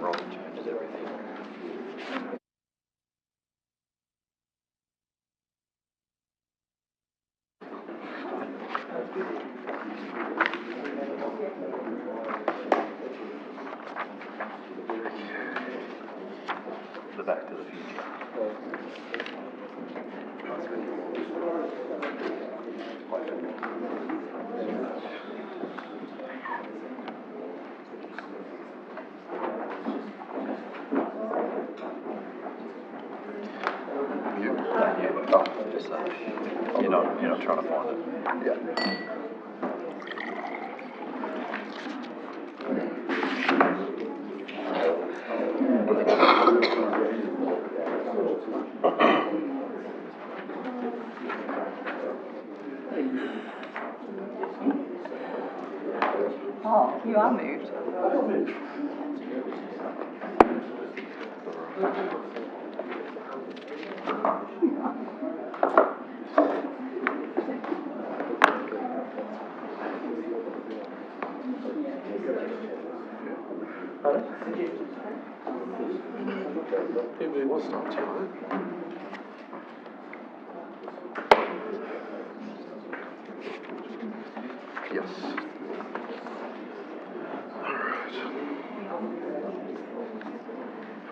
front changes everything. The Back to the Future. You're not trying to find it. Yeah. Oh, you are moved. Maybe it was not tonight. Yes.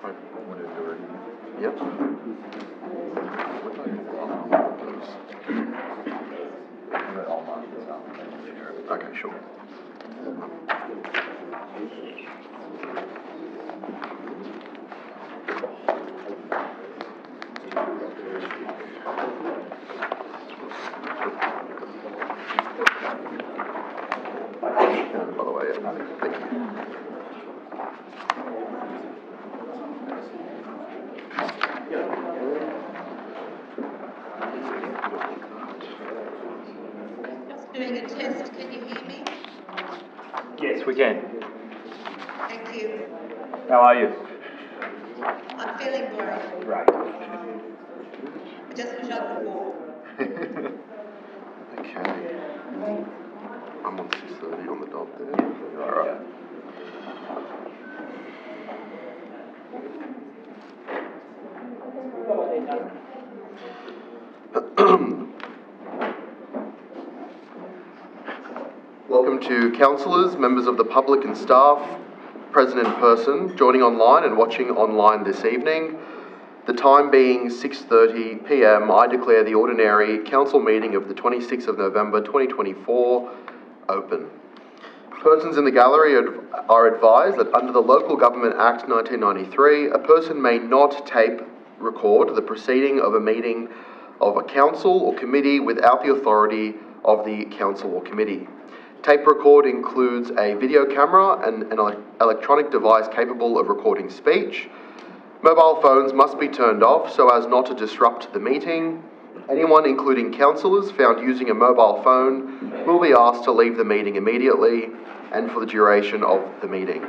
Alright. Yep. Okay, sure. By the way, thank you. Just doing a test, can you hear me? Yes, we can. Thank you. How are you? I'm feeling great. Great. I just wish I could walk. Okay. I'm on 6:30 on the dot there. All right. Welcome to councillors, members of the public and staff, present in person, joining online and watching online this evening. The time being 6:30 p.m, I declare the ordinary council meeting of the 26th of November 2024 open. Persons in the gallery are advised that under the Local Government Act 1993, a person may not tape record the proceeding of a meeting of a council or committee without the authority of the council or committee. Tape record includes a video camera and an electronic device capable of recording speech. Mobile phones must be turned off so as not to disrupt the meeting. Anyone, including councillors, found using a mobile phone will be asked to leave the meeting immediately and for the duration of the meeting.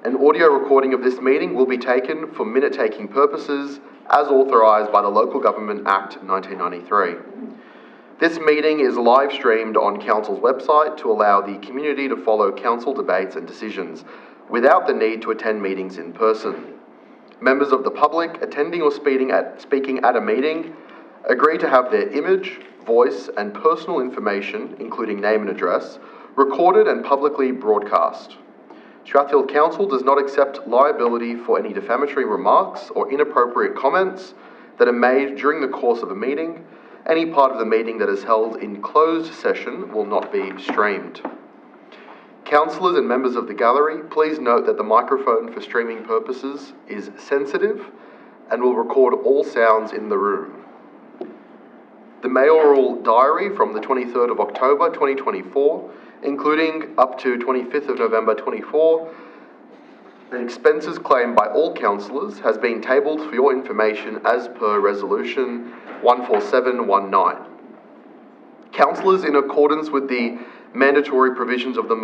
An audio recording of this meeting will be taken for minute-taking purposes as authorised by the Local Government Act 1993. This meeting is live streamed on Council's website to allow the community to follow Council debates and decisions without the need to attend meetings in person. Members of the public attending or speaking at a meeting agree to have their image, voice and personal information, including name and address, recorded and publicly broadcast. Strathfield Council does not accept liability for any defamatory remarks or inappropriate comments that are made during the course of a meeting. Any part of the meeting that is held in closed session will not be streamed. Councillors and members of the gallery, please note that the microphone for streaming purposes is sensitive and will record all sounds in the room. The mayoral diary from the 23rd of October 2024, including up to 25th of November 24, and expenses claimed by all councillors has been tabled for your information as per Resolution 14719. Councillors, in accordance with the mandatory provisions of the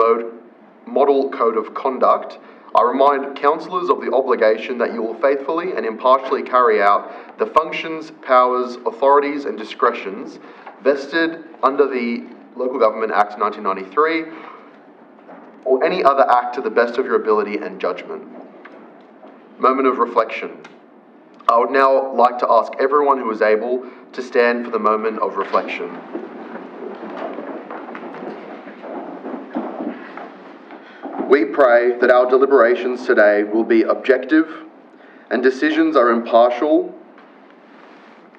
Model Code of Conduct, I remind councillors of the obligation that you will faithfully and impartially carry out the functions, powers, authorities and discretions vested under the Local Government Act 1993 or any other act to the best of your ability and judgment. moment of reflection. I would now like to ask everyone who is able to stand for the moment of reflection. We pray that our deliberations today will be objective and decisions are impartial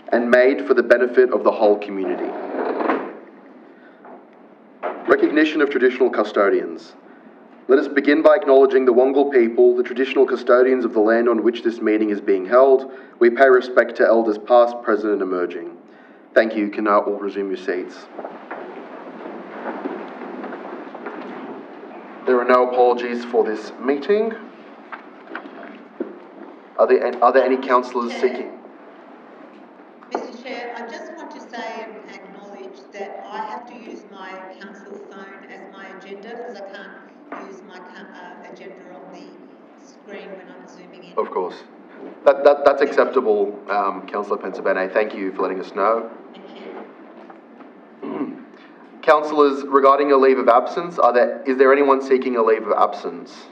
and made for the benefit of the whole community. Recognition of traditional custodians. Let us begin by acknowledging the Wangal people, the traditional custodians of the land on which this meeting is being held. We pay respect to elders past, present and emerging. Thank you. You can now all resume your seats. There are no apologies for this meeting. Are there any councillors seeking? Mr. Chair, I just want to say and acknowledge that I have to use my council phone as my agenda because I can't use my agenda on the screen when I'm zooming in. Of course. That's acceptable, Councillor Pensabene. Thank you for letting us know. Thank you. Councillors, regarding a leave of absence, is there anyone seeking a leave of absence?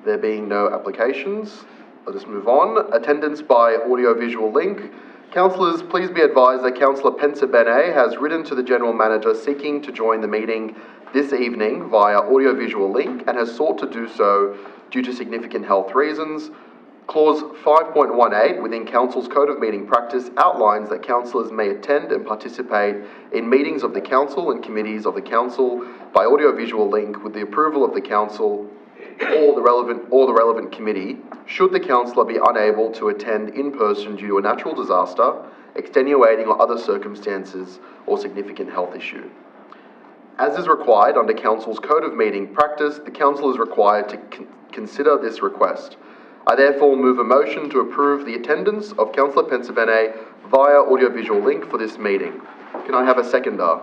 There being no applications, let us move on. Attendance by audio-visual link. Councillors, please be advised that Councillor Pensabene has written to the General Manager seeking to join the meeting this evening via audio-visual link and has sought to do so due to significant health reasons. Clause 5.18 within Council's Code of Meeting Practice outlines that councillors may attend and participate in meetings of the Council and committees of the Council by audio-visual link with the approval of the Council or the relevant committee, should the councillor be unable to attend in person due to a natural disaster, extenuating or other circumstances or significant health issue. As is required under Council's Code of Meeting Practice, the Council is required to consider this request. I therefore move a motion to approve the attendance of Councillor Pensabene via audiovisual link for this meeting. Can I have a seconder?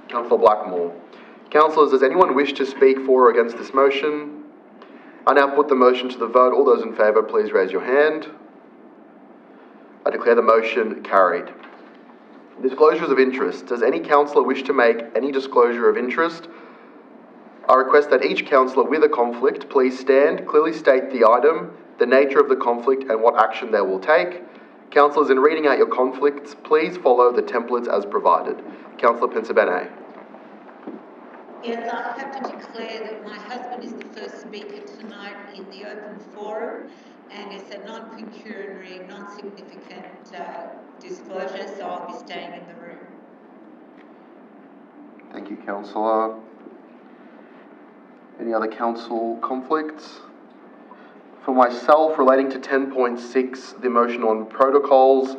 Councillor Blackmore. Councillors, does anyone wish to speak for or against this motion? I now put the motion to the vote. All those in favour, please raise your hand. I declare the motion carried. Disclosures of interest. Does any councillor wish to make any disclosure of interest? I request that each councillor with a conflict please stand, clearly state the item, the nature of the conflict and what action they will take. Councillors, in reading out your conflicts, please follow the templates as provided. Councillor Pensabene. Yes, I have to declare that my husband is the first speaker tonight in the open forum, and it's a non-pecuniary, non-significant disclosure, so I'll be staying in the room. Thank you, Councillor. Any other council conflicts? For myself, relating to 10.6, the motion on protocols,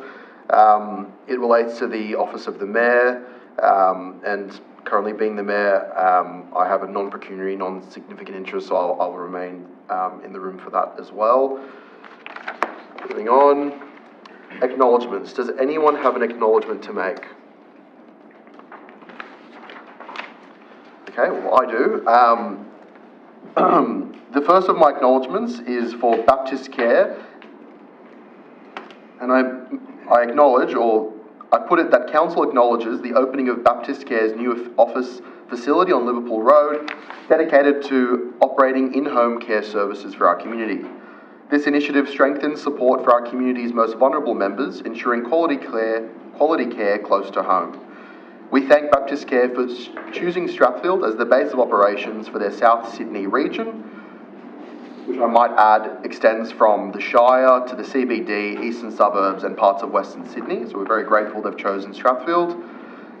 it relates to the Office of the Mayor, and currently being the Mayor, I have a non-pecuniary, non-significant interest, so I'll remain in the room for that as well. Moving on. Acknowledgements. Does anyone have an acknowledgement to make? Okay, well, I do. The first of my acknowledgements is for Baptist Care, and I acknowledge, or I put it that Council acknowledges the opening of Baptist Care's new office facility on Liverpool Road, dedicated to operating in-home care services for our community. This initiative strengthens support for our community's most vulnerable members, ensuring quality care close to home. We thank Baptist Care for choosing Strathfield as the base of operations for their South Sydney region, which I might add extends from the Shire to the CBD, eastern suburbs and parts of Western Sydney. So we're very grateful they've chosen Strathfield.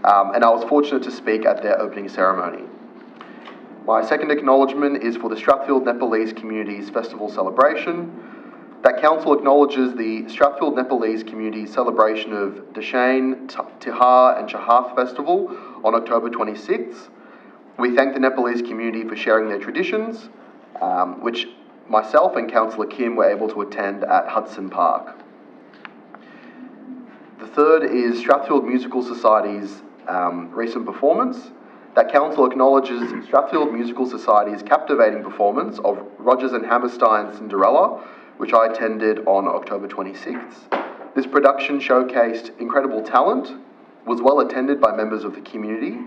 And I was fortunate to speak at their opening ceremony. My second acknowledgement is for the Strathfield Nepalese Community's festival celebration. That Council acknowledges the Strathfield Nepalese Community's celebration of Dashain, Tihar and Chahath Festival on October 26th. We thank the Nepalese community for sharing their traditions, which myself and Councillor Kim were able to attend at Hudson Park. The third is Strathfield Musical Society's recent performance. That Council acknowledges Strathfield Musical Society's captivating performance of Rodgers and Hammerstein's Cinderella, which I attended on October 26th. This production showcased incredible talent, was well attended by members of the community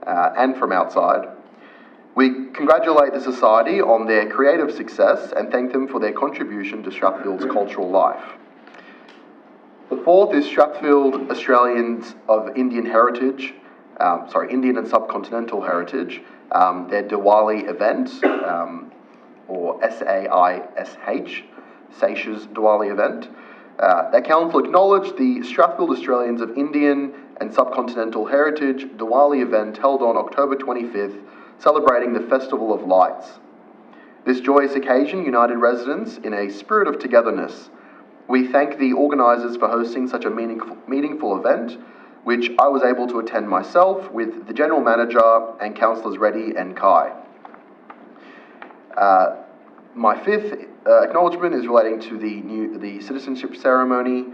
and from outside. We congratulate the Society on their creative success and thank them for their contribution to Strathfield's cultural life. The fourth is Strathfield Australians of Indian heritage, Indian and subcontinental heritage, their Diwali event, or SAISH, Seychelles Diwali event. That council acknowledged the Strathfield Australians of Indian and subcontinental heritage Diwali event held on October 25th, celebrating the Festival of Lights. This joyous occasion united residents in a spirit of togetherness. We thank the organisers for hosting such a meaningful event, which I was able to attend myself with the General Manager and Councillors Reddy and Kai. My fifth acknowledgement is relating to the citizenship ceremony.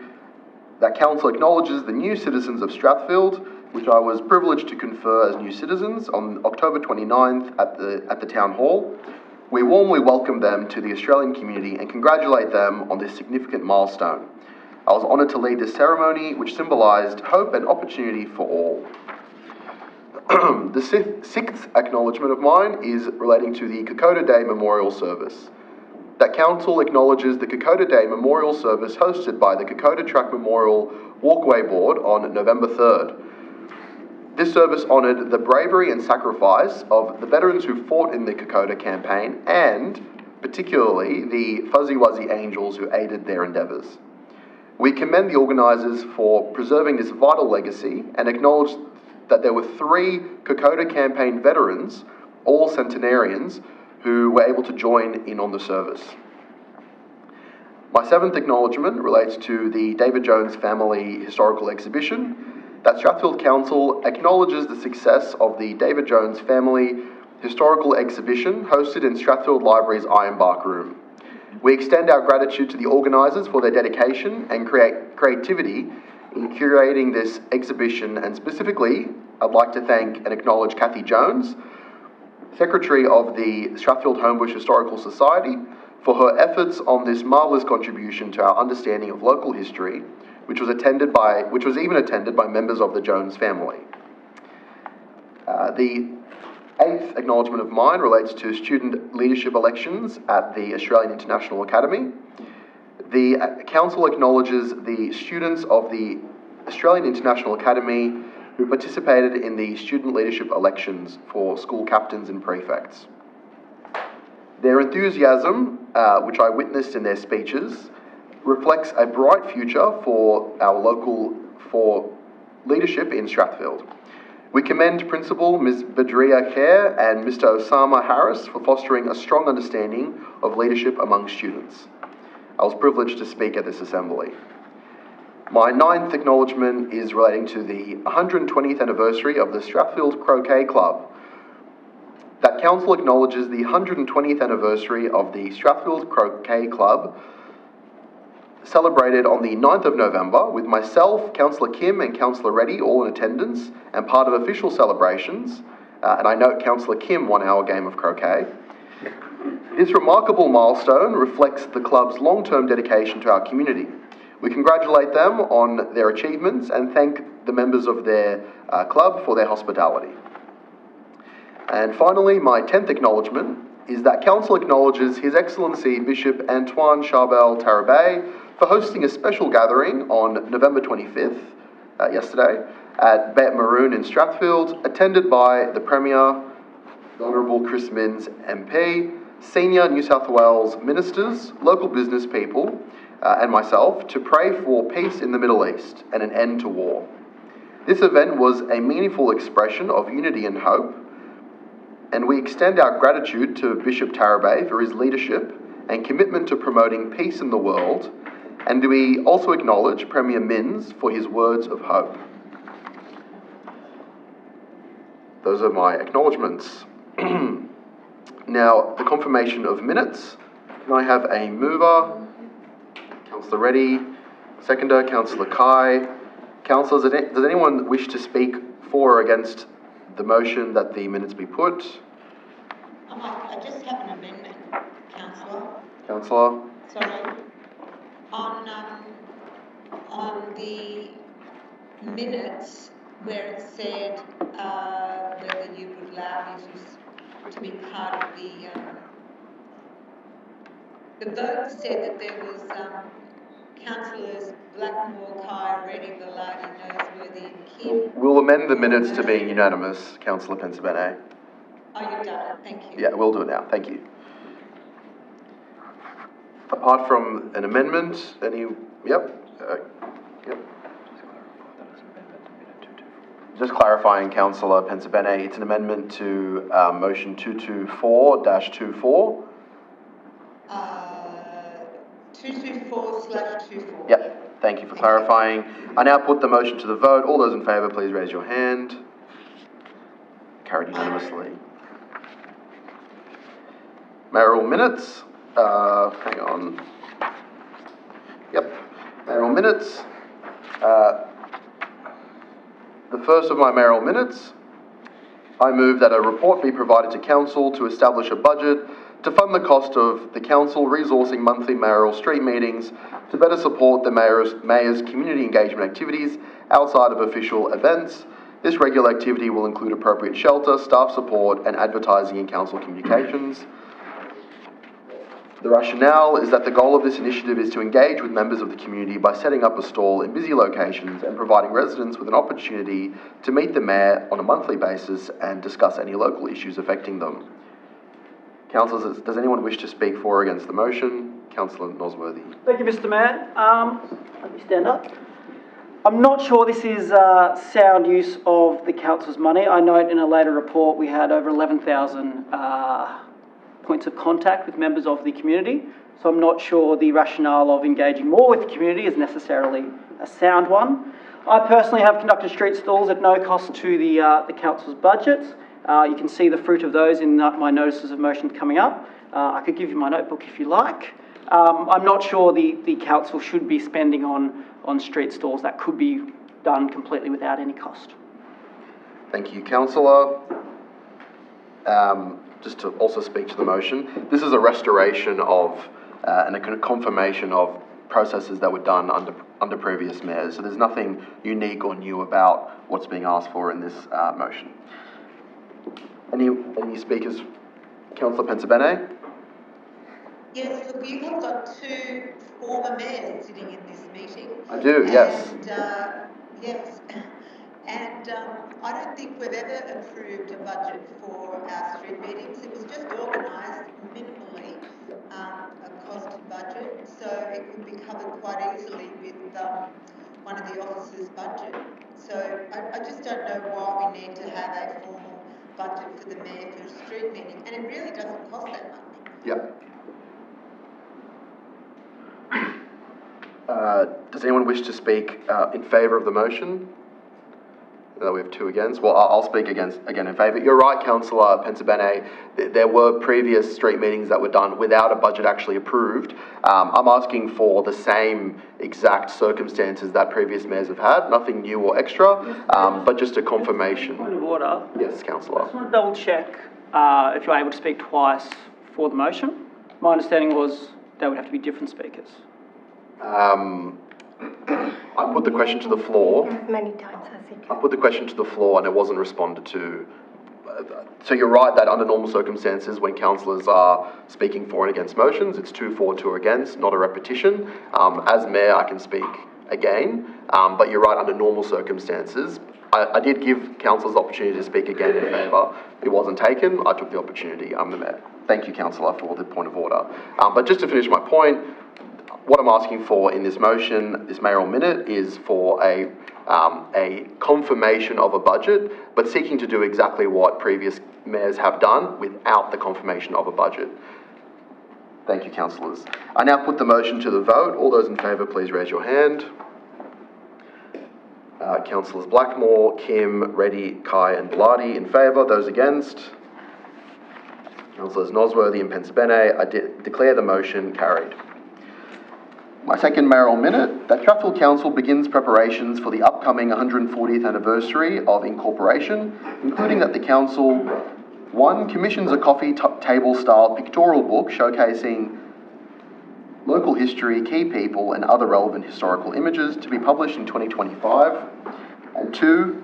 That council acknowledges the new citizens of Strathfield, which I was privileged to confer as new citizens on October 29th at the Town Hall. We warmly welcome them to the Australian community and congratulate them on this significant milestone. I was honoured to lead this ceremony, which symbolised hope and opportunity for all. The sixth acknowledgement of mine is relating to the Kokoda Day Memorial Service. That council acknowledges the Kokoda Day Memorial Service hosted by the Kokoda Track Memorial Walkway Board on November 3rd. This service honoured the bravery and sacrifice of the veterans who fought in the Kokoda campaign and, particularly, the Fuzzy Wuzzy Angels who aided their endeavours. We commend the organisers for preserving this vital legacy and acknowledge that there were 3 Kokoda campaign veterans, all centenarians, who were able to join in on the service. My seventh acknowledgement relates to the David Jones Family Historical Exhibition. That Strathfield Council acknowledges the success of the David Jones Family Historical Exhibition hosted in Strathfield Library's Ironbark Room. We extend our gratitude to the organisers for their dedication and creativity in curating this exhibition, and specifically, I'd like to thank and acknowledge Kathy Jones, Secretary of the Strathfield Homebush Historical Society, for her efforts on this marvellous contribution to our understanding of local history, which was even attended by members of the Jones family. The eighth acknowledgement of mine relates to student leadership elections at the Australian International Academy. The council acknowledges the students of the Australian International Academy who participated in the student leadership elections for school captains and prefects. Their enthusiasm, which I witnessed in their speeches, reflects a bright future for leadership in Strathfield. We commend Principal Ms. Badria Khair and Mr. Osama Harris for fostering a strong understanding of leadership among students. I was privileged to speak at this assembly. My ninth acknowledgement is relating to the 120th anniversary of the Strathfield Croquet Club. That council acknowledges the 120th anniversary of the Strathfield Croquet Club, celebrated on the 9th of November, with myself, Councillor Kim and Councillor Reddy all in attendance and part of official celebrations, and I note Councillor Kim won our game of croquet. This remarkable milestone reflects the club's long-term dedication to our community. We congratulate them on their achievements and thank the members of their club for their hospitality. And finally, my 10th acknowledgement is that Council acknowledges His Excellency Bishop Antoine Charbel Tarabay for hosting a special gathering on November 25th, yesterday, at Bet Maroon in Strathfield, attended by the Premier, the Honourable Chris Minns MP, senior New South Wales ministers, local business people, and myself, to pray for peace in the Middle East and an end to war. This event was a meaningful expression of unity and hope, and we extend our gratitude to Bishop Tarabay for his leadership and commitment to promoting peace in the world, and we also acknowledge Premier Minns for his words of hope. Those are my acknowledgements. Now, the confirmation of minutes. Can I have a mover? Councillor Reddy. Seconder, Councillor Kai. Councillors, does anyone wish to speak for or against the motion that the minutes be put? I just have an amendment, Councillor. Councillor? Sorry. On the minutes where it said whether you would allow me to to be part of the vote said that there was councillors Blackmore, Kye, Reddy, Velarde, Noseworthy and Kim. We'll amend the minutes to being unanimous, Councillor Pensabene. Oh, you've done it, thank you. Yeah, we'll do it now, thank you. Apart from an amendment, any, yep. Just clarifying, Councillor Pensabene, it's an amendment to motion 224-24. 224/24. Yep, thank you for clarifying. I now put the motion to the vote. All those in favour, please raise your hand. Carried unanimously. Mayoral minutes. Hang on. Yep, mayoral minutes. The first of my mayoral minutes, I move that a report be provided to council to establish a budget to fund the cost of the council resourcing monthly mayoral street meetings to better support the mayor's community engagement activities outside of official events. This regular activity will include appropriate shelter, staff support, and advertising in council communications. The rationale is that the goal of this initiative is to engage with members of the community by setting up a stall in busy locations and providing residents with an opportunity to meet the mayor on a monthly basis and discuss any local issues affecting them. Councillors, does anyone wish to speak for or against the motion? Councillor Nosworthy. Thank you, Mr. Mayor. Let me stand up. I'm not sure this is sound use of the council's money. I note in a later report we had over 11,000 points of contact with members of the community. So I'm not sure the rationale of engaging more with the community is necessarily a sound one. I personally have conducted street stalls at no cost to the council's budget. You can see the fruit of those in my notices of motion coming up. I could give you my notebook if you like. I'm not sure the council should be spending on street stalls. That could be done completely without any cost. Thank you, Councillor. Just to also speak to the motion, this is a restoration of and a confirmation of processes that were done under previous mayors. So there's nothing unique or new about what's being asked for in this motion. Any speakers? Councillor Pensabene? Yes, look, you have got two former mayors sitting in this meeting. I do, yes. And, yes. And I don't think we've ever approved a budget for our street meetings. It was just organised minimally, a cost budget, so it could be covered quite easily with one of the officers' budget. So I just don't know why we need to have a formal budget for the mayor for a street meeting, and it really doesn't cost that much. Yep. Does anyone wish to speak in favour of the motion? We have two against. Well, I'll speak again in favour. You're right, Councillor Pensabene. There were previous street meetings that were done without a budget actually approved. I'm asking for the same exact circumstances that previous mayors have had. Nothing new or extra, but just a confirmation. Point of order. Yes, Councillor. I just want to double check if you're able to speak twice for the motion. My understanding was there would have to be different speakers. I put the question to the floor. As many times as you I can. put the question to the floor and it wasn't responded to. So you're right that under normal circumstances, when councillors are speaking for and against motions, it's 2 for, 2 against, not a repetition. As mayor, I can speak again, but you're right, under normal circumstances, I did give councillors the opportunity to speak again in favour. It wasn't taken. I took the opportunity. I'm the mayor. Thank you, councillor, for the point of order. But just to finish my point, what I'm asking for in this motion, this mayoral minute, is for a confirmation of a budget, but seeking to do exactly what previous mayors have done without the confirmation of a budget. Thank you, councillors. I now put the motion to the vote. All those in favour, please raise your hand. Councillors Blackmore, Kim, Reddy, Kye and Velarde in favour. Those against? Councillors Nosworthy and Pensabene. I declare the motion carried. My second mayoral minute, that Strathfield Council begins preparations for the upcoming 140th anniversary of incorporation, including that the council, 1, commissions a coffee table style pictorial book showcasing local history, key people and other relevant historical images to be published in 2025, and 2,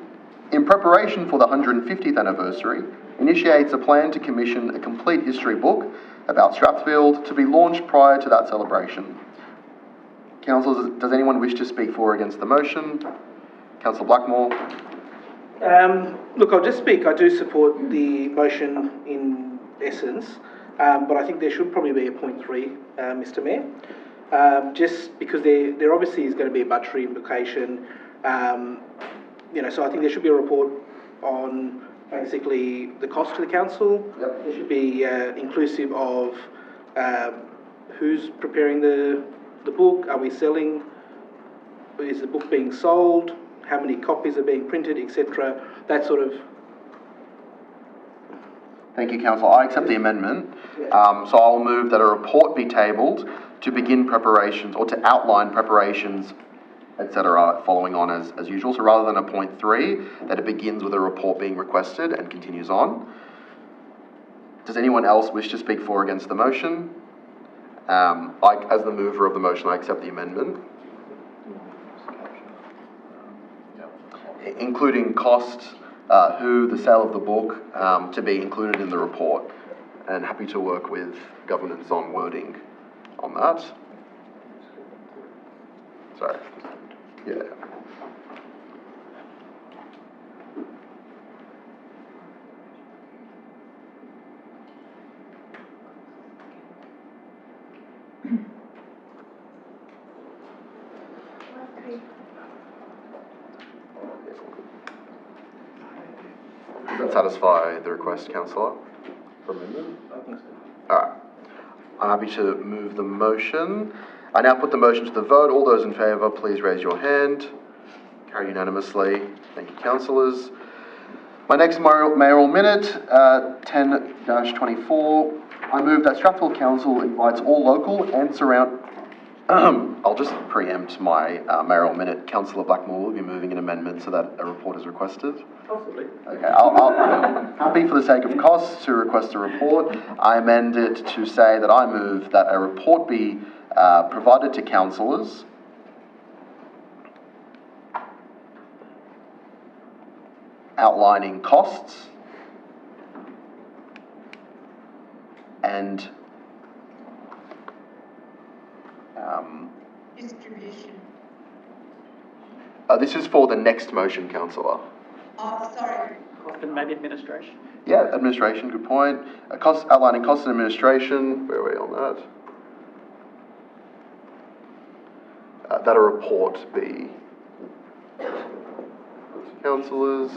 in preparation for the 150th anniversary, initiates a plan to commission a complete history book about Strathfield to be launched prior to that celebration. Councillors, does anyone wish to speak for or against the motion? Councillor Blackmore. Look, I'll just speak. I do support the motion in essence, but I think there should probably be a point 3, Mr. Mayor. Just because there obviously is going to be a budgetary implication, so I think there should be a report on basically the cost to the council. Yep. There should be inclusive of who's preparing the book. Are we selling? Is the book being sold? How many copies are being printed, etc. That sort of. Thank you, Councillor. I accept the amendment. So I'll move that a report be tabled to begin preparations or to outline preparations, etc., following on as usual. So rather than a point 3, that it begins with a report being requested and continues on. Does anyone else wish to speak for or against the motion? As the mover of the motion, I accept the amendment. Including cost, who, the sale of the book, to be included in the report. And happy to work with governance on wording on that. Sorry. Yeah. Does that satisfy the request, Councillor? For amendment? I think so. Alright. I'm happy to move the motion. I now put the motion to the vote. All those in favour, please raise your hand. Carried unanimously. Thank you, councillors. My next mayoral minute, 10-24. I move that Strathfield Council invites all local and surround... I'll just preempt my mayoral minute. Councillor Blackmore will be moving an amendment so that a report is requested. Possibly. Okay, I'll happy for the sake of costs to request a report. I amend it to say that I move that a report be provided to councillors outlining costs and Distribution. this is for the next motion, councillor. Oh, sorry. And maybe administration. Yeah, administration, good point. Outlining costs and administration, where are we on that? That a report be councillors.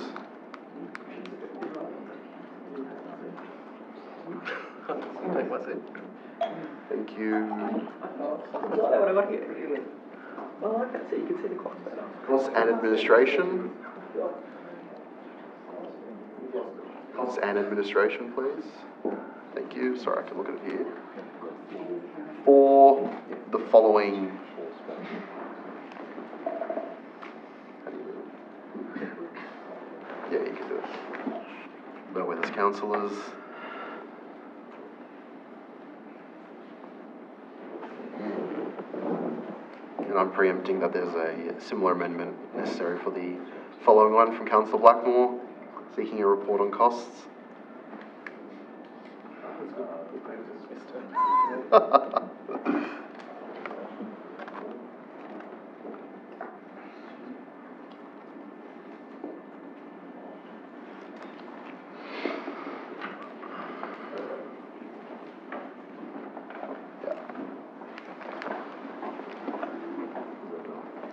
Take my seat. Thank you. Well, I can see, you can see the cost better. Costs and administration. Costs and administration, please. Thank you. Sorry, I can look at it here. For the following. Yeah, you can do it. Bear with us, councillors. And I'm preempting that there's a similar amendment necessary for the following one from Councillor Blackmore, seeking a report on costs.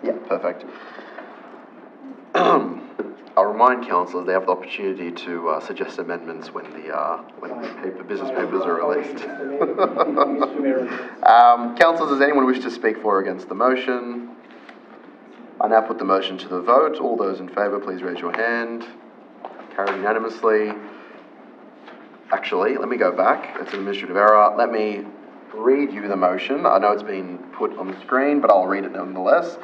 Yeah, perfect. I'll remind councillors they have the opportunity to suggest amendments when the business papers are released. Councillors, does anyone wish to speak for or against the motion? I now put the motion to the vote. All those in favour, please raise your hand. Carried unanimously. Actually, let me go back. It's an administrative error. Let me read you the motion. I know it's been put on the screen, but I'll read it nonetheless.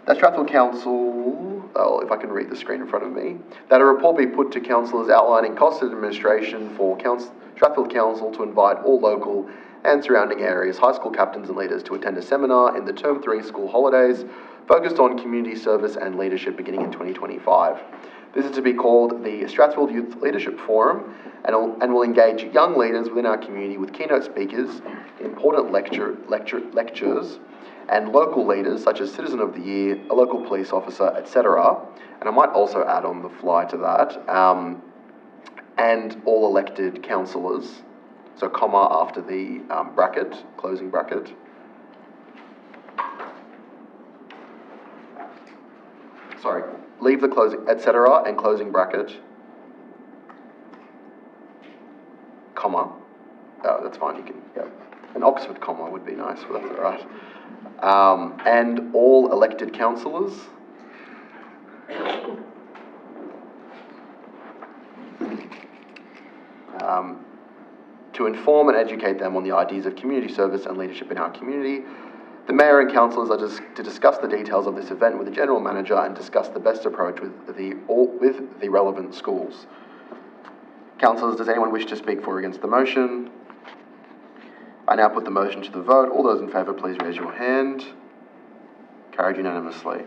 That Strathfield Council, if I can read the screen in front of me, that a report be put to councillors outlining costs of administration for Strathfield Council to invite all local and surrounding areas, high school captains and leaders to attend a seminar in the Term 3 school holidays focused on community service and leadership beginning in 2025. This is to be called the Strathfield Youth Leadership Forum and will engage young leaders within our community with keynote speakers, important lectures, and local leaders such as Citizen of the Year, a local police officer, etc. And I might also add on the fly to that, and all elected councillors, so comma after the bracket, closing bracket. Sorry, leave the closing, etc. and closing bracket, comma. Oh, that's fine, you can, yeah. An Oxford comma would be nice, but that's all right. And all elected councillors. To inform and educate them on the ideas of community service and leadership in our community. The Mayor and councillors are to discuss the details of this event with the General Manager and discuss the best approach with the relevant schools. Councillors, does anyone wish to speak for or against the motion? I now put the motion to the vote. All those in favour, please raise your hand. Carried unanimously.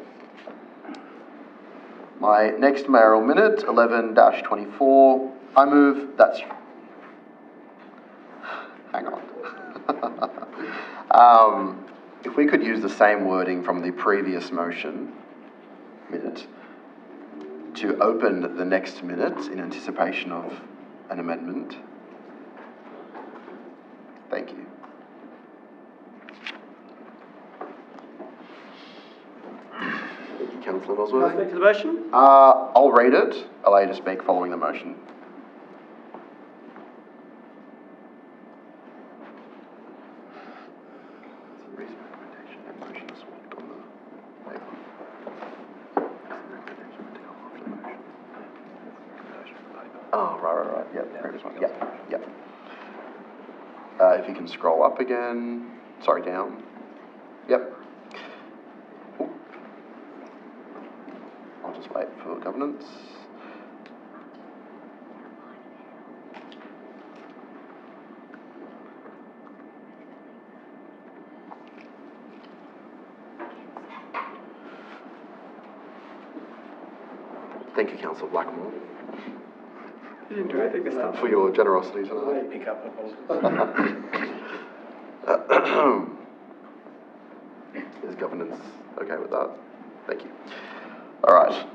My next mayoral minute, 11-24. I move that's... Hang on. If we could use the same wording from the previous motion minute to open the next minute in anticipation of an amendment. Thank you. Thank you, Councillor Can I Nosworthy. speak to the motion? I'll read it. Allow you to speak following the motion. Oh, right. Yep, previous one. Yep. If you can scroll up again. Sorry, down. Yep. Ooh. I'll just wait for governance. Thank you, Councillor Blackmore, You didn't do anything this time. for your generosity tonight. Pick up Is governance okay with that? Thank you. All right.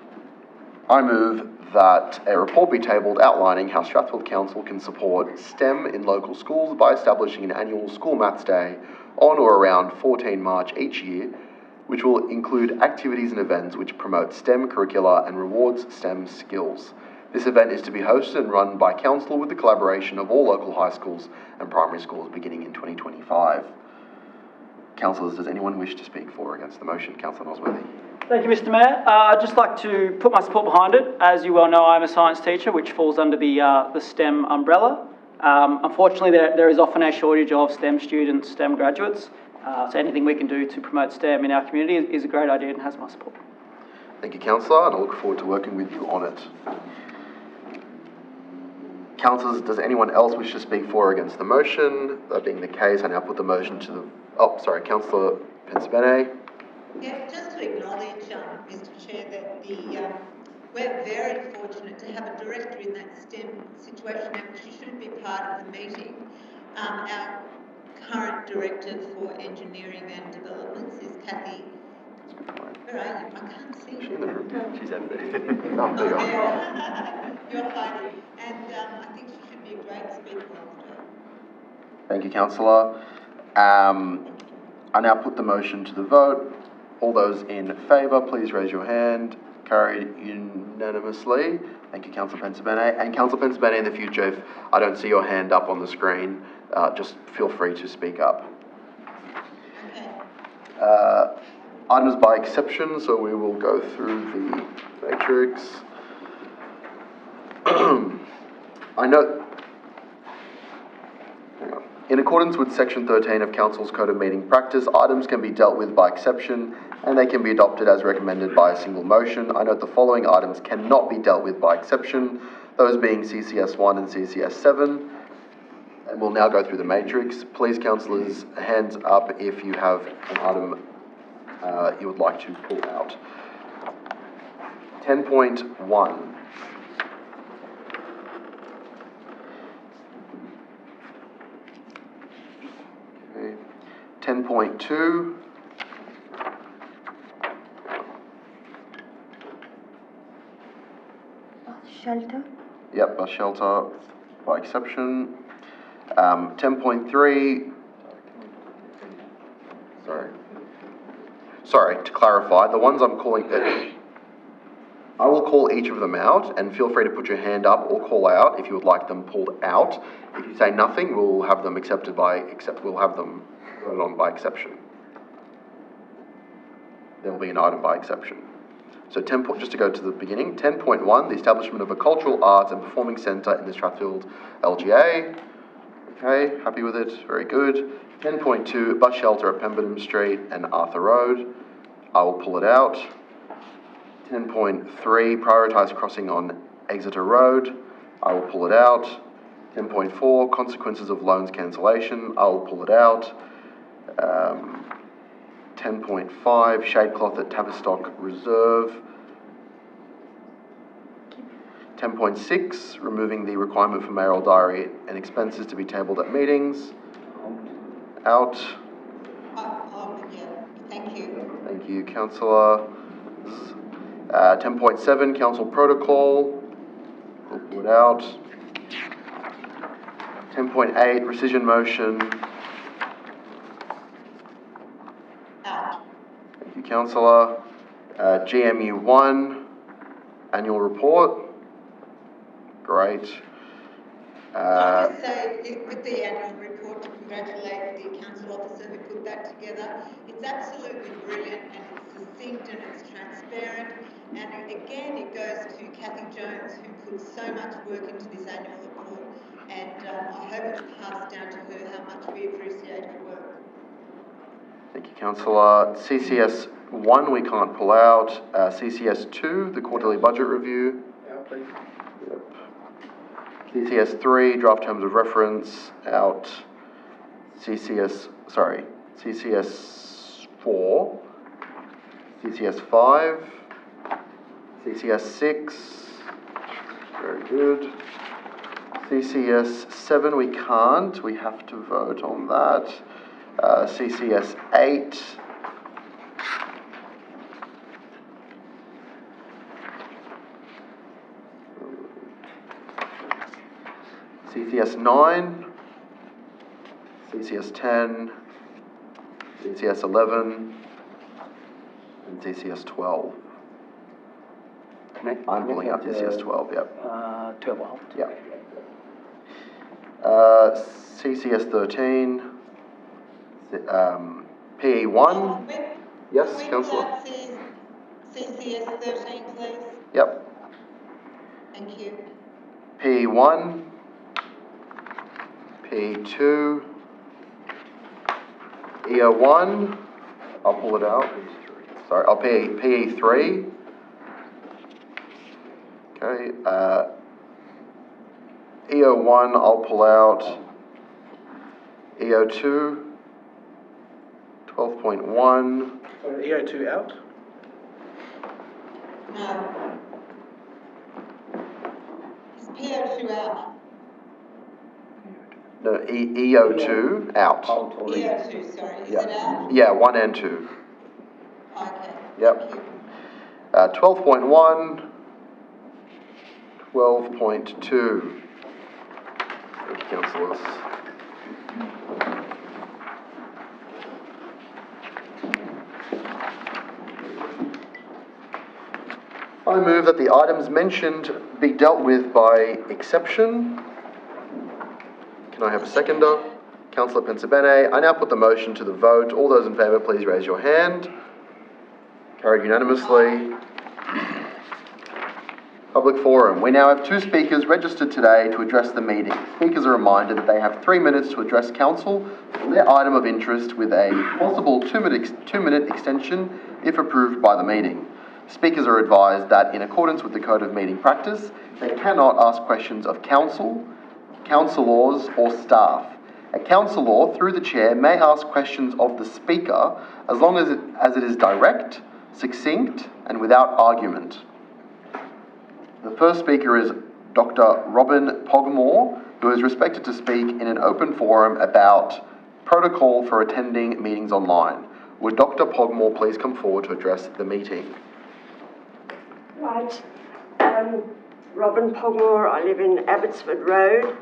I move that a report be tabled outlining how Strathfield Council can support STEM in local schools by establishing an annual School Maths Day on or around 14 March each year, which will include activities and events which promote STEM curricula and rewards STEM skills. This event is to be hosted and run by Council with the collaboration of all local high schools and primary schools beginning in 2025. Councillors, does anyone wish to speak for or against the motion? Councillor Nosworthy. Thank you, Mr. Mayor. I'd just like to put my support behind it. As you well know, I'm a science teacher, which falls under the STEM umbrella. Unfortunately, there is often a shortage of STEM students, STEM graduates. So anything we can do to promote STEM in our community is a great idea and has my support. Thank you, Councillor, and I look forward to working with you on it. Councillors, does anyone else wish to speak for or against the motion? That being the case, I now put the motion to the... Oh, sorry, Councillor Pensabene. Yeah, just to acknowledge, Mr. Chair, that we're very fortunate to have a director in that STEM situation, and she should be part of the meeting. Our current director for engineering and developments is Kathy. Where are you? I can't see Is she in the room? She's at Oh, there you are. You're hiding. And I think she should be a great speaker on the day. Thank you, Councillor. I now put the motion to the vote. All those in favour, please raise your hand. Carried unanimously. Thank you, Councillor Pensabene. And Councillor Pensabene, in the future, if I don't see your hand up on the screen, just feel free to speak up. Okay. Items by exception, so we will go through the matrix. I note, in accordance with Section 13 of Council's Code of Meeting Practice, items can be dealt with by exception and they can be adopted as recommended by a single motion. I note the following items cannot be dealt with by exception, those being CCS 1 and CCS 7. And we'll now go through the matrix. Please, councillors, hands up if you have an item you would like to pull out. 10.1, 10.2. Shelter. Yep, bus shelter by exception. 10.3. Sorry, to clarify, the ones I'm calling, I will call each of them out, and feel free to put your hand up or call out if you would like them pulled out. If you say nothing, we'll have them we'll have them voted on by exception. There will be an item by exception. So just to go to the beginning, 10.1, the establishment of a cultural arts and performing centre in the Strathfield LGA. Okay, happy with it, very good. 10.2, bus shelter at Pemberton Street and Arthur Road. I will pull it out. 10.3, prioritised crossing on Exeter Road. I will pull it out. 10.4, consequences of loans cancellation. I will pull it out. 10.5, shade cloth at Tavistock Reserve. 10.6, removing the requirement for mayoral diary and expenses to be tabled at meetings. Out. Yeah, thank you. Thank you, councillor. 10.7, council protocol. We'll pull it out. 10.8, rescission motion. Out. Thank you, councillor. GMU 1, annual report. Great. I'll just say, with the annual report, to congratulate the council officer who put that together. It's absolutely brilliant, and it's succinct and it's transparent. And again, it goes to Kathy Jones, who put so much work into this annual report. And I hope it's passed down to her how much we appreciate her work. Thank you, councillor. CCS 1, we can't pull out. CCS 2, the quarterly budget review. Out, please. Yep. CCS 3, draft terms of reference, out. CCS 4, CCS 5, CCS 6, very good. CCS 7, we can't, we have to vote on that. CCS 8, CCS 9, CCS 10, CCS 11, and CCS 12. I'm pulling out CCS 12, yep. Turbo. Yep. CCS 13, PE 1. Yes, Can we councillor. pull out CCS 13, please? Yep. Thank you. PE 1, PE 2, EO 1, I'll pull it out. Sorry, I'll PE 3. Okay, EO 1, I'll pull out. EO 2, 12.1. Sorry, EO2 out. No. Is PO2 out? No, EO2 out. EO2, sorry. Is it out? Yeah, 1 and 2. Okay. Yep. Thank you. 12.1, 12.2. Thank you, councillors. I move that the items mentioned be dealt with by exception. Can I have a seconder? Councillor Pensabene. I now put the motion to the vote. All those in favour, please raise your hand. Carried unanimously. Public forum. We now have 2 speakers registered today to address the meeting. Speakers are reminded that they have 3 minutes to address council on their item of interest, with a possible 2-minute extension if approved by the meeting. Speakers are advised that in accordance with the Code of Meeting Practice, they cannot ask questions of council, councillors or staff. A councillor, through the chair, may ask questions of the speaker as long as it is direct, succinct and without argument. The first speaker is Dr. Robin Pogmore, who is expected to speak in an open forum about Protocol for attending meetings online. Would Dr. Pogmore please come forward to address the meeting? Right. Robin Pogmore, I live in Abbotsford Road,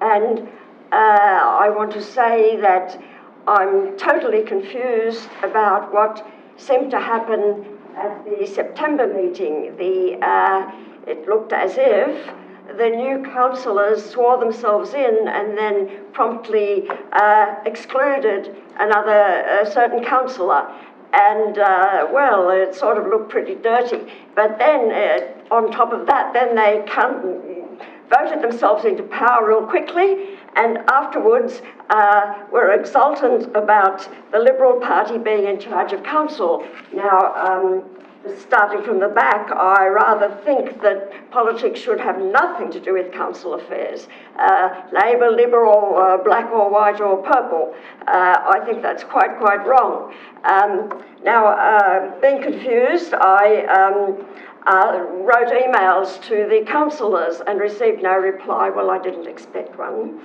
and I want to say that I'm totally confused about what seemed to happen at the September meeting. It looked as if the new councillors swore themselves in and then promptly excluded another certain councillor. And, well, it sort of looked pretty dirty. But then, on top of that, then they voted themselves into power real quickly, and afterwards were exultant about the Liberal Party being in charge of council. Now, starting from the back, I rather think that politics should have nothing to do with council affairs. Labor, Liberal, black or white or purple. I think that's quite wrong. Now, being confused, I wrote emails to the councillors and received no reply. Well, I didn't expect one.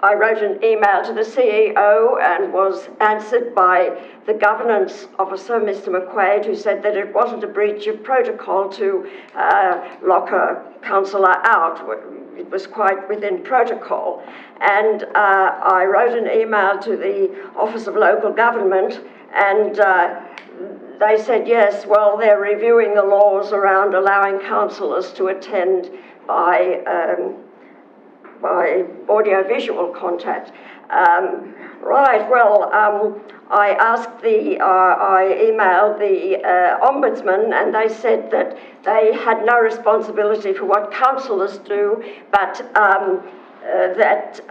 I wrote an email to the CEO and was answered by the governance officer, Mr. McQuaid, who said that it wasn't a breach of protocol to lock a councillor out. It was quite within protocol. And I wrote an email to the Office of Local Government, and they said, yes, well, they're reviewing the laws around allowing councillors to attend by audio-visual contact. Right, well, I emailed the Ombudsman, and they said that they had no responsibility for what councillors do, but that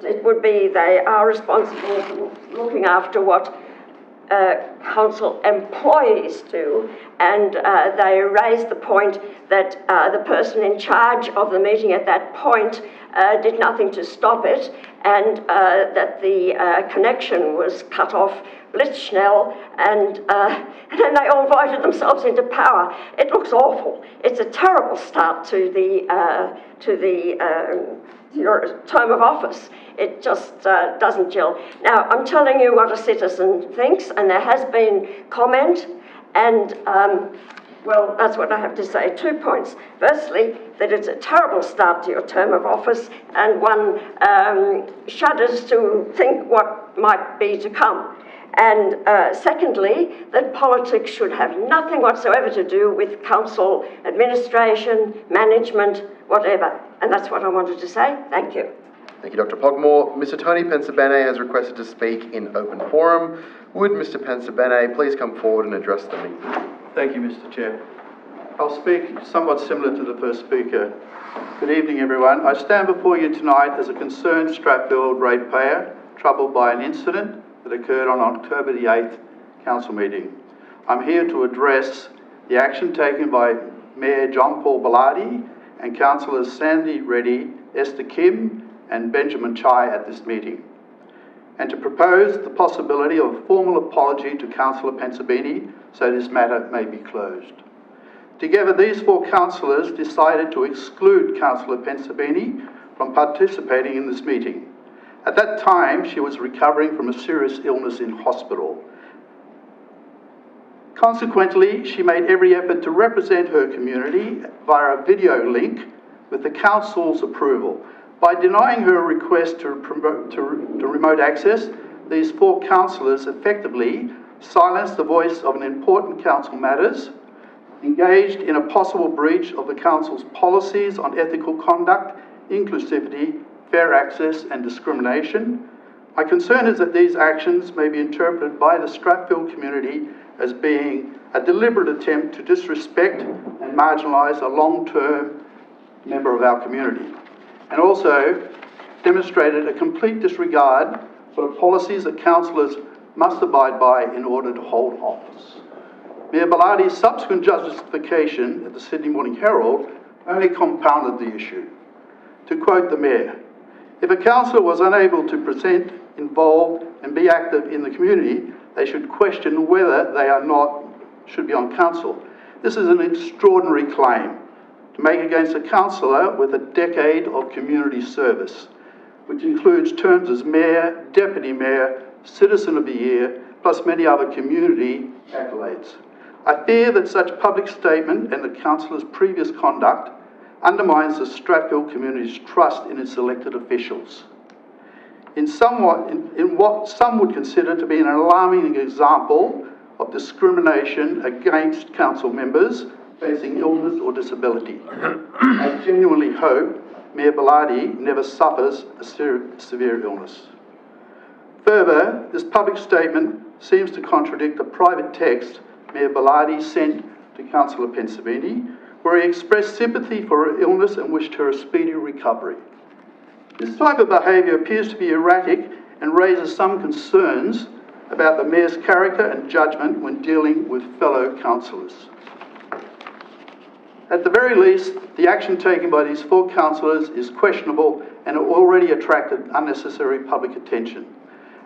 it would be they are responsible for looking after what council employees do, and they raised the point that the person in charge of the meeting at that point did nothing to stop it, and that the connection was cut off blitzschnell, and then they all voted themselves into power. It looks awful. It's a terrible start to your term of office. It just doesn't gel. Now, I'm telling you what a citizen thinks, and there has been comment, and well, that's what I have to say. 2 points. Firstly, that it's a terrible start to your term of office, and one shudders to think what might be to come. And secondly, that politics should have nothing whatsoever to do with council administration, management, whatever. And that's what I wanted to say. Thank you. Thank you, Dr. Pogmore. Mr. Tony Pensabene has requested to speak in open forum. Would Mr. Pensabene please come forward and address the meeting? Thank you, Mr. Chair. I'll speak somewhat similar to the first speaker. Good evening, everyone. I stand before you tonight as a concerned Strathfield ratepayer troubled by an incident that occurred on October the 8th council meeting. I'm here to address the action taken by Mayor John Paul Bellardi and Councillors Sandy Reddy, Esther Kim and Benjamin Chai at this meeting, and to propose the possibility of a formal apology to Councillor Pensabene so this matter may be closed. Together, these four councillors decided to exclude Councillor Pensabene from participating in this meeting. At that time, she was recovering from a serious illness in hospital. Consequently, she made every effort to represent her community via a video link with the council's approval. By denying her request to remote access, these four councillors effectively silenced the voice of an important council matters, engaged in a possible breach of the council's policies on ethical conduct, inclusivity, fair access and discrimination. My concern is that these actions may be interpreted by the Strathfield community as being a deliberate attempt to disrespect and marginalise a long-term member of our community, and also demonstrated a complete disregard for the policies that councillors must abide by in order to hold office. Mayor Bellardi's subsequent justification at the Sydney Morning Herald only compounded the issue. To quote the Mayor, "If a councillor was unable to present, involve and be active in the community, they should question whether they should be on council. This is an extraordinary claim to make against a councillor with a decade of community service. which includes terms as Mayor, Deputy Mayor, Citizen of the Year, plus many other community accolades. I fear that such public statement and the councillor's previous conduct undermines the Strathfield community's trust in its elected officials. In what some would consider to be an alarming example of discrimination against council members facing illness or disability. I genuinely hope Mayor Bellardi never suffers a severe illness. Further, this public statement seems to contradict a private text Mayor Bellardi sent to Councillor Pensavini, where he expressed sympathy for her illness and wished her a speedy recovery. This type of behaviour appears to be erratic and raises some concerns about the Mayor's character and judgment when dealing with fellow councillors. At the very least, the action taken by these 4 councillors is questionable and already attracted unnecessary public attention.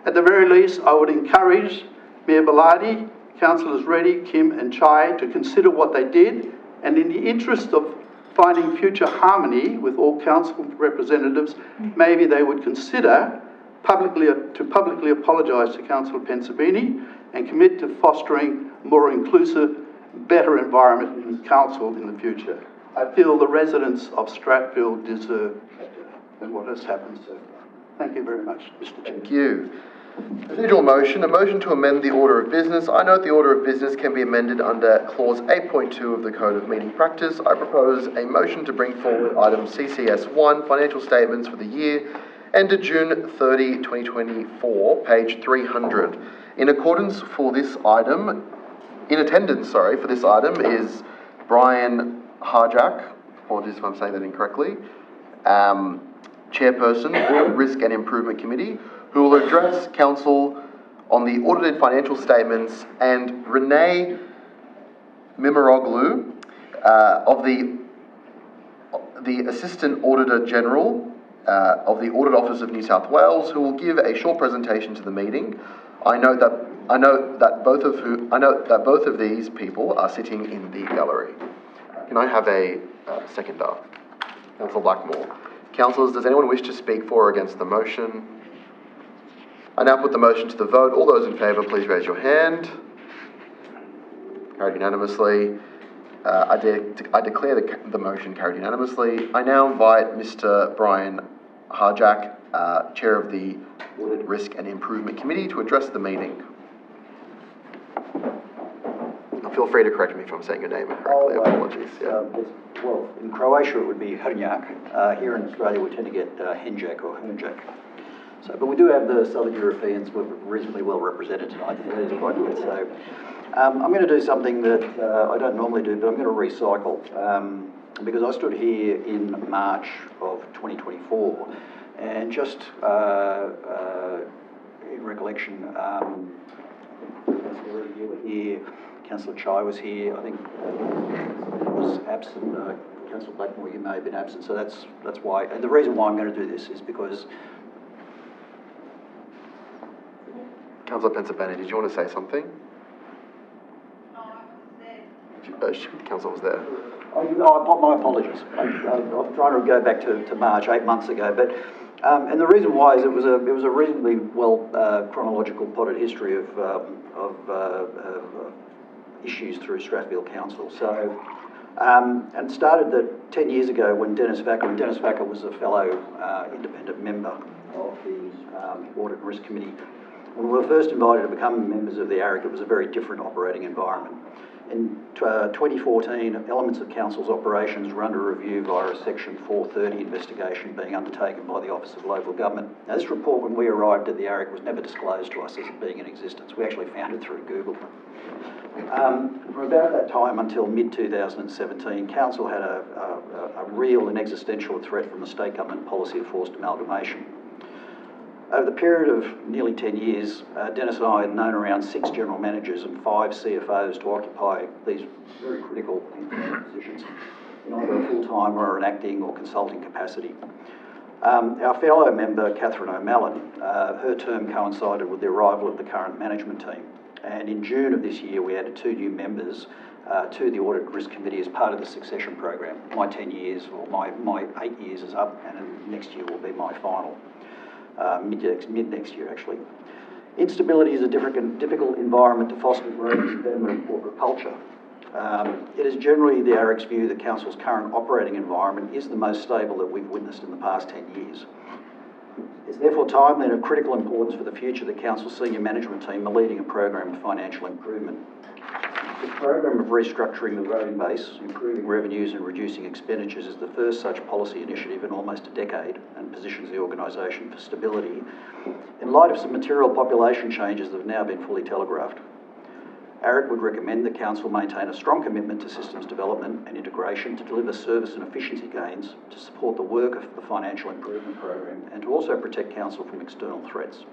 At the very least, I would encourage Mayor Bellardi, Councillors Reddy, Kim and Chai to consider what they did, and in the interest of finding future harmony with all council representatives, maybe they would consider publicly apologise to Councillor Pensavini and commit to fostering a more inclusive, better environment in council in the future. I feel the residents of Strathfield deserve better than what has happened so far. Thank you very much, Mr. Chair. Thank you. Procedural motion, a motion to amend the order of business. I note the order of business can be amended under clause 8.2 of the Code of Meeting Practice. I propose a motion to bring forward item CCS 1, financial statements for the year ended June 30, 2024, page 300. In attendance for this item is Brian Harjack, apologies if I'm saying that incorrectly, Chairperson, Audit Risk and Improvement Committee, who will address Council on the audited financial statements, and Renee Mimaroglu, of the Assistant Auditor General of the Audit Office of New South Wales, who will give a short presentation to the meeting. I note that both of these people are sitting in the gallery. Can I have a seconder? Councillor Blackmore. Councillors, does anyone wish to speak for or against the motion? I now put the motion to the vote. All those in favour, please raise your hand. Carried unanimously. I declare the motion carried unanimously. I now invite Mr. Brian Harjack, Chair of the Audit Risk and Improvement Committee, to address the meeting. Feel free to correct me if I'm saying your name incorrectly. Apologies. Well, in Croatia it would be Hrnjak. Here in Australia we tend to get Henjak or Hrnjak. So, but we do have the Southern Europeans reasonably well represented tonight. So that is quite good. So I'm going to do something that I don't normally do, but I'm going to recycle because I stood here in March of 2024, and just in recollection, Councillor Reddy, you were here. Councillor Chai was here. I think was absent. Councillor Blackmore, you may have been absent. So that's why. And the reason why I'm going to do this is because. Councillor Pensavini, did you want to say something? No, I was there. Councillor was there. My apologies. I'm trying to go back to March, 8 months ago, but. And the reason why is it was a reasonably well chronological potted history of issues through Strathfield Council. So, and started 10 years ago when Dennis Vacker was a fellow independent member of the Audit and Risk Committee. When we were first invited to become members of the ARIC, it was a very different operating environment. In 2014, elements of Council's operations were under review via a Section 430 investigation being undertaken by the Office of Local Government. Now, this report, when we arrived at the ARIC, was never disclosed to us as being in existence. We actually found it through Google. From about that time until mid-2017, Council had a real and existential threat from the state government policy of forced amalgamation. Over the period of nearly 10 years, Dennis and I had known around 6 general managers and 5 CFOs to occupy these very critical positions in either a full-time or an acting or consulting capacity. Our fellow member, Catherine O'Malley, her term coincided with the arrival of the current management team. And in June of this year, we added 2 new members to the Audit and Risk Committee as part of the succession program. My 10 years, or my 8 years is up, and next year will be my final. mid next year actually. Instability is a difficult environment to foster growth and development of corporate culture. It is generally the AREC's view that Council's current operating environment is the most stable that we've witnessed in the past 10 years. It's therefore timely and of critical importance for the future that Council's senior management team are leading a program of financial improvement. The program of restructuring the revenue base, improving revenues and reducing expenditures is the first such policy initiative in almost a decade and positions the organisation for stability in light of some material population changes that have now been fully telegraphed. AREC would recommend that Council maintain a strong commitment to systems development and integration to deliver service and efficiency gains, to support the work of the financial improvement program and to also protect Council from external threats.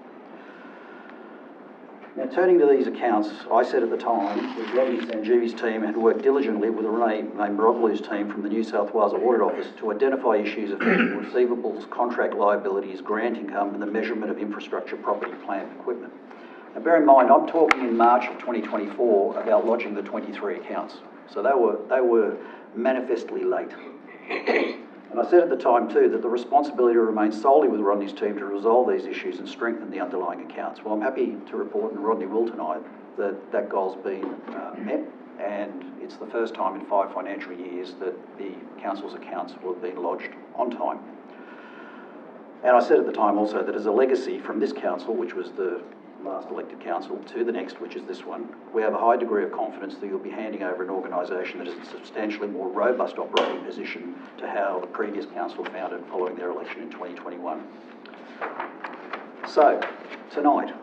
Now, turning to these accounts, I said at the time that Rodney Sanjeevi's team had worked diligently with Renee Miroglu's team from the New South Wales Audit Office to identify issues affecting receivables, contract liabilities, grant income and the measurement of infrastructure, property, plant and equipment. Now, bear in mind, I'm talking in March of 2024 about lodging the 23 accounts. So they were manifestly late. And I said at the time too that the responsibility remains solely with Rodney's team to resolve these issues and strengthen the underlying accounts. Well, I'm happy to report, and Rodney will tonight, that that goal's been met, and it's the first time in 5 financial years that the Council's accounts will have been lodged on time. And I said at the time also that as a legacy from this Council, which was the last elected Council, to the next, which is this one, we have a high degree of confidence that you'll be handing over an organisation that is in a substantially more robust operating position to how the previous Council found it following their election in 2021. So, tonight,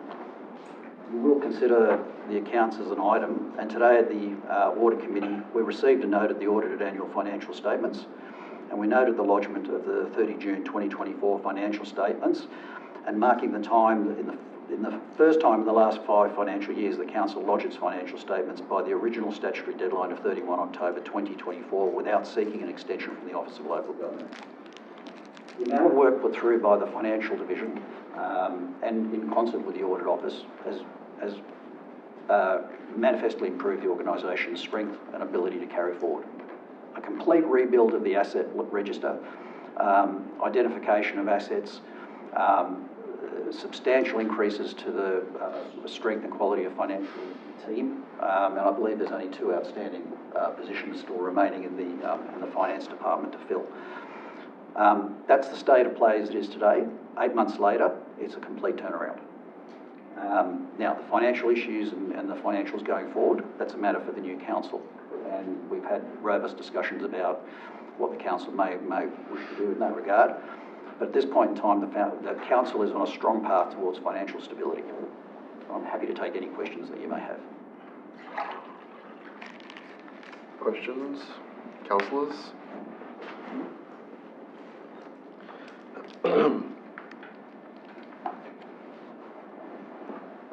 we will consider the accounts as an item, and today at the Audit Committee, we received a note of the audited annual financial statements, and we noted the lodgement of the 30 June 2024 financial statements, and marking the time in the first time in the last 5 financial years the Council lodged its financial statements by the original statutory deadline of 31 October 2024 without seeking an extension from the Office of Local Government. The amount of work put through by the Financial Division and in concert with the Audit Office has manifestly improved the organisation's strength and ability to carry forward. A complete rebuild of the asset register, identification of assets, substantial increases to the strength and quality of financial team, and I believe there's only 2 outstanding positions still remaining in the finance department to fill. That's the state of play as it is today. 8 months later, it's a complete turnaround. Now, the financial issues and the financials going forward, that's a matter for the new Council, and we've had robust discussions about what the Council may wish to do in that regard. But at this point in time, the Council is on a strong path towards financial stability. I'm happy to take any questions that you may have. Questions? Councillors?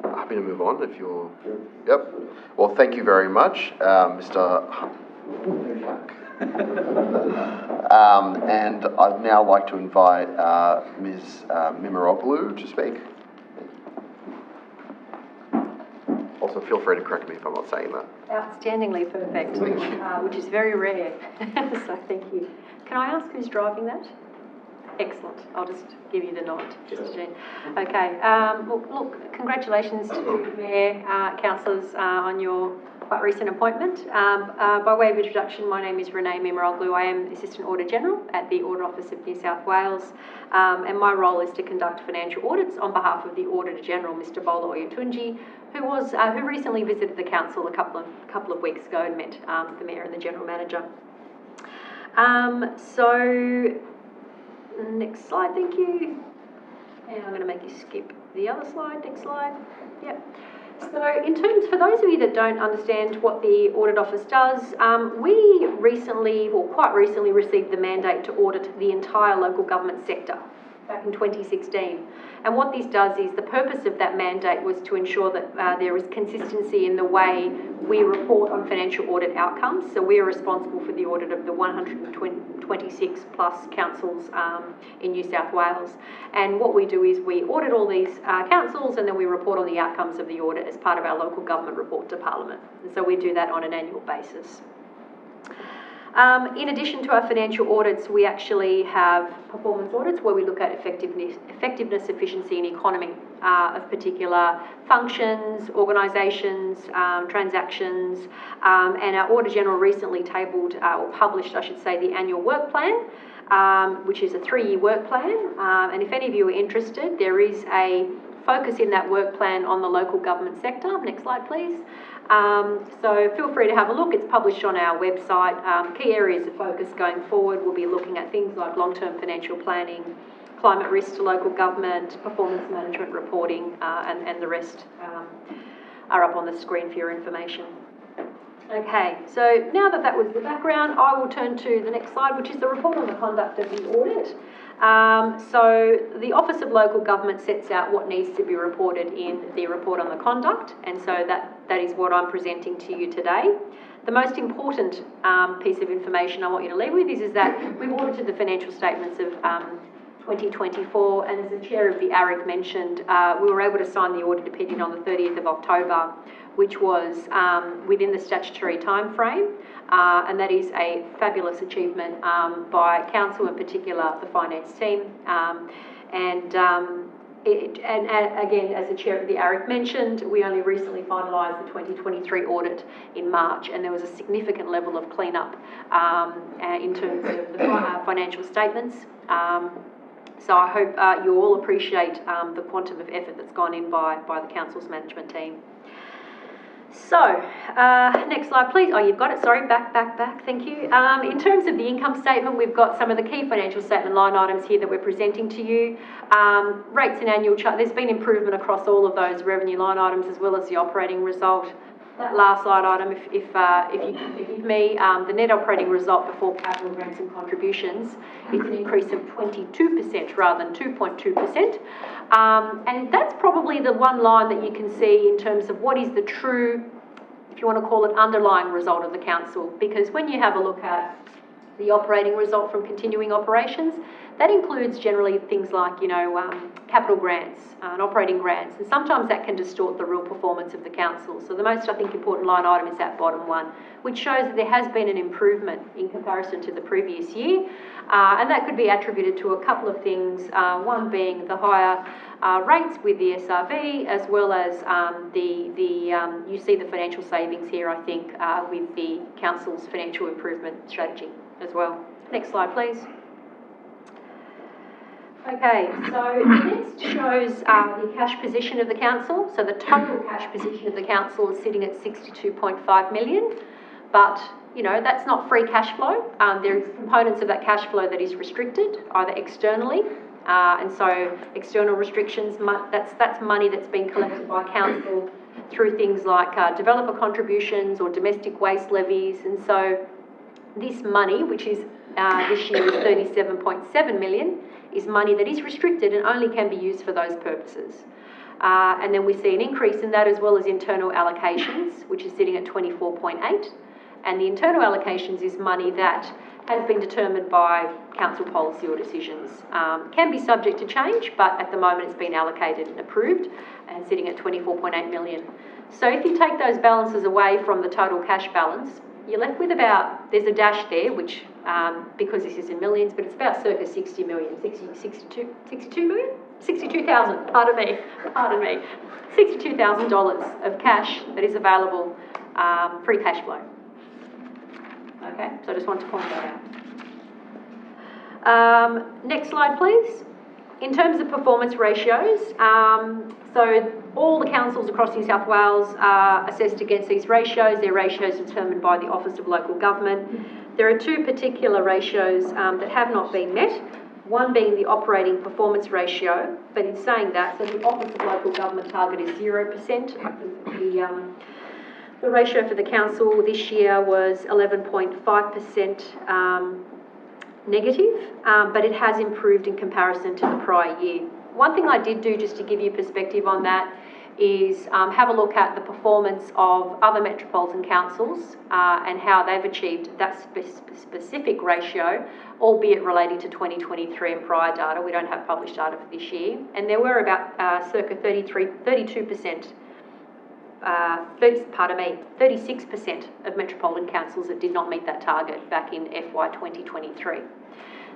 Happy to move on if you're... Yep. Well, thank you very much, Mr. And I'd now like to invite Ms. Miroglu to speak. Also, feel free to correct me if I'm not saying that. Outstandingly perfect, Thank you. which is very rare, so thank you. Can I ask who's driving that? Excellent. I'll just give you the nod, Mr. Jean. Okay. Well, look, congratulations to the Mayor, councillors, on your quite recent appointment. By way of introduction, my name is Renee Miroglu. I am Assistant Auditor General at the Audit Office of New South Wales, and my role is to conduct financial audits on behalf of the Auditor General, Mr. Bola Oyetunji, who recently visited the council a couple of weeks ago and met the Mayor and the General Manager. So. Next slide, thank you. And I'm going to make you skip the other slide. Next slide. Yep. So in terms, for those of you that don't understand what the Audit Office does, we recently, or quite recently, received the mandate to audit the entire local government sector back in 2016. And what this does is, the purpose of that mandate was to ensure that there is consistency in the way we report on financial audit outcomes. So we are responsible for the audit of the 126 plus councils in New South Wales. And what we do is we audit all these councils, and then we report on the outcomes of the audit as part of our local government report to Parliament. And so we do that on an annual basis. In addition to our financial audits, we actually have performance audits where we look at effectiveness, efficiency and economy of particular functions, organisations, transactions, and our Auditor General recently tabled, or published, I should say, the annual work plan, which is a 3-year work plan. And if any of you are interested, there is a focus in that work plan on the local government sector. Next slide, please. So feel free to have a look. It's published on our website. Key areas of focus going forward, we'll be looking at things like long-term financial planning, climate risk to local government, performance management reporting, and the rest are up on the screen for your information. Okay, so now that was the background, I will turn to the next slide, which is the report on the conduct of the audit. So the Office of Local Government sets out what needs to be reported in the report on the conduct, and so that is what I'm presenting to you today. The most important piece of information I want you to leave with is that we've audited the financial statements of 2024, and as the Chair of the ARIC mentioned, we were able to sign the audit opinion on the 30th of October, which was within the statutory time frame, and that is a fabulous achievement by Council, in particular the finance team. And again, as the Chair of the ARIC mentioned, we only recently finalised the 2023 audit in March, and there was a significant level of clean-up in terms of the financial statements. So I hope you all appreciate the quantum of effort that's gone in by the Council's management team. So, next slide please. Oh, you've got it, sorry, back, thank you. In terms of the income statement, we've got some of the key financial statement line items here that we're presenting to you. Rates and annual charge, there's been improvement across all of those revenue line items as well as the operating result. That last slide item, if you give me, the net operating result before capital grants and contributions is an increase of 22% rather than 2.2%. And that's probably the one line that you can see in terms of what is the true, if you want to call it, underlying result of the council. Because when you have a look at the operating result from continuing operations, that includes generally things like, capital grants and operating grants, and sometimes that can distort the real performance of the council. So the most, I think, important line item is that bottom one, which shows that there has been an improvement in comparison to the previous year, and that could be attributed to a couple of things, one being the higher rates with the SRV, as well as you see the financial savings here, I think, with the council's financial improvement strategy as well. Next slide, please. Okay, so next shows the cash position of the council. So the total cash position of the council is sitting at 62.5 million, but that's not free cash flow. There's components of that cash flow that is restricted, either externally, and so external restrictions, that's money that's been collected by council through things like developer contributions or domestic waste levies, and so this money, which is this year is 37.7 million, is money that is restricted and only can be used for those purposes. And then we see an increase in that as well as internal allocations, which is sitting at 24.8. And the internal allocations is money that has been determined by council policy or decisions. Can be subject to change, but at the moment it's been allocated and approved and sitting at 24.8 million. So if you take those balances away from the total cash balance, you're left with about, there's a dash there, which, because this is in millions, but it's about circa 60 million, 62 million? 62,000, pardon me, $62,000 of cash that is available, free cash flow. Okay, so I just want to point that out. Next slide, please. In terms of performance ratios, so all the councils across New South Wales are assessed against these ratios. They're ratios determined by the Office of Local Government. There are two particular ratios that have not been met, one being the operating performance ratio, but in saying that, so the Office of Local Government target is 0%. The ratio for the council this year was 11.5% negative, but it has improved in comparison to the prior year. One thing I did do, just to give you perspective on that, is have a look at the performance of other metropolitan councils and how they've achieved that specific ratio, albeit relating to 2023 and prior data. We don't have published data for this year. And there were about circa 32% 36% of metropolitan councils that did not meet that target back in FY 2023.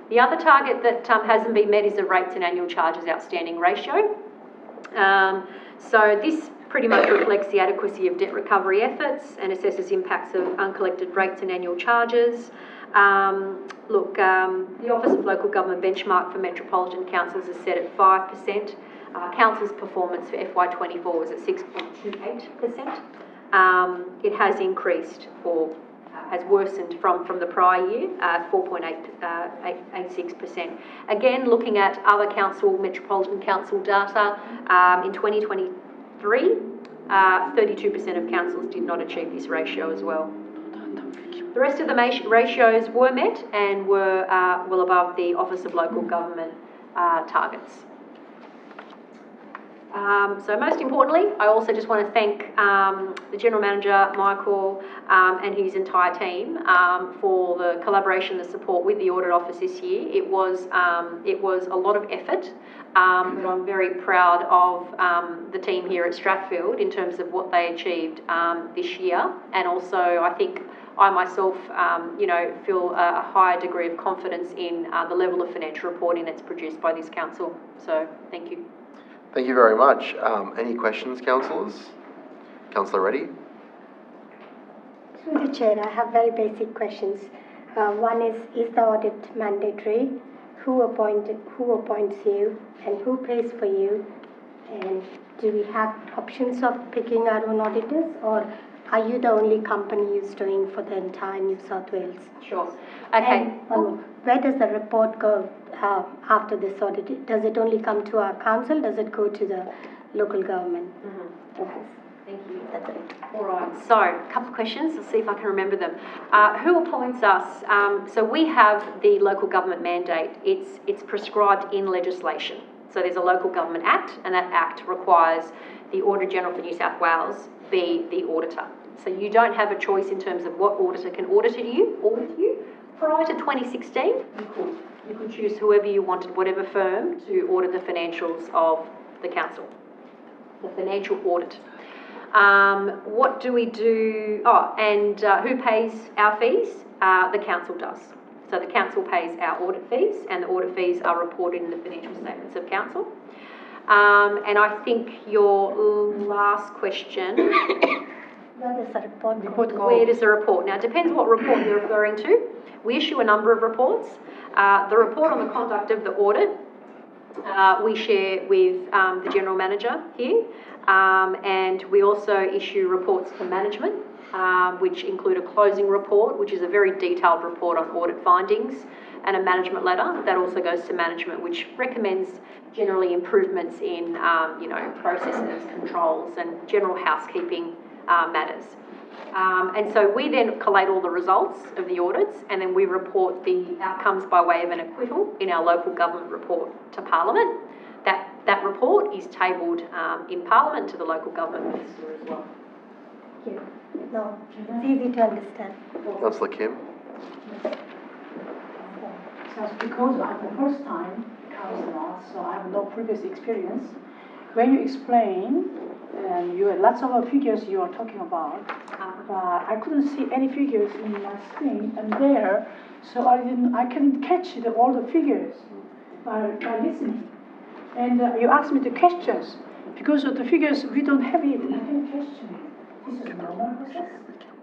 The other target that hasn't been met is the rates and annual charges outstanding ratio. So this pretty much reflects the adequacy of debt recovery efforts and assesses impacts of uncollected rates and annual charges. The Office of Local Government benchmark for metropolitan councils is set at 5%. Council's performance for FY24 was at 6.28%. It has increased has worsened from the prior year, 4.86%. Again, looking at other metropolitan council data, in 2023, 32% of councils did not achieve this ratio as well. The rest of the ratios were met and were well above the Office of Local Government targets. So most importantly, I also just want to thank the General Manager, Michael, and his entire team for the collaboration and support with the Audit Office this year. It was a lot of effort, but I'm very proud of the team here at Strathfield in terms of what they achieved this year. And also, I think I myself, feel a higher degree of confidence in the level of financial reporting that's produced by this council. So, thank you. Thank you very much. Any questions, councillors? Councillor Reddy? Through the chair, I have very basic questions. One is the audit mandatory? Who appoints you, and who pays for you? And do we have options of picking our own auditors, or are you the only company who's doing for the entire New South Wales? Sure. Okay. And, where does the report go after this audit? Does it only come to our council? Does it go to the local government office? Thank you. That's it. All right. So, a couple of questions. Let's see if I can remember them. Who appoints us? So we have the local government mandate. It's prescribed in legislation. So there's a Local Government Act, and that Act requires the Auditor General for New South Wales be the auditor. So you don't have a choice in terms of what auditor can audit you. Prior to 2016, you could choose whoever you wanted, whatever firm, to audit the financials of the council, the financial audit. What do we do? Who pays our fees? The council does. So the council pays our audit fees, and the audit fees are reported in the financial statements of council. And I think your last question... Where does the report go? Where does the report? Now, it depends what report you're referring to. We issue a number of reports. The report on the conduct of the audit, we share with the General Manager here. And we also issue reports to management, which include a closing report, which is a very detailed report on audit findings, and a management letter that also goes to management, which recommends generally improvements in, processes, controls, and general housekeeping matters. And so we then collate all the results of the audits, and then we report the outcomes by way of an acquittal in our local government report to Parliament. That report is tabled in Parliament to the local government minister as well. Thank you. No, it's easy to understand. Councillor Kim? So because I'm the first time councillor, so I have no previous experience. When you explain, you had lots of figures you are talking about, but I couldn't see any figures in my screen and there, so I couldn't catch all the figures by listening. And you asked me the questions. Because of the figures, we don't have it. I can question it. This is a normal process?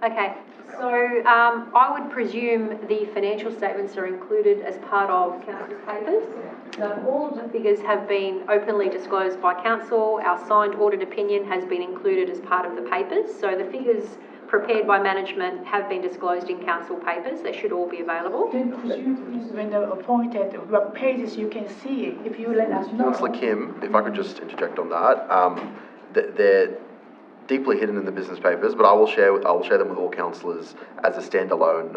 Okay, so I would presume the financial statements are included as part of council's papers. So all of the figures have been openly disclosed by council. Our signed audit opinion has been included as part of the papers. So the figures prepared by management have been disclosed in council papers. They should all be available. Then presumably when they're appointed, what pages you can see it, if you let us know. Councillor Kim, if I could just interject on that. They're deeply hidden in the business papers, but I will share them with all councillors as a standalone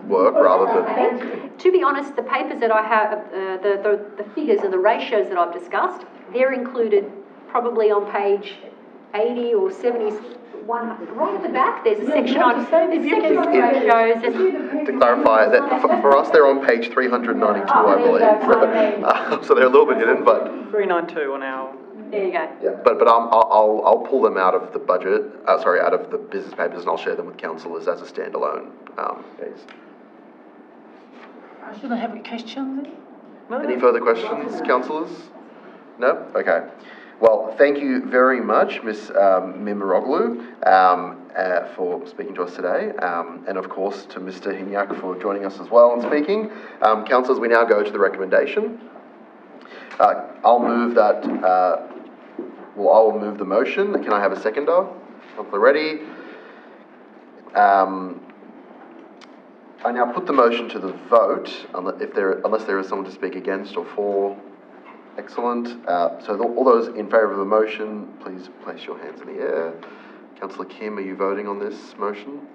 work rather than... To be honest, the papers that I have, the figures and the ratios that I've discussed, they're included probably on page 80 or 70, right at the back. There's a section on ratios. To clarify, that for us they're on page 392, I believe. So they're a little bit hidden, but... 392 on our... There you go. Yeah, but I'll pull them out of the budget, out of the business papers, and I'll share them with councillors as a standalone case. I shouldn't have a question then? Any further questions, councillors? No? Okay. Well, thank you very much, Ms. Mimaroglu, for speaking to us today, and of course to Mr. Hinyak for joining us as well and speaking. Councillors, we now go to the recommendation. I'll move that, I will move the motion. Can I have a seconder? Councillor Reddy. I now put the motion to the vote, unless there is someone to speak against or for. Excellent. So all those in favour of the motion, please place your hands in the air. Councillor Kim, are you voting on this motion?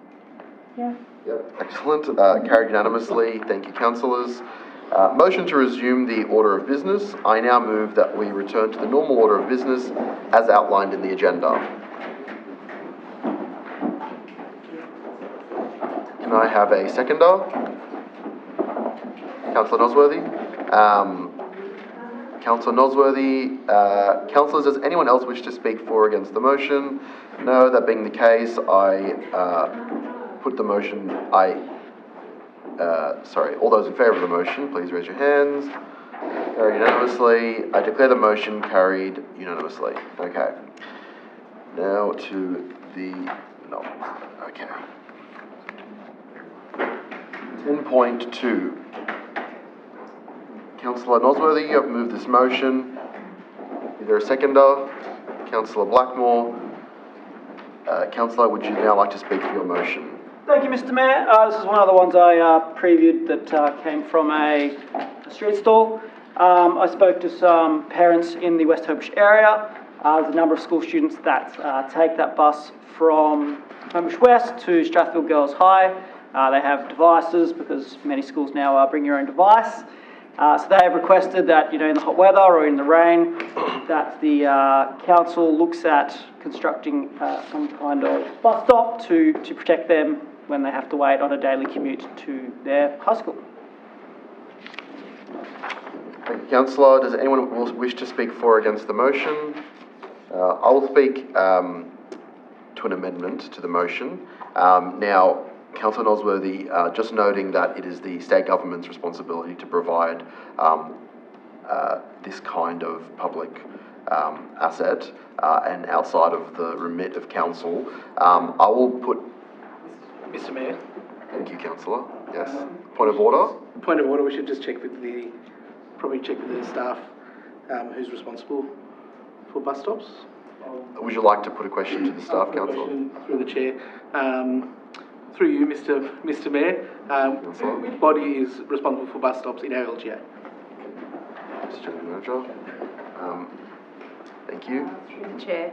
Yeah. Yep. Excellent. Carried unanimously. Thank you, councillors. Motion to resume the order of business. I now move that we return to the normal order of business as outlined in the agenda. Can I have a seconder? Councillor Nosworthy. Councillor Nosworthy. Councillors, does anyone else wish to speak for or against the motion? No, that being the case, I put the motion, all those in favour of the motion, please raise your hands. Carried unanimously. I declare the motion carried unanimously. Okay. Now to the, okay. 10.2. Councillor Nosworthy, you have moved this motion. Is there a seconder? Councillor Blackmore. Councillor, would you now like to speak for your motion? Thank you, Mr. Mayor. This is one of the ones I previewed that came from a street stall. I spoke to some parents in the West Homebush area. There's a number of school students that take that bus from Homebush West to Strathfield Girls High. They have devices because many schools now bring your own device. So they have requested that, in the hot weather or in the rain, that the council looks at constructing some kind of bus stop to protect them when they have to wait on a daily commute to their high school. Thank you, Councillor. Does anyone wish to speak for or against the motion? I will speak to an amendment to the motion. Now, Councillor Nosworthy, just noting that it is the state government's responsibility to provide this kind of public asset and outside of the remit of council, I will put... Mr. Mayor. Thank you, Councillor. Yes. Point of order? Point of order, we should just check with the staff who's responsible for bus stops. Would you like to put a question to the staff, Councillor? Through the chair. Through you, Mr. Mayor, which body is responsible for bus stops in our LGA? Mr. General Manager. Thank you. Through the chair.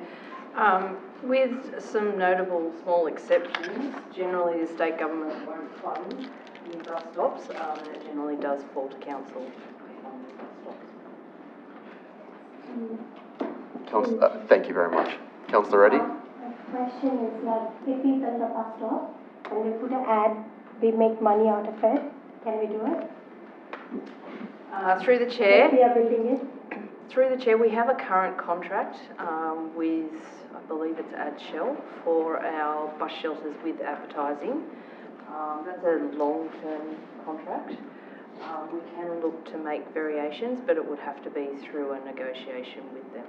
With some notable small exceptions, generally the state government won't fund new bus stops, and it generally does fall to council on bus stops. Thank you very much. Councillor Reddy? The question is like, if we build a bus stop and we put an ad, we make money out of it, can we do it? Through the chair. If we are building it? Through the chair, we have a current contract with, I believe it's AdShell, for our bus shelters with advertising. That's a long-term contract. We can look to make variations, but it would have to be through a negotiation with them.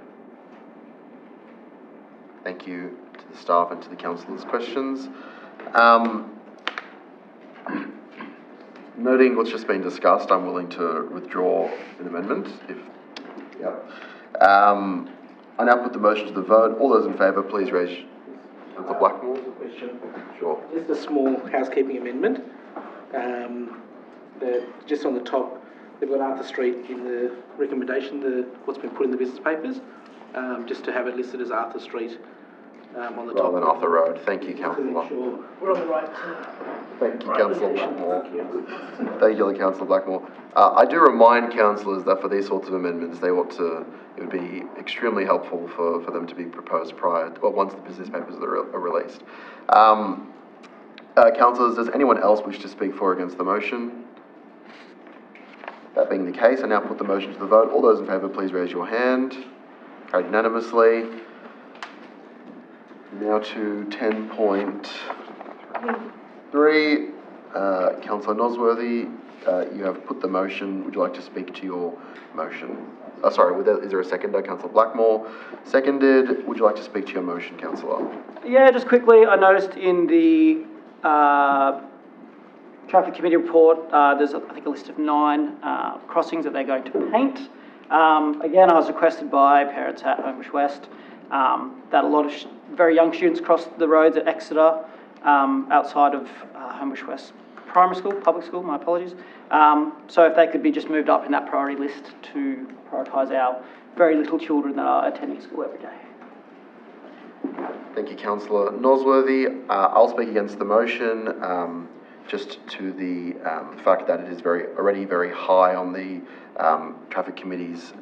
Thank you to the staff and to the councillors' questions. Noting what's just been discussed, I'm willing to withdraw an amendment. I now put the motion to the vote. All those in favour, please raise. Councillor Blackmore. Question. Sure. Just a small housekeeping amendment. Just on the top, they've got Arthur Street in the recommendation, what's been put in the business papers, just to have it listed as Arthur Street on the top. Rather than Arthur Road. Thank you, Councillor. Sure, we're on the right. Thank you, Councillor Blackmore. Thank you, Councillor Blackmore. I do remind councillors that for these sorts of amendments, it would be extremely helpful for them to be proposed once the business papers are released. Councillors, does anyone else wish to speak for or against the motion? That being the case, I now put the motion to the vote. All those in favour, please raise your hand. Carried unanimously. Now to 10.3. Councillor Nosworthy, you have put the motion. Would you like to speak to your motion? Sorry, is there a seconder? Councillor Blackmore seconded. Would you like to speak to your motion, Councillor? Yeah, just quickly, I noticed in the traffic committee report, there's, I think, a list of 9 crossings that they're going to paint. Again, I was requested by parents at Homebush West that a lot of very young students cross the roads at Exeter outside of Homebush West Primary School, public school, my apologies. So if they could be just moved up in that priority list to prioritise our very little children that are attending school every day. Thank you, Councillor Nosworthy. I'll speak against the motion, just to the fact that it is already very high on the Traffic Committee's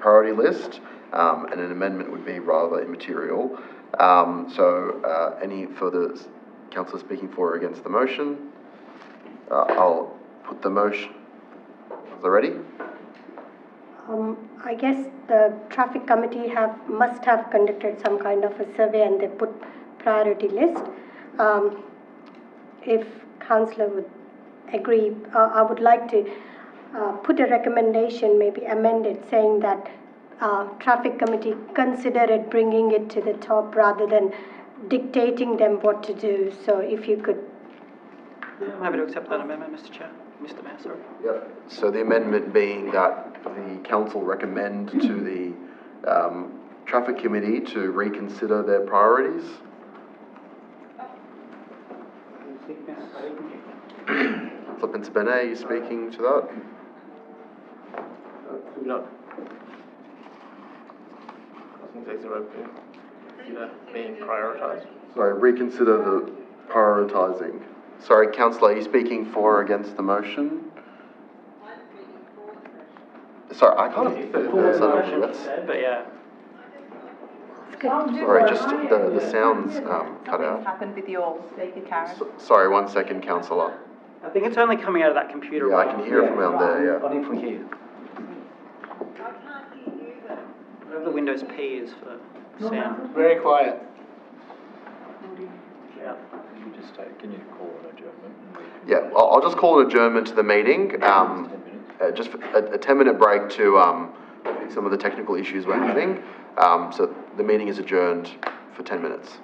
priority list, and an amendment would be rather immaterial. Any further councillors speaking for or against the motion? I'll put the motion. Is that ready? I guess the traffic committee must have conducted some kind of a survey and they put priority list. If councillor would agree, I would like to put a recommendation, maybe amend it, saying that traffic committee consider it, bringing it to the top rather than dictating them what to do. So if you could. Yeah, I'm happy to accept that amendment, Mr. Chair. Mr. Mayor, sorry. Yeah. So the amendment being that the council recommend to the traffic committee to reconsider their priorities. Flippin' Spene, are you speaking to that? No. I think these are open, being prioritised. Sorry, reconsider the prioritising. Sorry, councillor, are you speaking for or against the motion? Sorry, I can't hear you. But yeah. Sorry, just the sounds cut out. Happened with your speaker, Karen? Sorry, 1 second, councillor. I think it's only coming out of that computer. Yeah, I can hear it from out there, yeah. Not if we hear. Whatever the Windows P is for sound. Very quiet. Yeah. Can you call an adjournment? Yeah, I'll just call an adjournment to the meeting. Just a 10-minute break to fix some of the technical issues we're having. So the meeting is adjourned for 10 minutes.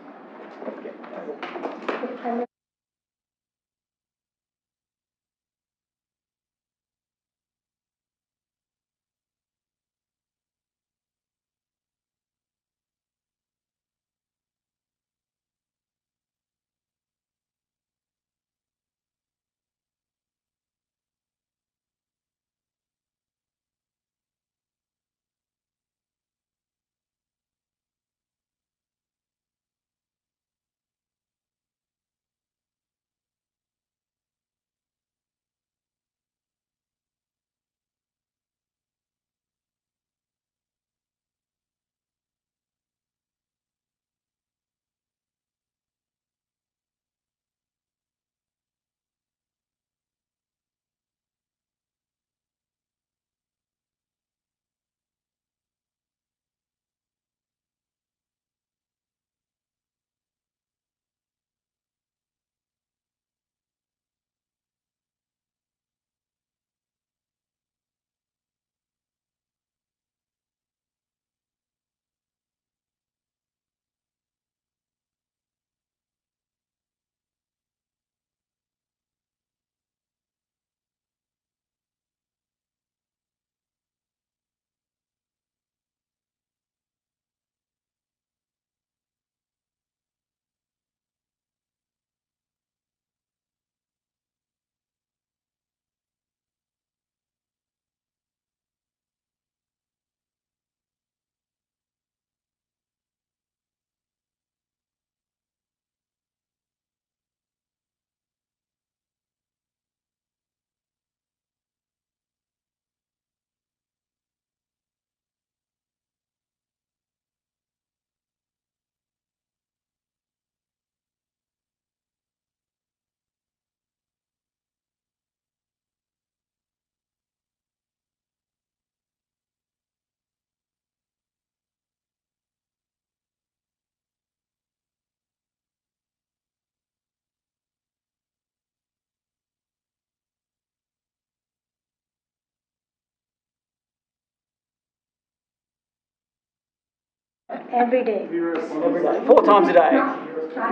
Every day. Every day. 4 times a day.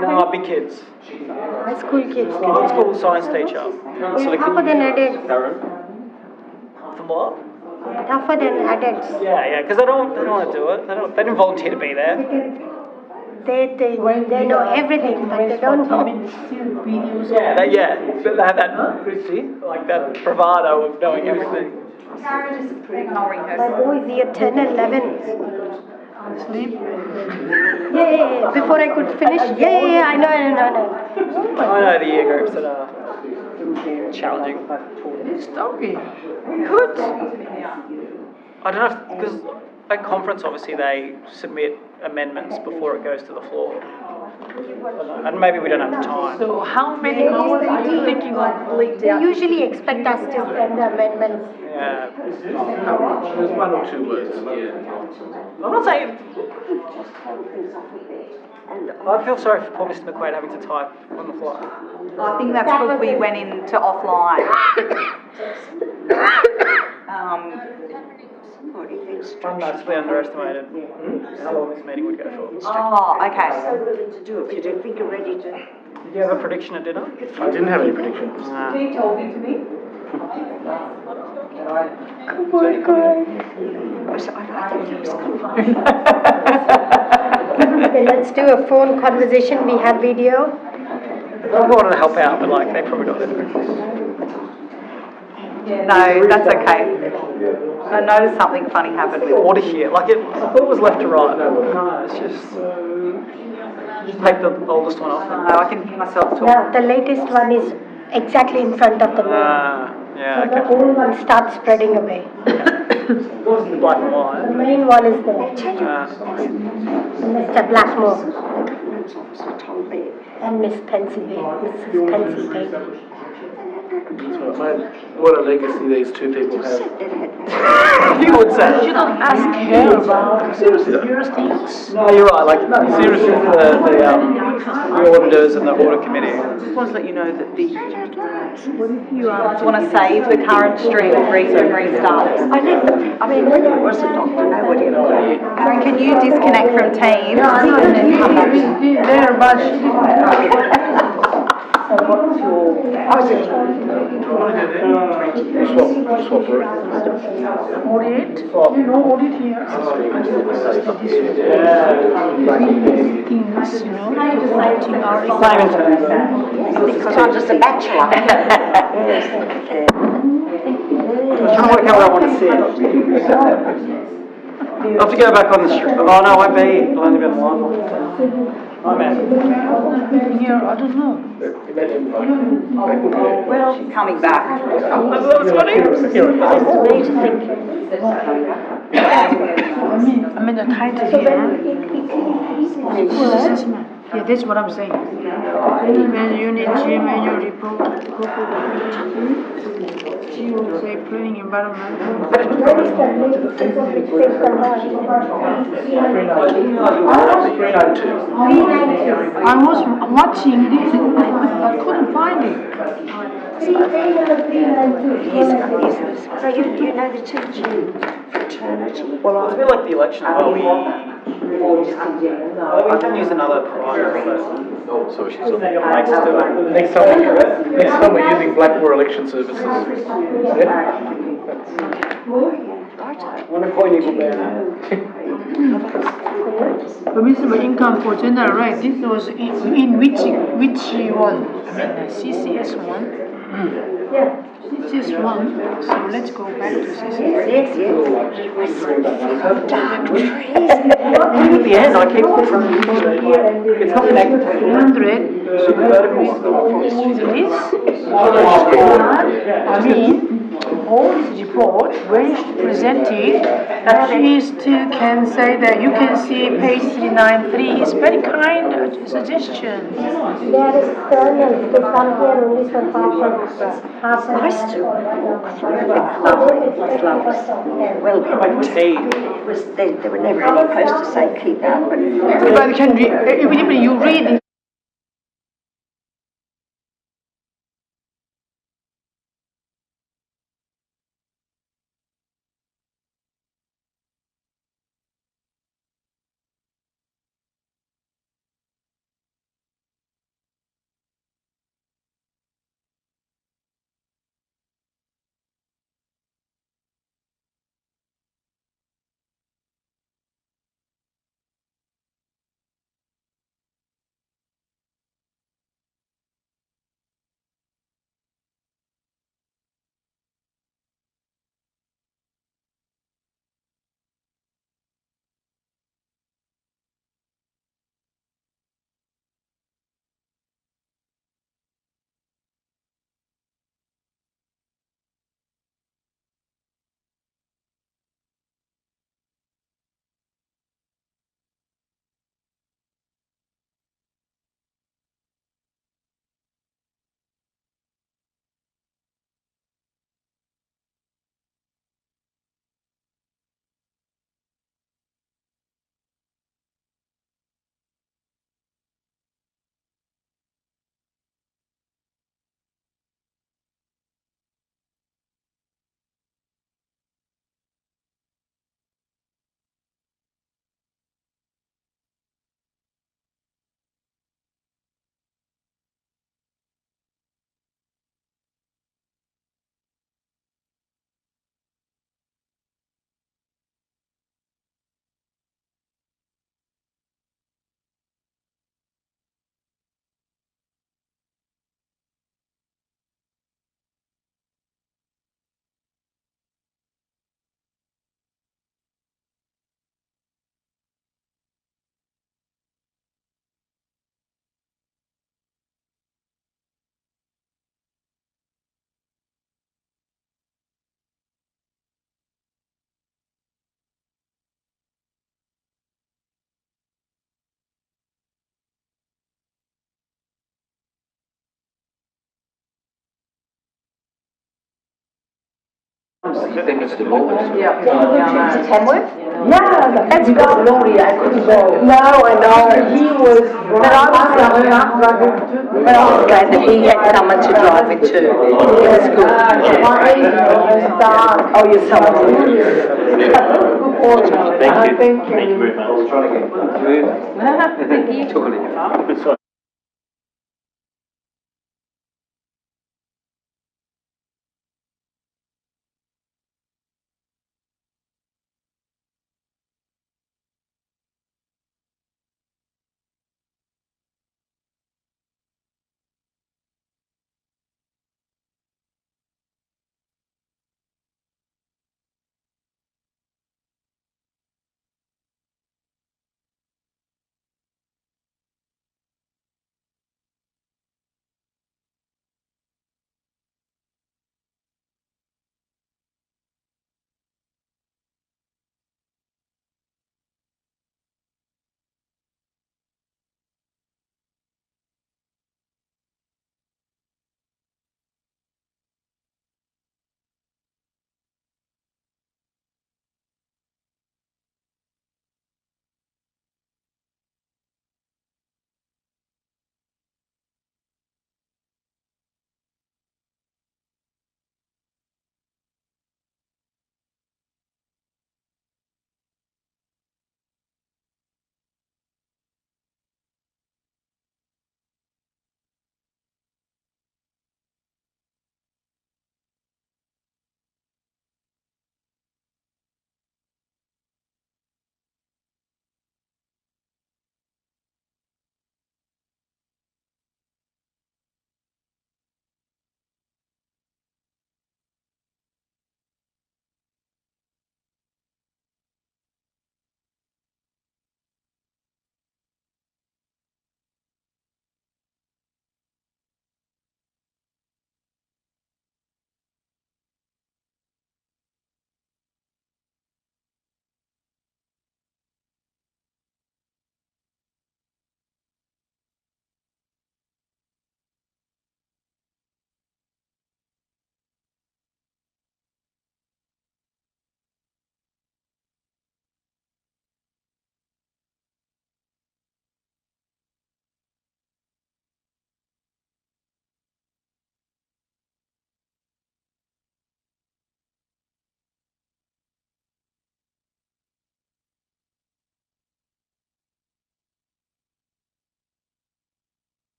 No, big kids. School kids. School science teacher. Tougher than adults. From what? Tougher than adults. Yeah, because they don't want to do it. They don't volunteer to be there. They know everything, but they don't know. But they have that, like that bravado of knowing everything. Sarah just ignoring her. My boys year 10 and 11. Sleep. Yeah. Before I could finish. Yeah. I know. I know the year groups that are challenging. Story. Good. I don't know, because at conference, obviously, they submit amendments before it goes to the floor. And maybe we don't have the time. So how many hours are you thinking of leaked They out? usually expect us to send the amendments. Yeah. There's 1 or 2 words. I'm not saying... I feel sorry for poor Mr. McQuaid having to type on the fly. I think that's because we went into offline. I'm massively underestimated how long this meeting would go for. Oh, okay. So willing to do it. You don't think you're ready to? Did you have a prediction at dinner? I didn't have any predictions. Can you talk to me? Oh my God. I think it was Okay, let's do a phone conversation. We have video. I wanted to help out, but like they probably got it. No, that's okay. I noticed something funny happened with Order here, like I thought it was left to right. No, it's just take the oldest one off. No, I can hear myself talking. Now, the latest one is exactly in front of the main. Yeah, So the old one starts spreading away. Black and white. The main one is there. Mr. Blackmore. And Miss Pensylvania. Mrs. Pensylvania. What a legacy these 2 people have. You would say. You don't ask her about serious things. No, you're right. Like seriously, the auditors and the audit committee. I just want to let you know that you just want to save the current stream and restart it. I mean, when I was a doctor, nobody ever. Karen, can you disconnect from Teams and then come back? There, but Swap room. audit. You know, audit here. Things, you know, writing articles. Because I'm just a bachelor. I'm trying to work out where I want to sit. I have to go back on the street. Oh no, I won't be. I'll only be on one. I'm out. Here, I don't know. Well, she's coming back. That was funny. I mean the title here. Yeah, that's what I'm saying. Management unit, G manual report, G will say planning environment. I was watching this, I couldn't find it. So you know the teaching fraternity? Well, it's a bit like the election. We can use another provider. Oh, so she's on. Makes us do it. Next time we're using Blackmore Election Services. Yeah? One appointee there. Permissible income for general right, this was in which one? CCS one? CCS one, so let's go back to CCS. At the end, I keep it's not connected. 100. I mean, all this report, when it's presented, at least can say that you can see page 393 is very kind suggestion. There is kernels, they come here only for half an Nice to walk through it. Well, there were never any posts to say keep out, but Everybody can read, even you read Tamworth? Yeah, that's got Laurie, I couldn't go. No, I know. He was. But I was glad that he had someone to drive it to. It was good. Oh, you're so Thank you. Thank you. Thank you very much. I was trying to get Thank you.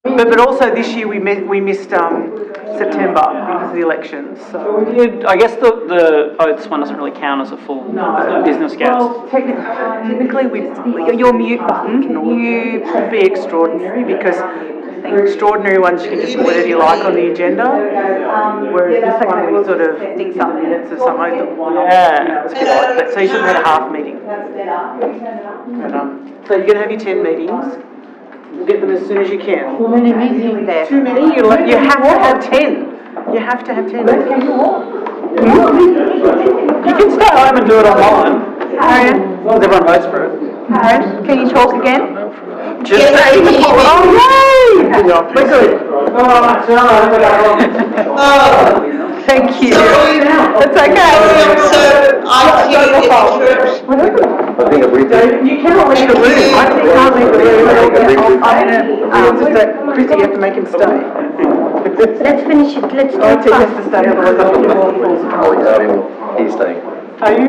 But also this year we missed September because of the elections. So we did. I guess the oaths one doesn't really count as a full business gas. Well, technically, your mute button, you should be extraordinary because extraordinary ones you can just put whatever you like on the agenda. Whereas this one we sort of think some minutes or something. Yeah, it's a bit like that. So you should have had a half meeting. But, so you're gonna have your 10 meetings. We'll get them as soon as you can. Too many meetings there. Too many? You have to have 10. You have to have 10. Where can you walk? You can stay home and do it online. Aaron? As long as everyone votes for it. Aaron, can you talk again? Just say the Oh, yay! We're good. Thank you. That's okay. You cannot leave the room. I think you can't leave the room. Chrissy, you have to make him stay. Let's finish it. Let's do I it think he has fast. to stay, otherwise I'll put him on full. He's staying. Are you?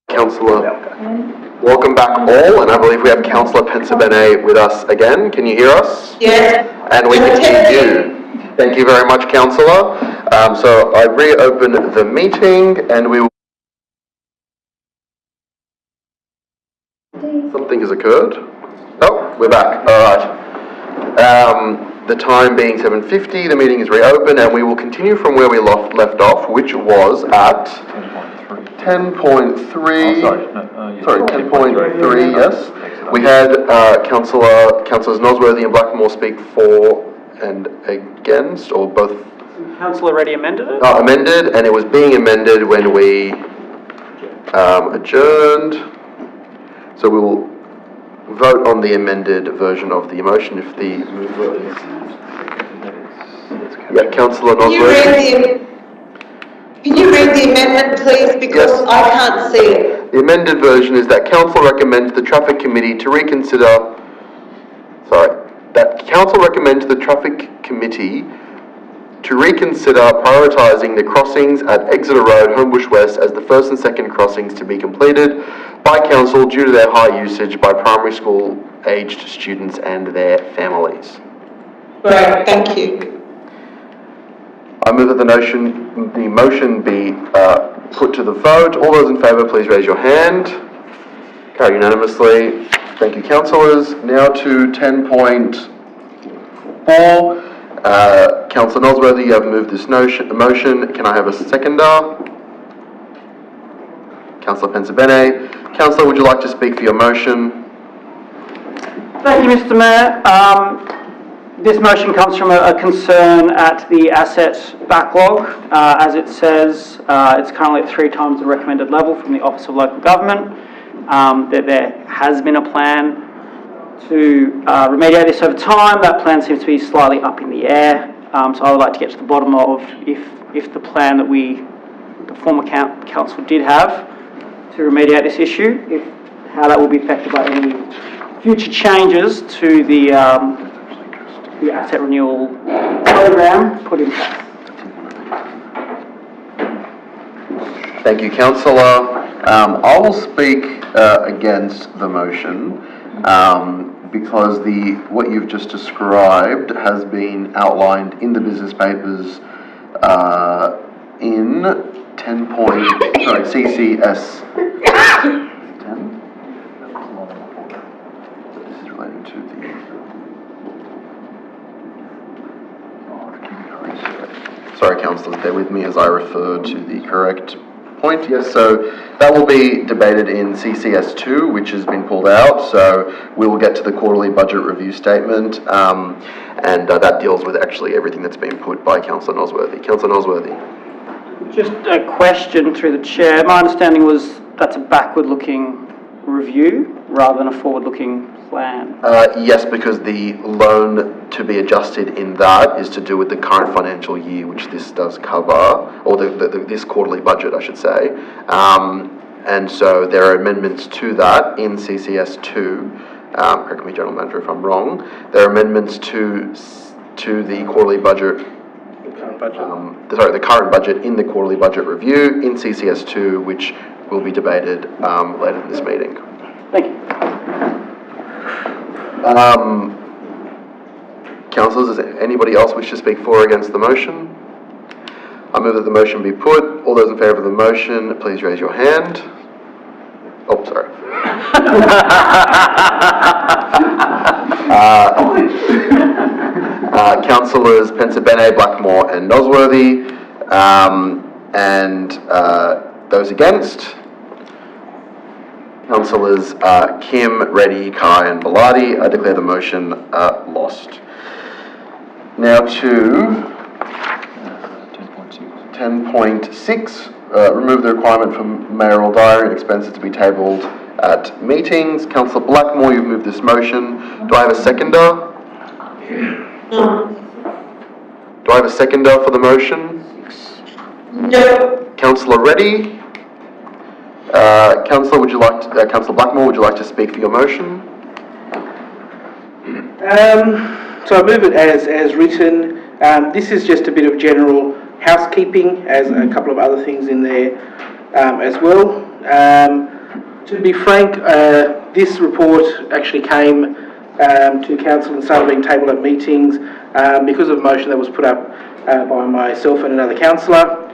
Councillor, welcome back all, and I believe we have Councillor Pensabene with us again. Can you hear us? Yes. And we can hear you. Thank you very much, Councillor. So I reopen the meeting, and we will... Something has occurred. Oh, we're back. All right. the time being 7:50, the meeting is reopened and we will continue from where we left off, which was at 10.3. Sorry, 10.3, yes. We had Councillors Nosworthy and Blackmore speak for and against, or both. Councillor already amended it? Amended, and it was being amended when we adjourned. So we will vote on the amended version of the motion if the mover is... Yeah, Councillor Nosworthy. Can you read the amendment, please, because Yes. I can't see it. The amended version is that Council recommends the Traffic Committee to reconsider... That Council recommends the Traffic Committee to reconsider prioritising the crossings at Exeter Road, Homebush West as the first and second crossings to be completed by Council due to their high usage by primary school aged students and their families. Right, thank you. I move that the motion be put to the vote. All those in favour, please raise your hand. Carried unanimously. Thank you, councillors. Now to 10.4. Councillor Nosworthy, you have moved this motion. Can I have a seconder? Councillor Pensabene. Councillor, would you like to speak for your motion? Thank you, Mr. Mayor. This motion comes from a concern at the asset backlog. As it says, it's currently at 3 times the recommended level from the Office of Local Government. That there has been a plan to remediate this over time. That plan seems to be slightly up in the air. So I would like to get to the bottom of if the plan that the former council did have to remediate this issue, how that will be affected by any future changes to the asset renewal program put in place. Thank you, councillor. I will speak against the motion because what you've just described has been outlined in the business papers in CCS 10. This is relating to the. Sorry, councillors, bear with me as I refer to the correct point. Yes, so that will be debated in CCS 2, which has been pulled out. So we will get to the quarterly budget review statement, and that deals with actually everything that's been put by Councillor Nosworthy. Councillor Nosworthy. Just a question through the chair. My understanding was that's a backward-looking review rather than a forward-looking plan. Yes, because the loan to be adjusted in that is to do with the current financial year, which this does cover, or this quarterly budget, I should say. And so there are amendments to that in CCS 2. Correct me, General Manager, if I'm wrong. There are amendments to the quarterly budget. The current budget in the quarterly budget review in CCS 2, which will be debated later in this meeting. Thank you. Councillors, does anybody else wish to speak for or against the motion? I move that the motion be put. All those in favour of the motion, please raise your hand. Oh, sorry. Councillors Pensabene, Blackmore and Nosworthy, and those against. Councillors Kim, Reddy, Kai and Bellardi. I declare the motion lost. Now to 10.6, remove the requirement for mayoral diary and expenses to be tabled at meetings. Councillor Blackmore, you've moved this motion. Do I have a seconder? No. Do I have a seconder for the motion? No. Councillor Reddy? Councillor Blackmore, would you like to speak for your motion? So I move it as written. This is just a bit of general housekeeping, as a couple of other things in there as well. To be frank, this report actually came to council and started being tabled at meetings because of a motion that was put up by myself and another councillor.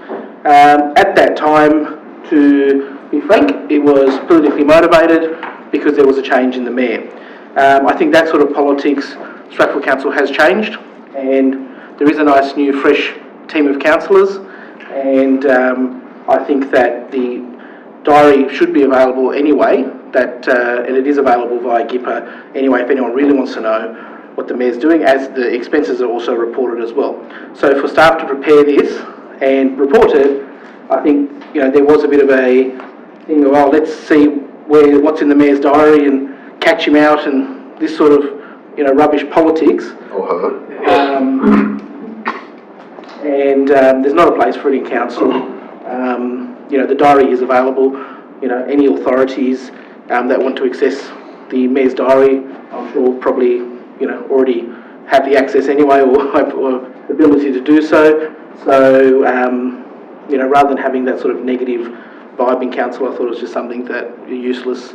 At that time, to be frank, it was politically motivated because there was a change in the mayor. I think that sort of politics, Strathfield Council has changed, and there is a nice new fresh team of councillors, and I think that the diary should be available anyway, and it is available via GIPA anyway if anyone really wants to know what the Mayor's doing, as the expenses are also reported as well. So for staff to prepare this and report it, I think, there was a bit of a thing of, let's see what's in the Mayor's diary and catch him out and this sort of, rubbish politics. Or her. And there's not a place for it in council. The diary is available. Any authorities that want to access the Mayor's diary, I'm sure probably, already have the access anyway, or have the ability to do so. So, rather than having that sort of negative vibe in council, I thought it was just something that a useless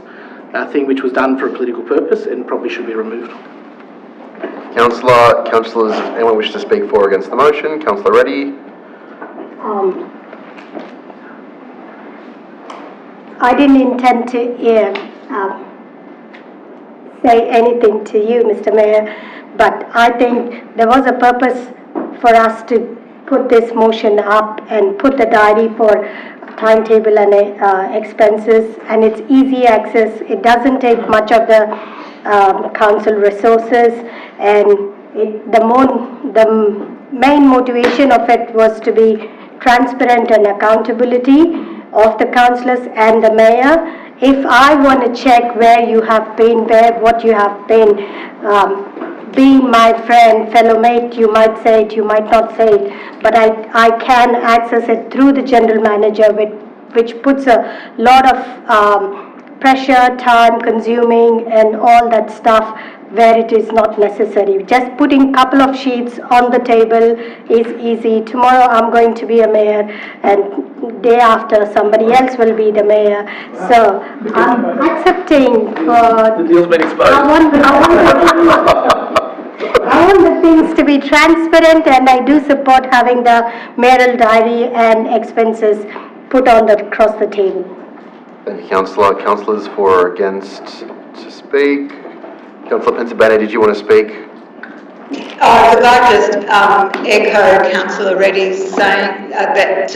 thing which was done for a political purpose and probably should be removed. Councillors, anyone wish to speak for or against the motion? Councillor Reddy? I didn't intend to say anything to you, Mr. Mayor, but I think there was a purpose for us to put this motion up and put the diary for timetable and expenses, and it's easy access. It doesn't take much of the council resources, and the main motivation of it was to be transparent and accountability of the councillors and the mayor. If I want to check where you have been, what you have been, being my friend, fellow mate, you might say it, you might not say it, but I can access it through the general manager, which puts a lot of pressure, time consuming, and all that stuff where it is not necessary. Just putting a couple of sheets on the table is easy. Tomorrow I'm going to be a mayor, and day after somebody else will be the mayor. So I'm accepting. The deal's been exposed. I want the things to be transparent, and I do support having the mayoral diary and expenses put across the table. Thank you, Councillor. Councillors for or against to speak? Councillor Pensabene, did you want to speak? Could I just echo Councillor Reddy's saying that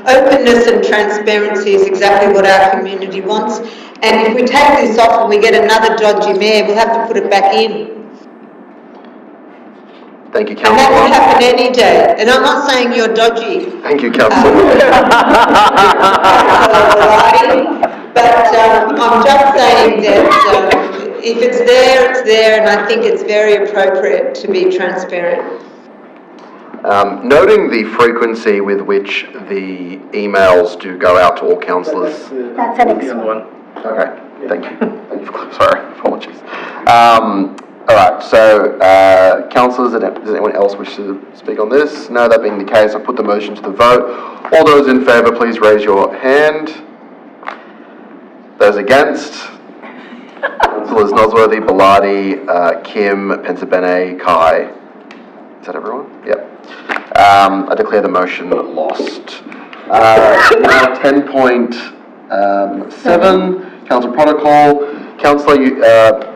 openness and transparency is exactly what our community wants, and if we take this off and we get another dodgy mayor, we'll have to put it back in. Thank you, And that Councillor. will happen any day, and I'm not saying you're dodgy. Thank you, Councillor. But I'm just saying that if it's there, it's there, and I think it's very appropriate to be transparent. Noting the frequency with which the emails do go out to all councillors. That's an excellent one. Okay, thank you. Sorry, apologies. All right, so councillors, does anyone else wish to speak on this? No, that being the case, I'll put the motion to the vote. All those in favour, please raise your hand. Those against? Councillors Nosworthy, Bellardi, Kim, Pensabene, Kai. Is that everyone? Yep. I declare the motion lost. Now 10.7, Council Protocol. Councillor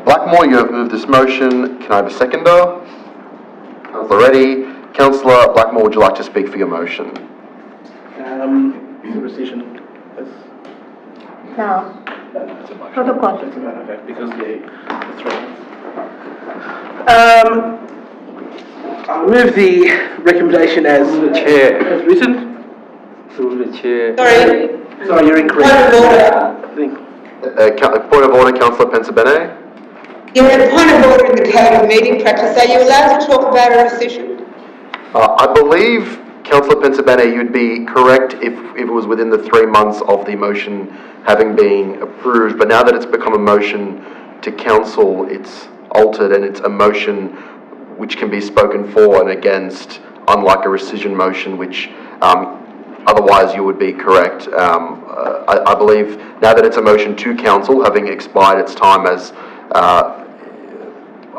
Blackmore, you have moved this motion. Can I have a seconder? Councillor Reddy. Councillor Blackmore, would you like to speak for your motion? Rescission. now. Protocol. Okay, because the 3 I'll move the recommendation as written. Through the chair. Sorry, you're incorrect. Point of order, Councillor Pensabene. You're at point of order in the code of meeting practice. Are you allowed to talk about a rescission? I believe, Councillor Pensabene, you'd be correct if it was within the 3 months of the motion having been approved, but now that it's become a motion to council, it's altered and it's a motion which can be spoken for and against, unlike a rescission motion, which otherwise you would be correct. I believe now that it's a motion to council, having expired its time as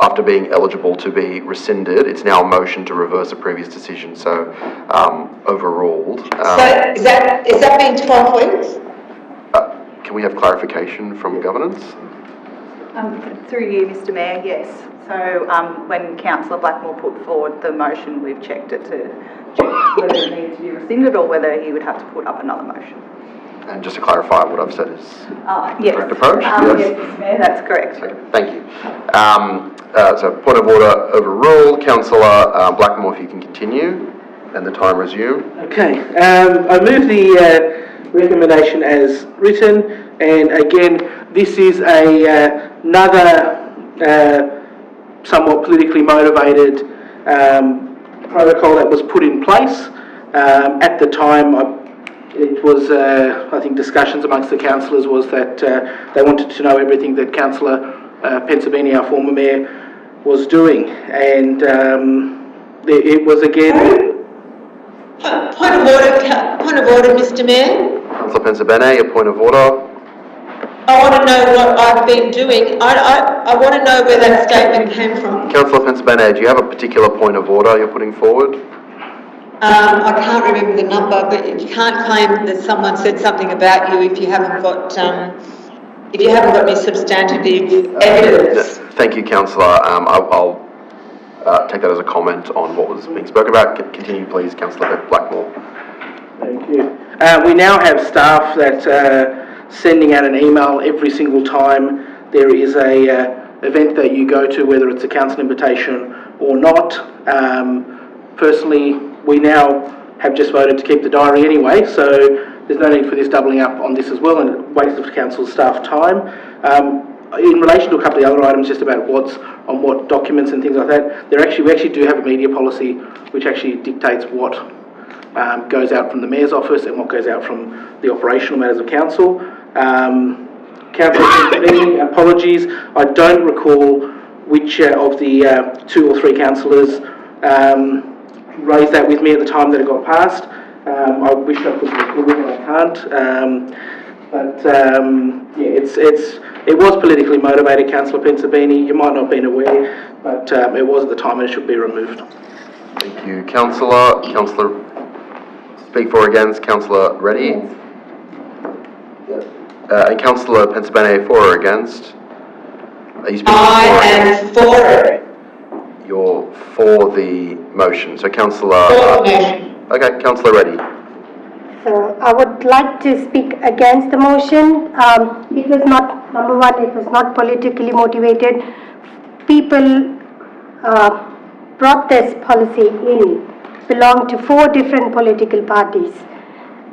after being eligible to be rescinded, it's now a motion to reverse a previous decision, so overruled. So is that being 12 weeks? Can we have clarification from governance? Through you, Mr Mayor, yes. So when Councillor Blackmore put forward the motion, we've checked it to check whether it needed to be rescinded or whether he would have to put up another motion. And just to clarify, what I've said is Yes. correct approach? Yes, Mr Mayor, that's correct. Okay, thank you. So point of order overruled. Councillor Blackmore, if you can continue, and the time resume. Okay, I move the recommendation as written, and again, this is another somewhat politically motivated protocol that was put in place. At the time, it was, I think, discussions amongst the councillors was that they wanted to know everything that Councillor Pensabene, our former mayor, was doing, and it was again. Point of order, Mr Mayor. Councillor Pensabene, your point of order. I want to know what I've been doing. I want to know where that statement came from. Councillor Pensabene, do you have a particular point of order you're putting forward? I can't remember the number, but you can't claim that someone said something about you if you haven't got any substantive evidence. Thank you, Councillor. I'll take that as a comment on what was being spoken about. Continue, please, Councillor Blackmore. Thank you. We now have staff that sending out an email every single time there is a event that you go to, whether it's a council invitation or not. Personally, we now have just voted to keep the diary anyway, so there's no need for this doubling up on this as well, and a waste of council staff time. In relation to a couple of the other items, just about what's on what documents and things like that, we actually do have a media policy which actually dictates what goes out from the Mayor's office and what goes out from the operational matters of council. Councillor Pensabene, apologies, I don't recall which of the 2 or 3 councillors raised that with me at the time that it got passed. I wish I could recall it, and I can't. Yeah, it was politically motivated, Councillor Pensabene. You might not have been aware, but it was at the time and it should be removed. Thank you, Councillor. Councillor, speak for or against. Councillor Reddy? Yes. And Councillor Pensabene, for or against? Are you speaking I am for it. You're for the motion. So Councillor... For the motion. Okay, Councillor Reddy. So I would like to speak against the motion. It was not, number one, it was not politically motivated. People brought this policy in, belonged to 4 different political parties,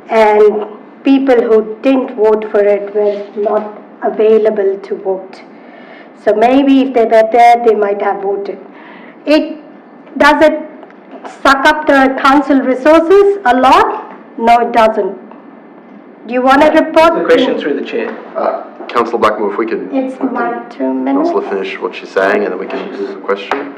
and people who didn't vote for it were not available to vote. So maybe if they were there, they might have voted. Does it suck up the council resources a lot? No, it doesn't. Do you want to report? The question through the chair. Councillor Blackmore, if we can... It's my 2 minutes. Councillor finish what she's saying and then we can do the question.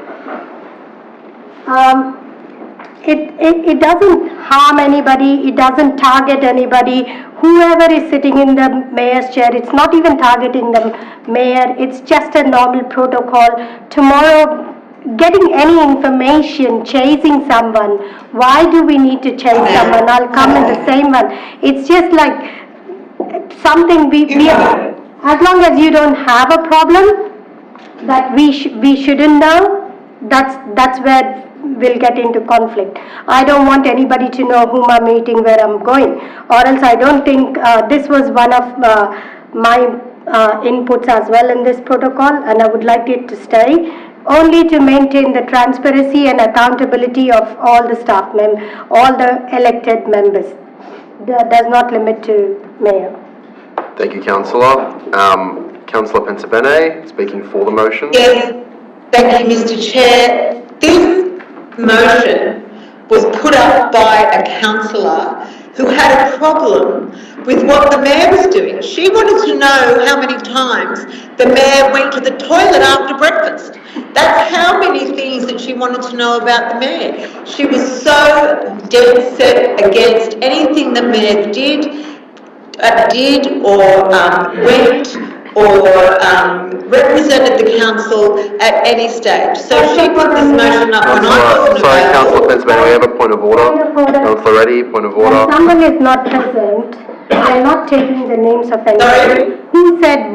It doesn't harm anybody, it doesn't target anybody. Whoever is sitting in the mayor's chair, it's not even targeting the mayor, it's just a normal protocol. Tomorrow, getting any information, chasing someone, why do we need to chase someone? I'll come in the same one. It's just like something as long as you don't have a problem that we shouldn't know, that's where we'll get into conflict. I don't want anybody to know whom I'm meeting, where I'm going, or else I don't think this was one of my inputs as well in this protocol, and I would like it to stay, only to maintain the transparency and accountability of all the staff all the elected members. That does not limit to mayor. Thank you, Councillor. Councillor Pensabene, speaking for the motion. Yes, thank you, Mr Chair. This motion was put up by a councillor who had a problem with what the mayor was doing. She wanted to know how many times the mayor went to the toilet after breakfast. That's how many things that she wanted to know about the mayor. She was so dead set against anything the mayor did or went or represented the council at any stage. So she put this motion up when I wasn't Sorry, available. Councillor Pensabene, we have a point of order. Councillor Reddy, point of order. When someone is not present, We're not taking the names of anybody. Sorry? Who said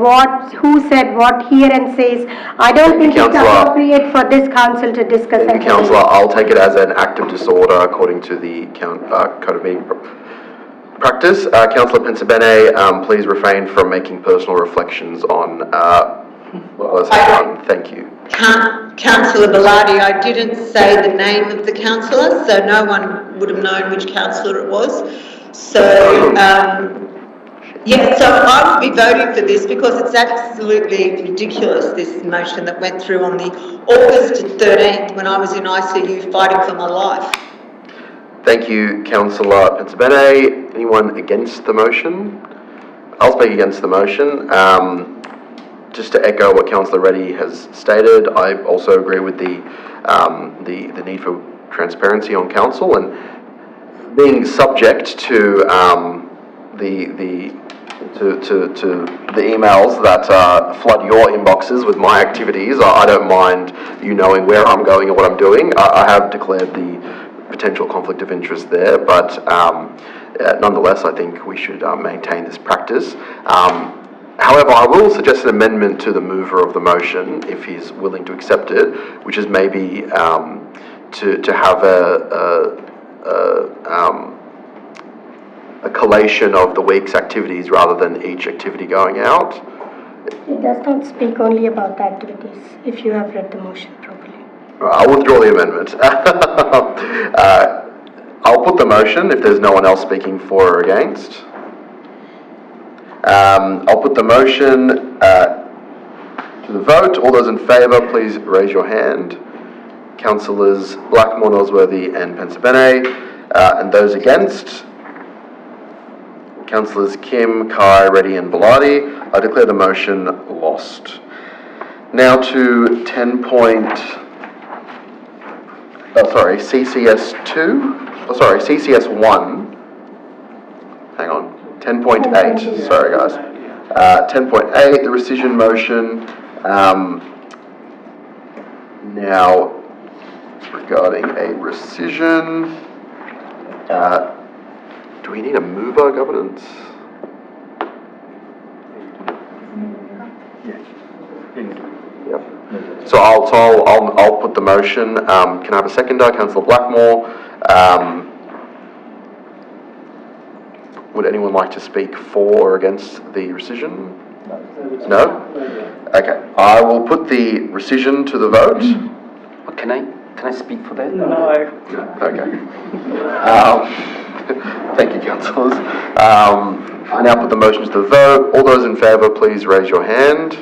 what here and says, I don't think it's Councillor. appropriate for this council to discuss. Thank you, Councillor. I'll take it as an act of disorder according to the Code of Meeting Practice. Councillor Pensabene, please refrain from making personal reflections on what was done. Thank you. Councillor Bellardi, I didn't say the name of the councillor, so no one would have known which councillor it was. So, yeah, so I would be voting for this because it's absolutely ridiculous, this motion that went through on the August 13th when I was in ICU fighting for my life. Thank you, Councillor Pensabene. Anyone against the motion? I'll speak against the motion. Just to echo what Councillor Reddy has stated, I also agree with the need for transparency on council and being subject to the emails that flood your inboxes with my activities. I don't mind you knowing where I'm going and what I'm doing. I have declared the potential conflict of interest there, but nonetheless, I think we should maintain this practice. However, I will suggest an amendment to the mover of the motion, if he's willing to accept it, which is maybe to have a collation of the week's activities rather than each activity going out. It does not speak only about the activities, if you have read the motion properly. I'll withdraw the amendment. I'll put the motion if there's no one else speaking for or against. I'll put the motion to the vote. All those in favour, please raise your hand. Councillors Blackmore, Nosworthy and Pensabene. And those against? Councillors Kim, Kai, Reddy and Bellardi. I declare the motion lost. Now to CCS 1. Hang on. 10.8, sorry guys. 10.8, the rescission motion. Now, regarding a rescission, do we need a mover, governance? Yep. So I'll put the motion. Can I have a seconder? Councillor Blackmore. Would anyone like to speak for or against the rescission? No? Okay. I will put the rescission to the vote. Can I speak for that? No. Okay. Thank you, councillors. I now put the motion to the vote. All those in favour, please raise your hand.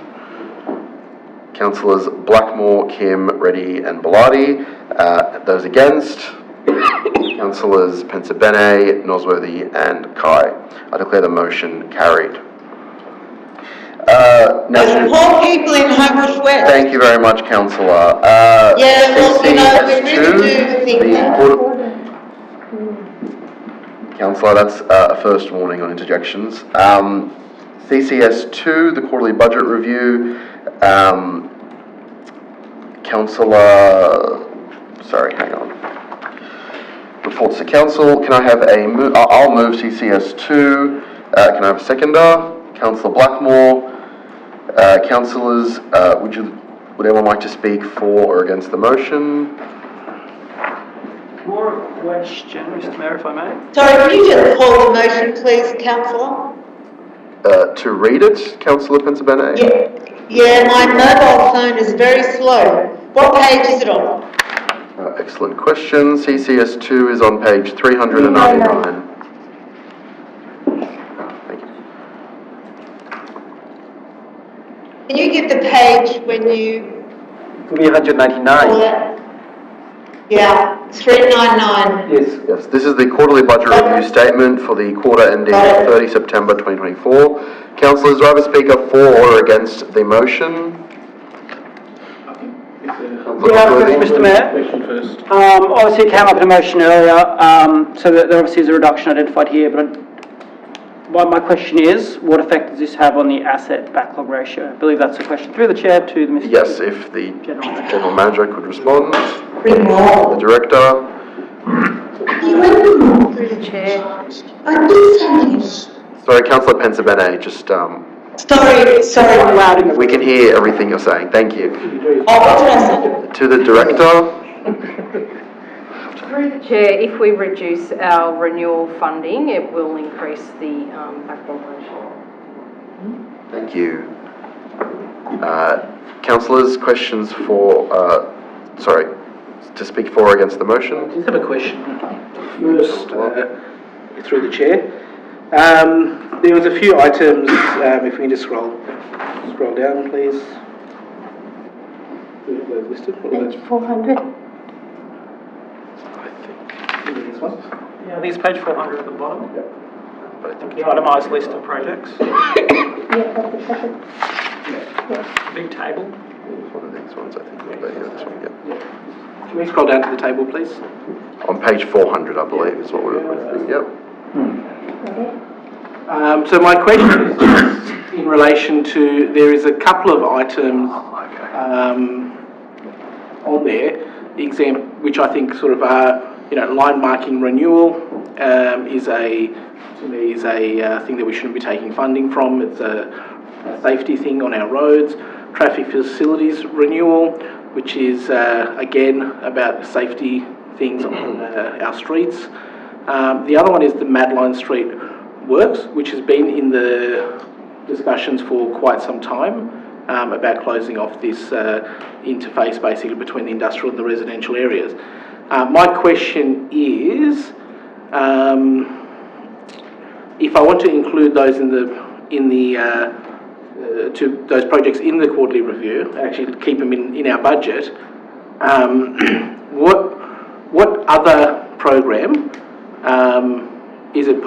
Councillors Blackmore, Kim, Reddy and Bellardi. Those against? Councillors Pensabene, Nosworthy and Kai. I declare the motion carried. There's poor people in Homebush West. Thank you very much, Councillor. Yeah, well, you know, we really do think that. Councillor, that's a first warning on interjections. CCS 2, the quarterly budget review. Councillor, sorry, hang on. Reports to council. Can I have I'll move CCS 2. Can I have a seconder? Councillor Blackmore. Councillors, would anyone like to speak for or against the motion? More a question, Mr. Mayor, if I may. Sorry, can you just call the motion, please, councillor? To read it, Councillor Pensabene? Yeah, my mobile phone is very slow. What page is it on? Excellent question. CCS 2 is on page 399. Thank you. Can you give the page when you... 399. Yeah, 399. Yes, this is the quarterly budget review statement for the quarter ending 30 September 2024. Councillors, do I have a speaker for or against the motion? Mr. Mayor, obviously it came up in a motion earlier, so that there obviously is a reduction identified here, but my question is, what effect does this have on the asset backlog ratio? I believe that's a question through the chair to the Mr. Yes, if the General Manager could respond. Bring more. The Director. You went through the chair. I did something. Sorry, Councillor Pensabene, just, Sorry. we can hear everything you're saying. Thank you. To the Director. Through the Chair, if we reduce our renewal funding, it will increase the backbone ratio. Thank you. Councillors, questions for, sorry, to speak for or against the motion? I just have a question first, through the Chair. There was a few items, if we can just scroll down, please. Page 400. This one? Yeah, I think it's page 400 at the bottom. But I think The itemised list of projects. Yeah, that's Big table. it's one of these ones, I think. But yeah, this one, yeah. Can we scroll down to the table, please? On page 400, I believe, is what we're yep. So my question is just in relation to, there is a couple of items on there, which I think sort of are, line marking renewal is a thing that we shouldn't be taking funding from. It's a safety thing on our roads. Traffic facilities renewal, which is again about safety things on our streets. The other one is the Madeline Street works, which has been in the discussions for quite some time about closing off this interface basically between the industrial and the residential areas. My question is, if I want to include those those projects in the quarterly review, actually keep them in our budget, what other program is it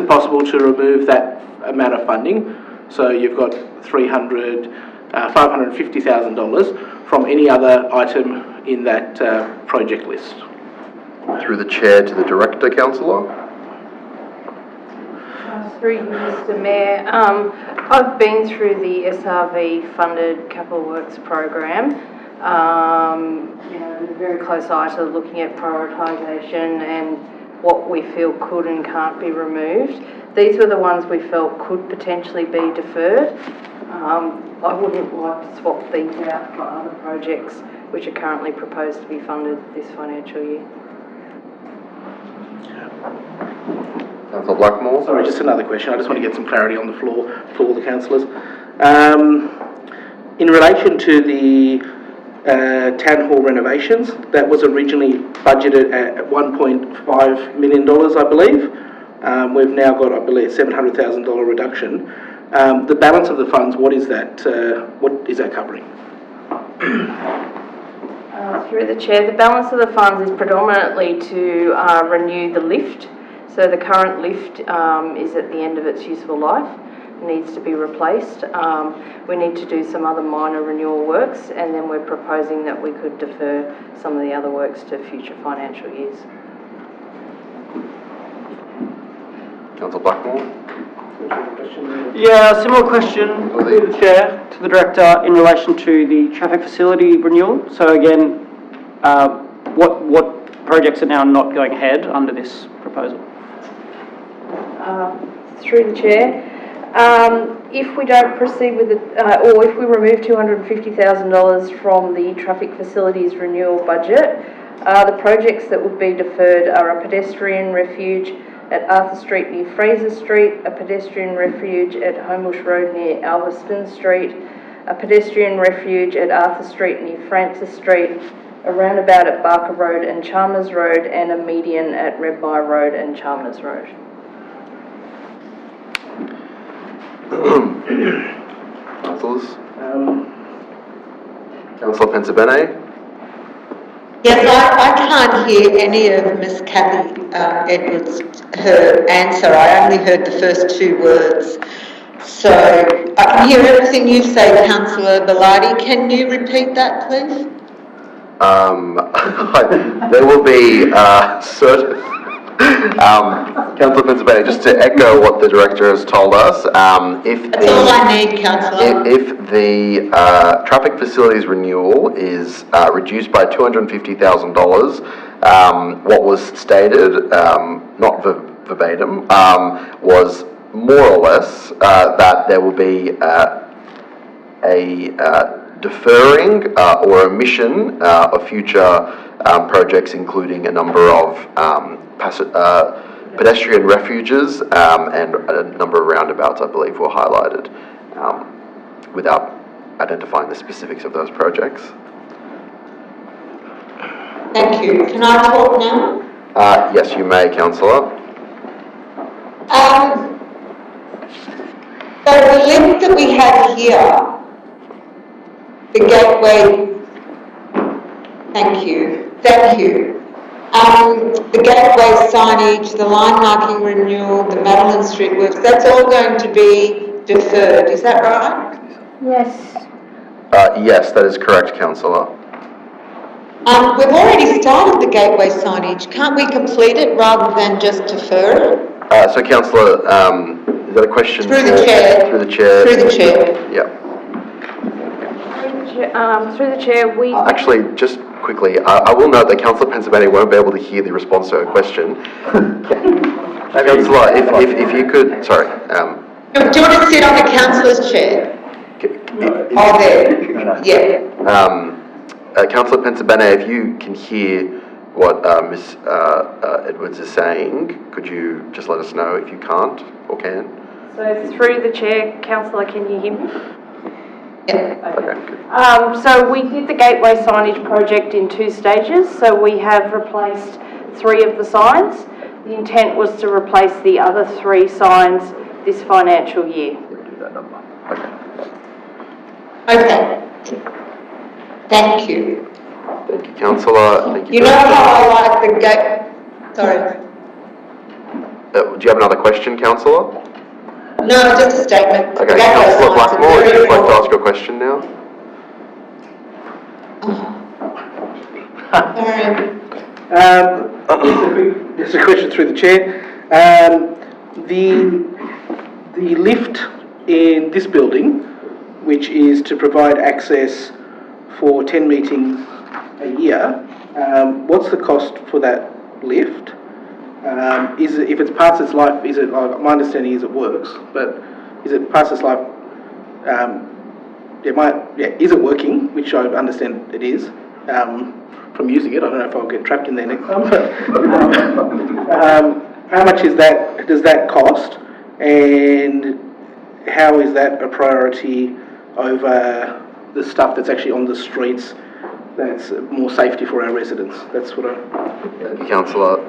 possible to remove that amount of funding? So you've got $550,000 from any other item in that project list. Through the Chair to the Director, Councillor. Through you, Mr. Mayor, I've been through the SRV funded capital works program. With a very close eye to looking at prioritisation and what we feel could and can't be removed. These were the ones we felt could potentially be deferred. I wouldn't like to swap these out for other projects which are currently proposed to be funded this financial year. Councillor Blackmore. Sorry, just another question. I just want to get some clarity on the floor for all the councillors. In relation to the town hall renovations, that was originally budgeted at $1.5 million, I believe. We've now got, I believe, $700,000 reduction. The balance of the funds, what is that covering? Through the Chair, the balance of the funds is predominantly to renew the lift. So the current lift is at the end of its useful life, needs to be replaced. We need to do some other minor renewal works, and then we're proposing that we could defer some of the other works to future financial years. Councillor Blackmore. Yeah, similar question through the Chair to the Director in relation to the traffic facility renewal. So again, what projects are now not going ahead under this proposal? Through the Chair, if we don't proceed with it, or if we remove $250,000 from the traffic facilities renewal budget, the projects that would be deferred are a pedestrian refuge at Arthur Street near Fraser Street, a pedestrian refuge at Homebush Road near Alveston Street, a pedestrian refuge at Arthur Street near Francis Street, a roundabout at Barker Road and Chalmers Road, and a median at Redby Road and Chalmers Road. Councillors. Councillor Pensabene. Yes, I can't hear any of Miss Kathy Edwards, her answer. I only heard the first two words. So I can hear everything you say, Councillor Bellardi. Can you repeat that, please? There will be certain... Councillor Pensabene, just to echo what the Director has told us, That's all I need, Councillor. If the traffic facilities renewal is reduced by $250,000, what was stated, not verbatim, was more or less that there will be a deferring or omission of future projects, including a number of pedestrian refuges and a number of roundabouts, I believe, were highlighted, without identifying the specifics of those projects. Thank you. Can I talk now? Yes, you may, Councillor. So the link that we have here, the gateway, thank you. The gateway signage, the line marking renewal, the Madeline Street works, that's all going to be deferred, is that right? Yes. Yes, that is correct, Councillor. We've already started the gateway signage. Can't we complete it rather than just defer it? So, Councillor, is that a question? Through the chair. Through the chair. Through the chair. Yeah. Through the chair, we... Actually, just quickly, I will note that Councillor Pennsylvania won't be able to hear the response to her question. Councillor, if you could, sorry. Do you want to sit on the councillor's chair? Oh, there. Yeah. Councillor Pennsylvania, if you can hear what Ms. Edwards is saying, could you just let us know if you can't or can? So through the chair, Councillor, can you hear me? Yeah. Okay. So we did the gateway signage project in 2 stages. So we have replaced 3 of the signs. The intent was to replace the other 3 signs this financial year. Okay. Thank you. Thank you, Councillor. Thank you. You know how I like the gate... Sorry. Do you have another question, Councillor? No, just a statement. Okay, Councillor Blackmore, would you like to ask your question now? Just a question through the chair. The lift in this building, which is to provide access for 10 meetings a year, what's the cost for that lift? If it's past its life, is it? My understanding is it works, but is it past its life? Is it working? Which I understand it is. From using it, I don't know if I'll get trapped in there next time. But how much is that? Does that cost? And how is that a priority over the stuff that's actually on the streets? That's more safety for our residents. That's what I. Thank you, Councillor.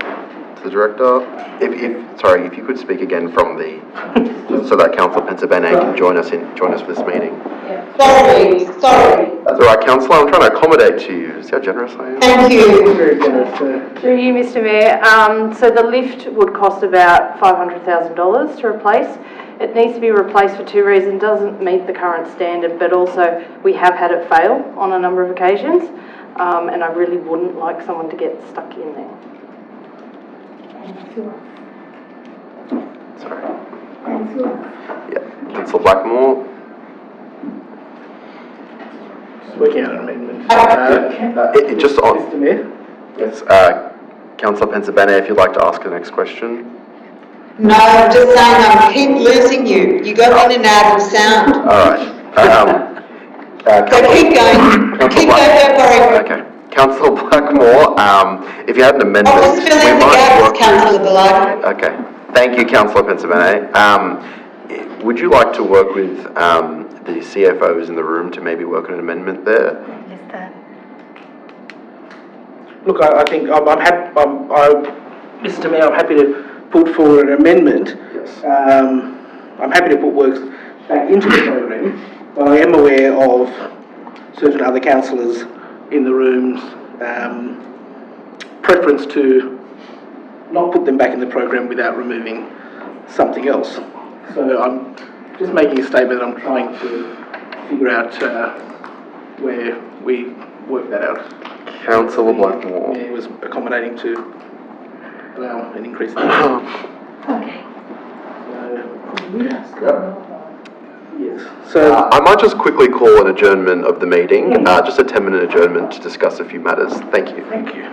To the Director, if you could speak again from the, so that Councillor Pennsylvania can join us for this meeting. Sorry. That's all right, Councillor. I'm trying to accommodate to you. See how generous I am. Thank you. Through you, Mr. Mayor. So the lift would cost about $500,000 to replace. It needs to be replaced for 2 reasons. It doesn't meet the current standard, but also we have had it fail on a number of occasions, and I really wouldn't like someone to get stuck in there. Sorry. Yeah, Councillor Blackmore. Working out an amendment. It just on. Mr. Mayor? Yes, Councillor Pennsylvania, if you'd like to ask the next question. No, I'm just saying I keep losing you. You go in and out of sound. All right. So keep going. Keep going, don't worry. Okay. Councillor Blackmore, if you had an amendment, I'll just fill in the gaps, Councillor below. Okay. Thank you, Councillor Pennsylvania. Would you like to work with the CFOs in the room to maybe work on an amendment there? Look, I think Mr. Mayor, I'm happy to put forward an amendment. Yes. I'm happy to put works back into the program, but I am aware of certain other councillors in the room's preference to not put them back in the program without removing something else. So I'm just making a statement that I'm trying to figure out where we work that out. Councillor Blackmore. It was accommodating to allow an increase in Okay. yes. So I might just quickly call an adjournment of the meeting, just a 10-minute adjournment to discuss a few matters. Thank you. thank you.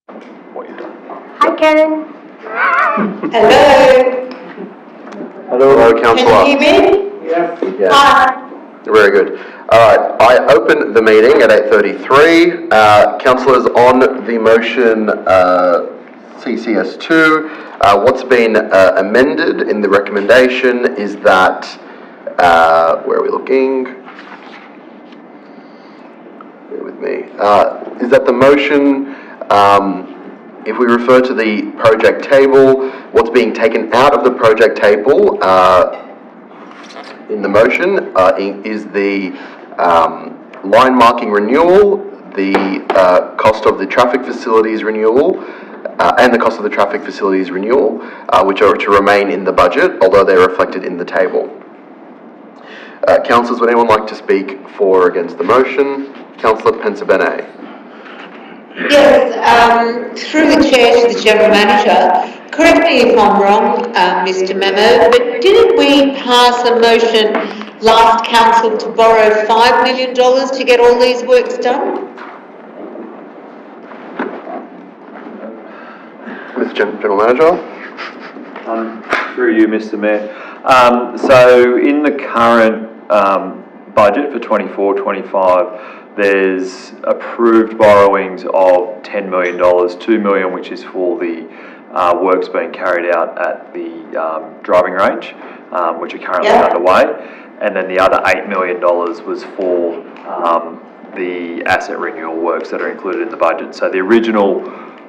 Hi, Karen. Hello. Hello, Councillor. Can you hear me? Yes. Hi. Very good. All right, I open the meeting at 8:33. Councillors, on the motion CCS2, what's been amended in the recommendation is that, where are we looking? Bear with me. Is that the motion, if we refer to the project table, what's being taken out of the project table in the motion is the line marking renewal, the cost of the traffic facilities renewal, and the cost of the traffic facilities renewal, which are to remain in the budget, although they're reflected in the table. Councillors, would anyone like to speak for or against the motion? Councillor Pensabene. Yes, through the chair to the General Manager, correct me if I'm wrong, Mr Memo, but didn't we pass a motion last council to borrow $5 million to get all these works done? Mr. General Manager. Through you, Mr Mayor. So in the current budget for 24-25, there's approved borrowings of $10 million, $2 million which is for the works being carried out at the driving range, which are currently underway, and then the other $8 million was for the asset renewal works that are included in the budget. So the original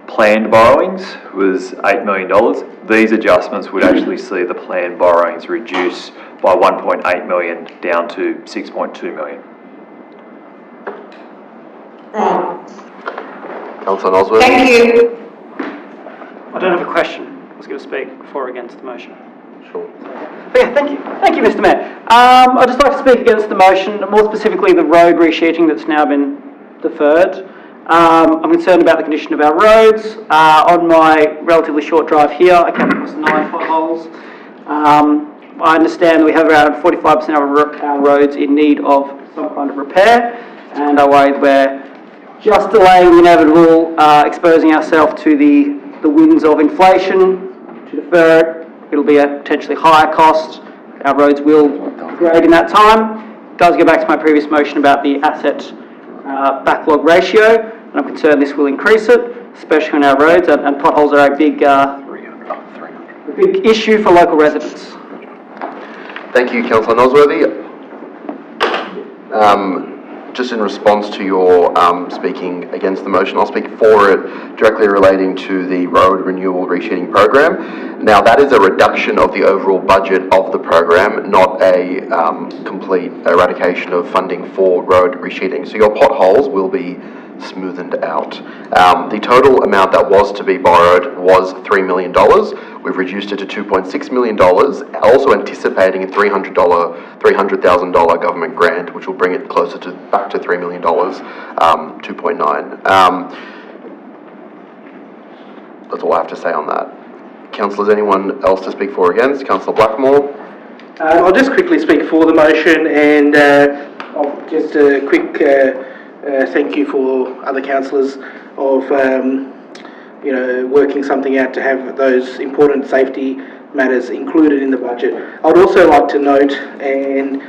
planned borrowings was $8 million. These adjustments would actually see the planned borrowings reduce by $1.8 million down to $6.2 million. Right. Councillor Nosworthy. Thank you. I don't have a question. I was going to speak for or against the motion. Sure. But yeah, thank you. Thank you, Mr Mayor. I'd just like to speak against the motion, more specifically the road resheeting that's now been deferred. I'm concerned about the condition of our roads. On my relatively short drive here, I came across 9 potholes. I understand that we have around 45% of our roads in need of some kind of repair, and I worry we're just delaying the inevitable, exposing ourselves to the winds of inflation. To defer it, it'll be a potentially higher cost. Our roads will degrade in that time. It does go back to my previous motion about the asset backlog ratio, and I'm concerned this will increase it, especially on our roads, and potholes are a big issue for local residents. Thank you, Councillor Nosworthy. Just in response to your speaking against the motion, I'll speak for it directly relating to the road renewal resheeting program. Now, that is a reduction of the overall budget of the program, not a complete eradication of funding for road resheeting. So your potholes will be smoothened out. The total amount that was to be borrowed was $3 million. We've reduced it to $2.6 million, also anticipating a $300,000 government grant, which will bring it closer to back to $3 million, 2.9. That's all I have to say on that. Councillors, anyone else to speak for or against? Councillor Blackmore. I'll just quickly speak for the motion, and just a quick thank you for other councillors of working something out to have those important safety matters included in the budget. I'd also like to note and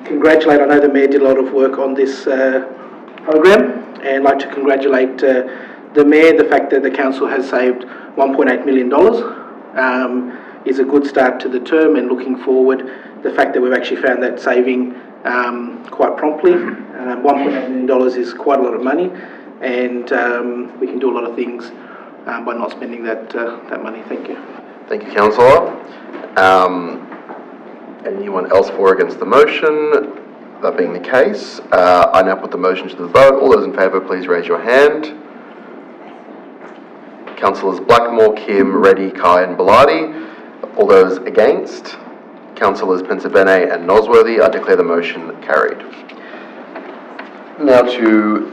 congratulate, I know the Mayor did a lot of work on this program, and I'd like to congratulate the Mayor. The fact that the council has saved $1.8 million is a good start to the term, and looking forward, the fact that we've actually found that saving quite promptly. $1.8 million is quite a lot of money, and we can do a lot of things by not spending that money. Thank you. Thank you, Councillor. Anyone else for or against the motion? That being the case, I now put the motion to the vote. All those in favour, please raise your hand. Councillors Blackmore, Kim, Reddy, Kai and Bellardi. All those against? Councillors Pensabene and Nosworthy. I declare the motion carried. Now to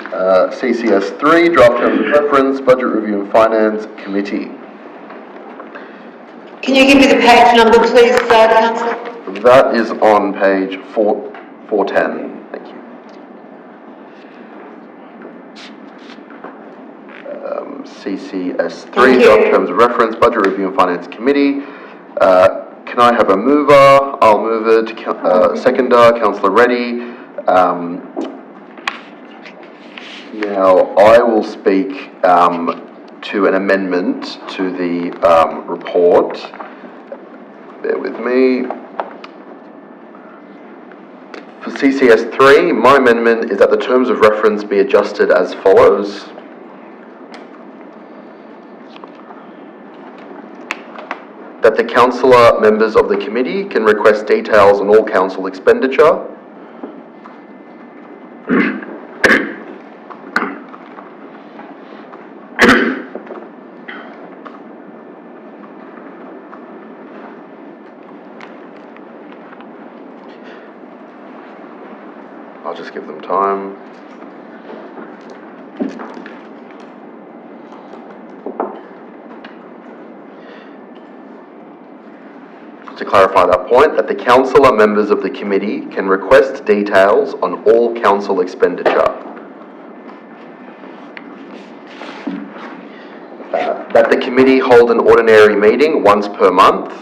CCS3, Draft Terms of Reference, Budget Review and Finance Committee. Can you give me the page number, please, Councillor? That is on page 410. Thank you. CCS3, Thank you. draft terms of reference, Budget Review and Finance Committee. Can I have a mover? I'll move it. Seconder, Councillor Reddy. Now, I will speak to an amendment to the report. Bear with me. For CCS3, my amendment is that the terms of reference be adjusted as follows. That the councillor members of the committee can request details on all council expenditure. I'll just give them time. To clarify that point, that the councillor members of the committee can request details on all council expenditure. That the committee hold an ordinary meeting once per month.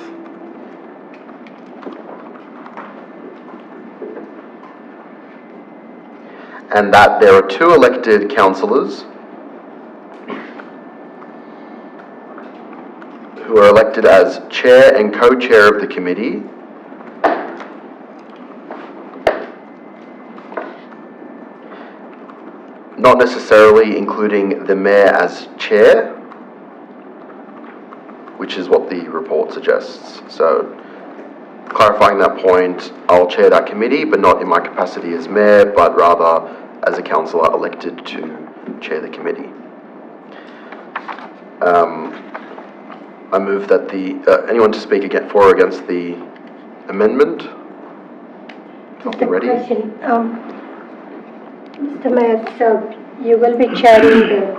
And that there are 2 elected councillors who are elected as chair and co-chair of the committee, not necessarily including the mayor as chair, which is what the report suggests. So, clarifying that point, I'll chair that committee, but not in my capacity as mayor, but rather as a councillor elected to chair the committee. I move that anyone to speak for or against the amendment? Councillor Reddy? Question. Mr. Mayor, so you will be chairing the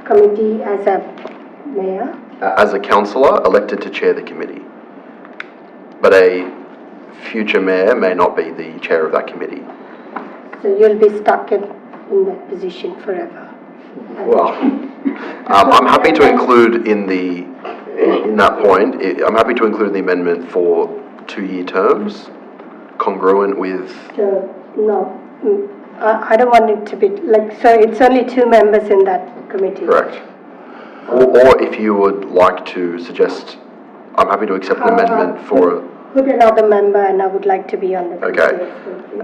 committee as a mayor? As a councillor elected to chair the committee. But a future mayor may not be the chair of that committee. So you'll be stuck in that position forever? Well, I'm happy to include in that point, I'm happy to include the amendment for 2-year terms, congruent with... So, no, I don't want it to be like, so it's only 2 members in that committee? Correct. Or if you would like to suggest, I'm happy to accept an amendment for... Put another member and I would like to be on the committee. Okay.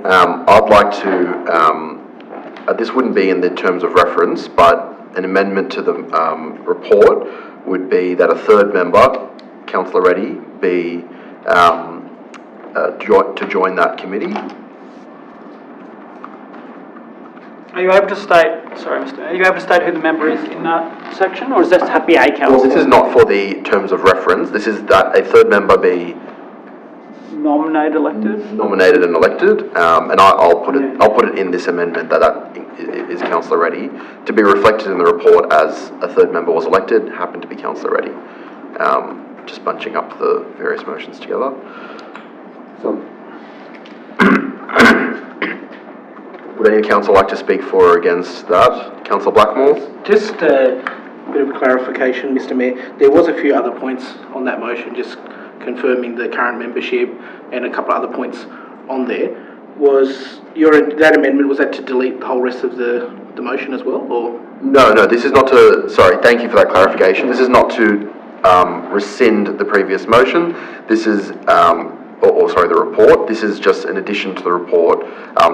I'd like to, this wouldn't be in the terms of reference, but an amendment to the report would be that a 3rd member, Councillor Reddy, be to join that committee. Are you able to state, sorry Mr. Mayor, are you able to state who the member is in that section, or is this have to be a councillor? Well, this is not for the terms of reference. This is that a 3rd member be nominated, elected, and elected, and I'll put it in this amendment that is Councillor Reddy to be reflected in the report as a 3rd member was elected, happened to be Councillor Reddy. Just bunching up the various motions together. So, would any council like to speak for or against that? Councillor Blackmore? Just a bit of clarification, Mr. Mayor. There was a few other points on that motion, just confirming the current membership and a couple of other points on there. Was that amendment, was that to delete the whole rest of the motion as well, or? No, this is not to, sorry, thank you for that clarification. This is not to rescind the previous motion. This is, the report. This is just an addition to the report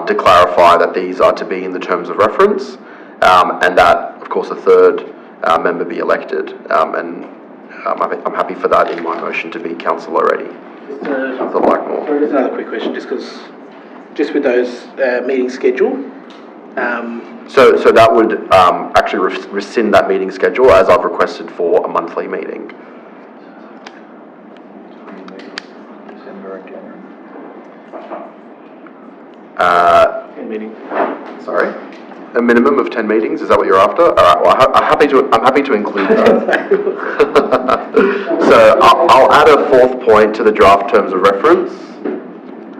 to clarify that these are to be in the terms of reference, and that, of course, a 3rd member be elected. And I'm happy for that in my motion to be Councillor Reddy. Councillor Blackmore. Sorry, just another quick question, just with those meeting schedule. So that would actually rescind that meeting schedule as I've requested for a monthly meeting. Sorry? A minimum of 10 meetings, is that what you're after? All right, well, I'm happy to include that. So I'll add a 4th point to the draft terms of reference.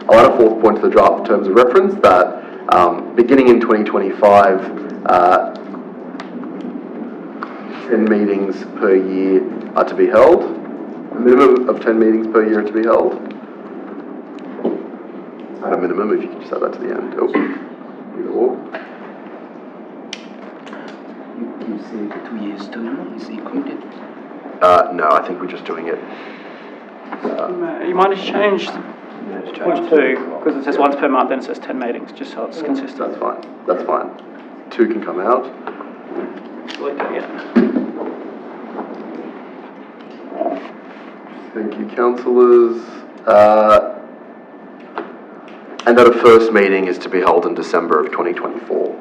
I'll add a 4th point to the draft terms of reference that beginning in 2025, 10 meetings per year are to be held. A minimum of 10 meetings per year are to be held. At a minimum, if you could just add that to the end. Oh, either or. You say the 2 years term is included? No, I think we're just doing it. You might have changed point 2, because it says once per month, then it says 10 meetings, just so it's consistent. That's fine. That's fine. 2 can come out. Delete that again. Thank you, councillors. And that a first meeting is to be held in December of 2024.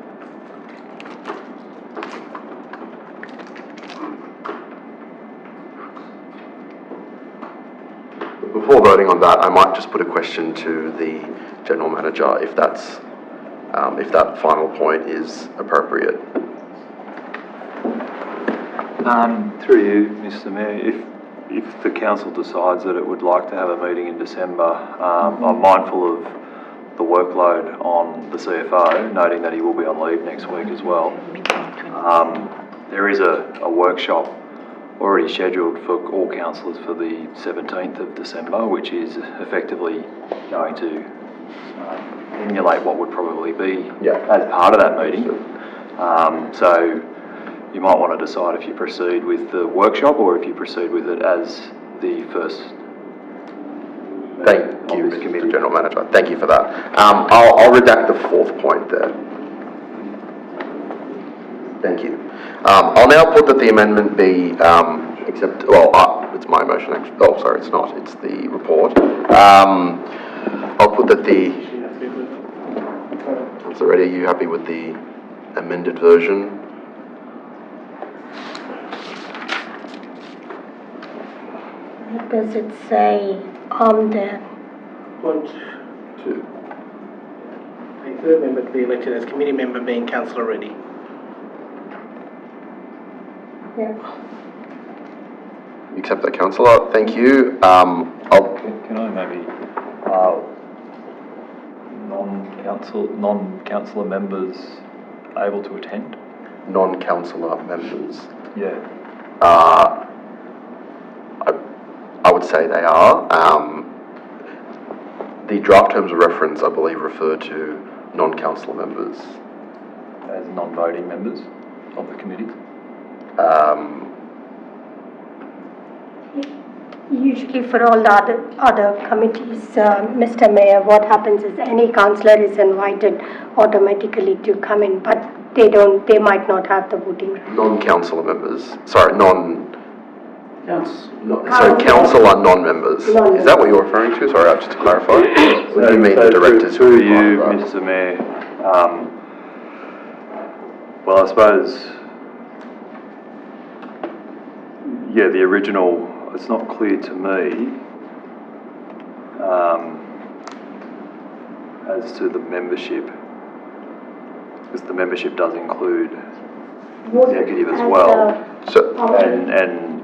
Before voting on that, I might just put a question to the General Manager if that's, if that final point is appropriate. Through you, Mr. Mayor, if the council decides that it would like to have a meeting in December, I'm mindful of the workload on the CFO, noting that he will be on leave next week as well. There is a workshop already scheduled for all councillors for the 17th of December, which is effectively going to emulate what would probably be as part of that meeting. So you might want to decide if you proceed with the workshop or if you proceed with it as the first. Thank you, Mr. General Manager. Thank you for that. I'll redact the 4th point there. Thank you. I'll now put that the amendment be it's my motion actually. Oh, sorry, it's not. It's the report. I'll put that the. Councillor Reddy, are you happy with the amended version? What does it say on there? Point 2. A third member to be elected as committee member being Councillor Reddy. Yeah. You accept that, councillor. Thank you. Can I maybe non-councillor members able to attend? Non-councillor members. Yeah. I would say they are. The draft terms of reference, I believe, refer to non-councillor members. As non-voting members of the committee? Usually for all the other committees, Mr. Mayor, what happens is any councillor is invited automatically to come in, but they might not have the voting right. Non-councillor members. Sorry, Yes. councillor non-members. Is that what you're referring to? Sorry, just to clarify. What do you mean the directors? Through you, Mr. Mayor. Well, I suppose, yeah, the original, it's not clear to me as to the membership, because the membership does include executive as well. And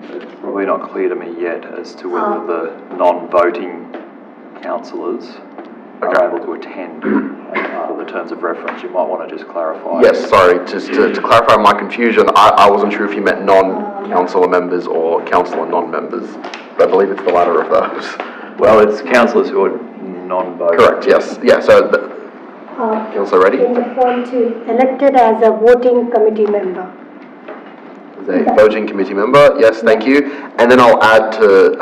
it's probably not clear to me yet as to whether the non-voting councillors are able to attend as part of the terms of reference. You might want to just clarify. Yes, sorry, just to clarify my confusion, I wasn't sure if you meant non-councillor members or councillor non-members, but I believe it's the latter of those. Well, it's councillors who are non-voting. Correct, yes. Yeah, so, Councillor Reddy? In the point 2, elected as a voting committee member. As a voting committee member, yes, thank you. And then I'll add to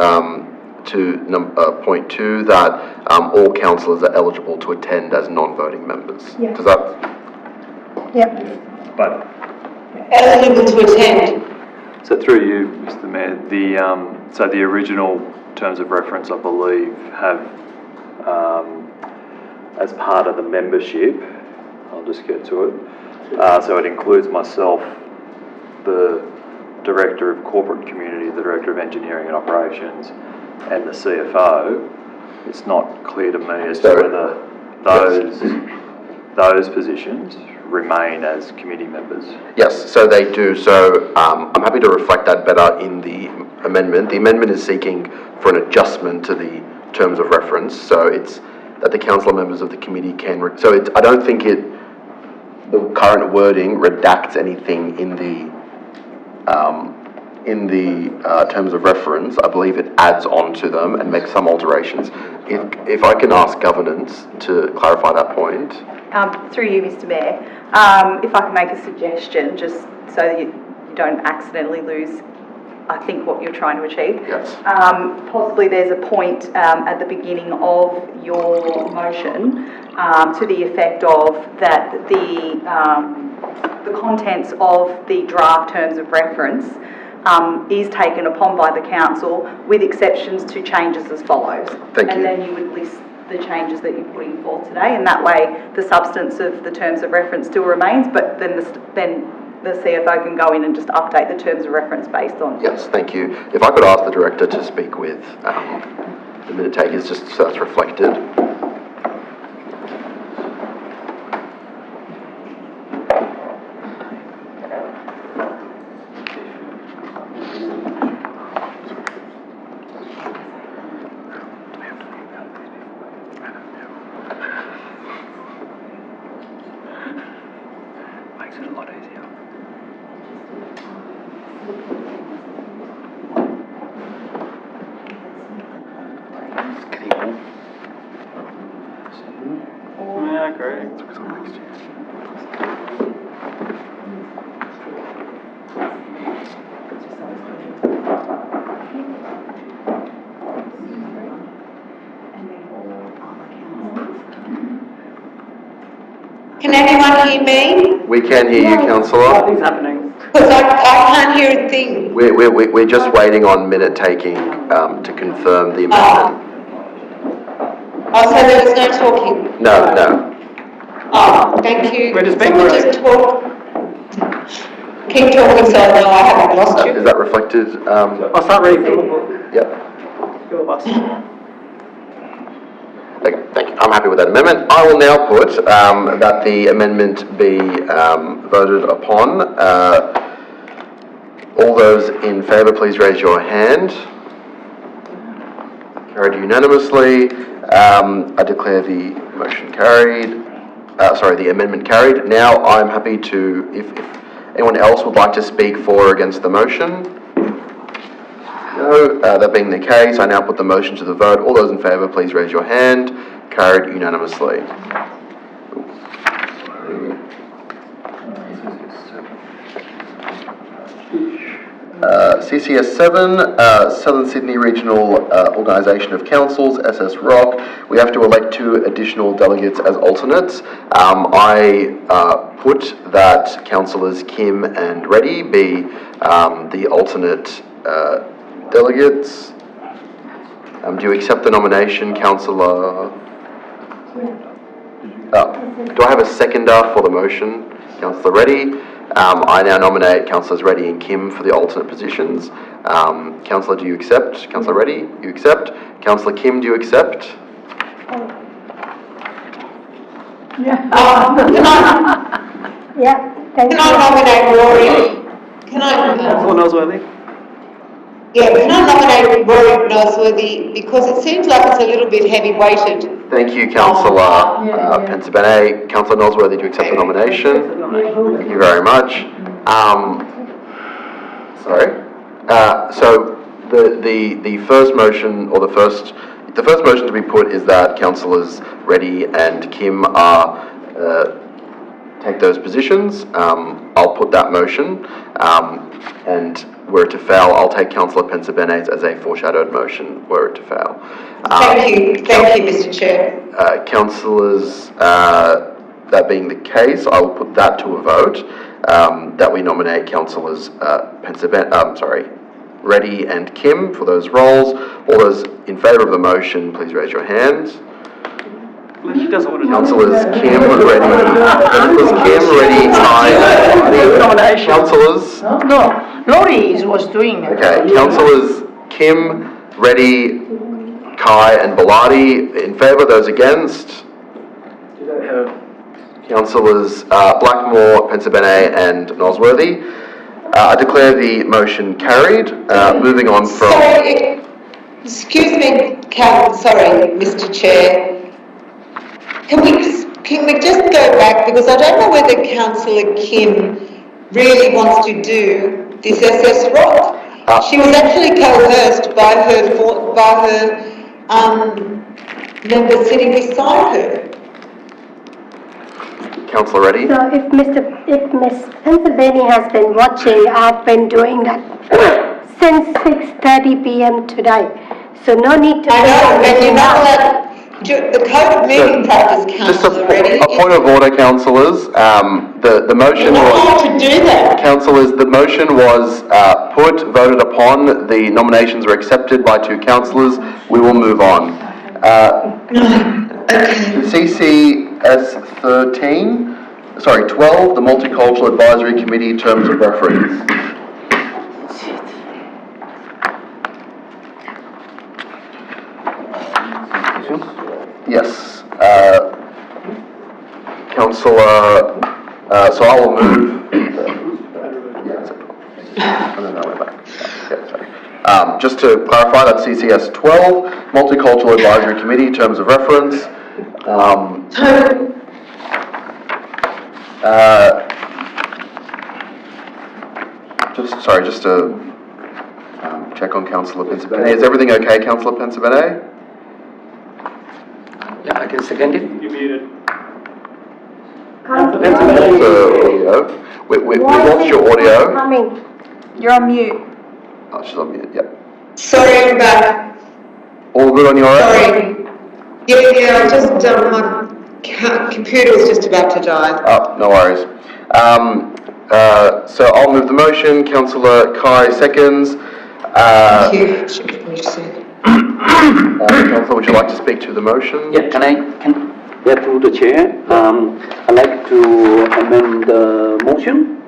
point 2 that all councillors are eligible to attend as non-voting members. Yeah. Does that? Yep. But eligible to attend. so through you, Mr. Mayor, so the original terms of reference, I believe, have as part of the membership, I'll just get to it. So it includes myself, the Director of Corporate Community, the Director of Engineering and Operations, and the CFO. It's not clear to me as to whether those positions remain as committee members. Yes, so they do. So I'm happy to reflect that better in the amendment. The amendment is seeking for an adjustment to the terms of reference. So it's that the councillor members of the committee can. I don't think the current wording redacts anything in the in the terms of reference, I believe it adds on to them and makes some alterations. If I can ask governance to clarify that point. Through you, Mr. Mayor, if I can make a suggestion, just so that you don't accidentally lose, I think, what you're trying to achieve. Yes. Possibly there's a point at the beginning of your motion to the effect of that the contents of the draft terms of reference is taken upon by the council with exceptions to changes as follows. Thank you. And then you would list the changes that you're putting forth today, and that way the substance of the terms of reference still remains, but then the CFO can go in and just update the terms of reference based on. Yes, thank you. If I could ask the director to speak with the minute takers, just so that's reflected. Makes it a lot easier. Yeah, great. Can anyone hear me? We can hear you, councillor. Nothing's happening. Because I can't hear a thing. We're just waiting on minute taking to confirm the amendment. Oh, so there was no talking? No. Oh, thank you. We're just being Someone rude. just talk. Keep talking so I know I haven't lost you. Is that reflected? I'll start reading from the book. Yep. Filibuster. Okay, thank you. I'm happy with that amendment. I will now put that the amendment be voted upon. All those in favour, please raise your hand. Carried unanimously. I declare the motion carried. The amendment carried. Now I'm happy to, if anyone else would like to speak for or against the motion. No, that being the case, I now put the motion to the vote. All those in favour, please raise your hand. Carried unanimously. CCS 7, Southern Sydney Regional Organisation of Councils, SS ROC. We have to elect 2 additional delegates as alternates. I put that councillors Kim and Reddy be the alternate delegates. Do you accept the nomination, Councillor? Do I have a seconder for the motion? Councillor Reddy. I now nominate Councillors Reddy and Kim for the alternate positions. Councillor, do you accept? Councillor Reddy, you accept? Councillor Kim, do you accept? Yeah. Can I nominate Rory? Councillor Nosworthy. Yeah, can I nominate Rory Nosworthy because it seems like it's a little bit heavy-weighted. Thank you, Councillor Pensabene. Councillor Nosworthy, do you accept the nomination? Thank you very much. So the first motion, or the first motion to be put is that Councillors Reddy and Kim take those positions. I'll put that motion, and were it to fail, I'll take Councillor Pensabene's as a foreshadowed motion, were it to fail. Thank you, Mr. Chair. Councillors, that being the case, I will put that to a vote, that we nominate Councillors Reddy and Kim for those roles. All those in favour of the motion, please raise your hands. She doesn't want to. Councillors Kim, Reddy, Ty, Councillors. No, Laurie was doing it. Okay, Councillors Kim, Reddy, Kai and Bellardi in favour, those against? Councillors Blackmore, Pensabene and Nosworthy. I declare the motion carried. Moving on from... Sorry, excuse me, sorry, Mr. Chair. Can we just go back, because I don't know whether Councillor Kim really wants to do this SS ROC. She was actually coerced by her member sitting beside her. Councillor Reddy? So if Miss Pennsylvania has been watching, I've been doing that since 6:30 p.m. today. So no need to. I know, and you're not allowed. The code of meeting practice, Councillor Reddy. A point of order, councillors. The motion You're not allowed was. to do that. Councillors, the motion was voted upon. The nominations were accepted by 2 councillors. We will move on. CCS 12, the Multicultural Advisory Committee Terms of Reference. Yes, Councillor, so I will move. Just to clarify, that's CCS 12, Multicultural Advisory Committee, Terms of Reference. Just to check on Councillor Pensabene. Is everything okay, Councillor Pensabene? Yeah, I can second it. You're muted. We lost your audio. Coming. You're on mute. Oh, she's on mute, yep. Sorry, I'm back. All good on your end? Sorry. Yeah, I just, my computer was just about to die. Oh, no worries. So I'll move the motion. Councillor Kai seconds. Thank you. Councillor, would you like to speak to the motion? Yeah, through the chair, I'd like to amend the motion.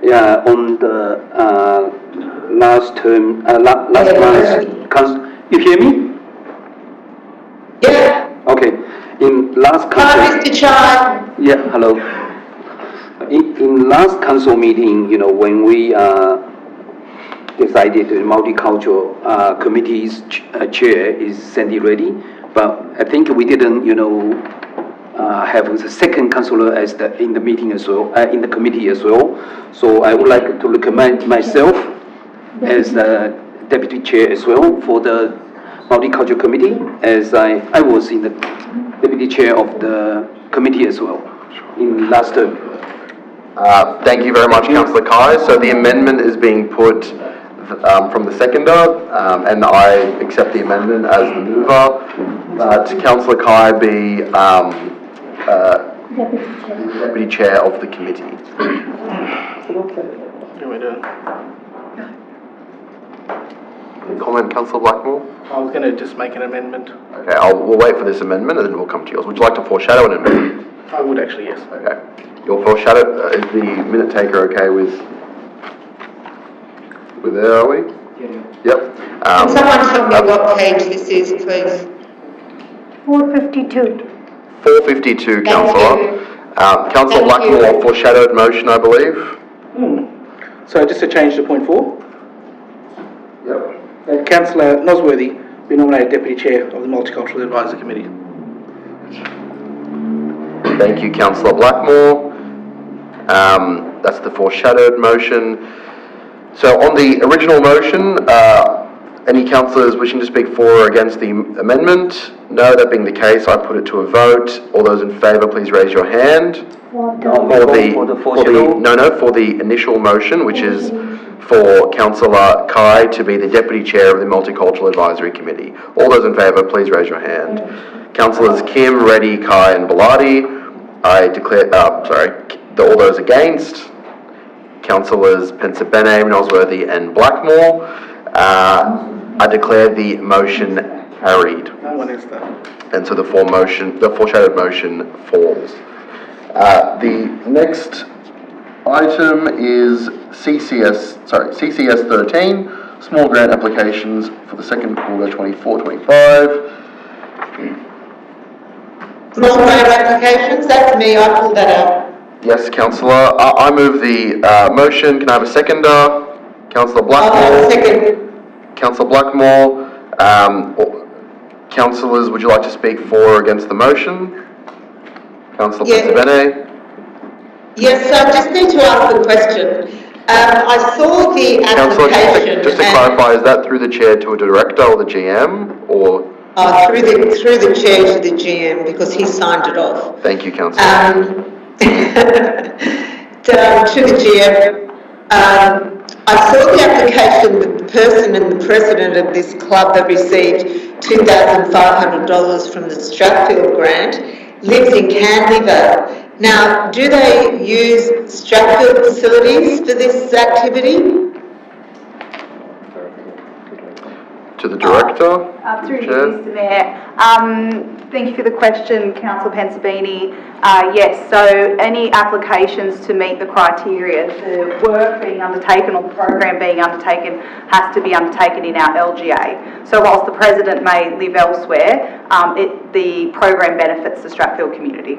Yeah, on the last term, last month, you hear me? Yeah. Okay. In last council. Hi, Mr. Chai. Yeah, hello. In last council meeting, when we decided the multicultural committee's chair is Sandy Reddy, but I think we didn't, have the second councillor as in the meeting as well, in the committee as well. So I would like to recommend myself as the deputy chair as well for the multicultural committee, as I was in the deputy chair of the committee as well in last term. Thank you very much, Councillor Kai. So the amendment is being put from the seconder, and I accept the amendment as the mover, that Councillor Kai be deputy chair of the committee. Any comment, Councillor Blackmore? I was going to just make an amendment. Okay, we'll wait for this amendment and then we'll come to yours. Would you like to foreshadow an amendment? I would actually, yes. Okay. Your foreshadow, is the minute taker okay with there, are we? Yep. Can someone tell me what page this is, please? 452. 452, Councillor. Councillor Blackmore, foreshadowed motion, I believe. So just to change to point 4? Yep. Councillor Nosworthy be nominated Deputy Chair of the Multicultural Advisory Committee. Thank you, Councillor Blackmore. That's the foreshadowed motion. So on the original motion, any councillors wishing to speak for or against the amendment? No, that being the case, I put it to a vote. All those in favour, please raise your hand. For the initial motion, which is for Councillor Kai to be the Deputy Chair of the Multicultural Advisory Committee. All those in favour, please raise your hand. Councillors Kim, Reddy, Kai and Bellardi, I declare, all those against. Councillors Pensabene, Nosworthy and Blackmore, I declare the motion carried. No one is that. And so the foreshadowed motion falls. The next item is CCS 13, small grant applications for the second quarter 24-25. Small grant applications, that's me, I pulled that out. Yes, Councillor. I move the motion. Can I have a seconder? Councillor Blackmore. Second. Councillor Blackmore. Councillors, would you like to speak for or against the motion? Councillor Pensabene. Yes, so I just need to ask the question. I saw the Councillor, application. just to clarify, is that through the chair to a director or the GM, or? Through the chair to the GM, because he signed it off. Thank you, Councillor. To the GM, I saw the application that the person and the president of this club that received $2,500 from the Strathfield grant lives in Canleyvale. Now, do they use Strathfield facilities for this activity? To the director. Through you, Chair. Mr Mayor. Thank you for the question, Councillor Pensabini. Yes, so any applications to meet the criteria, the work being undertaken or the program being undertaken has to be undertaken in our LGA. So whilst the President may live elsewhere, the program benefits the Strathfield community.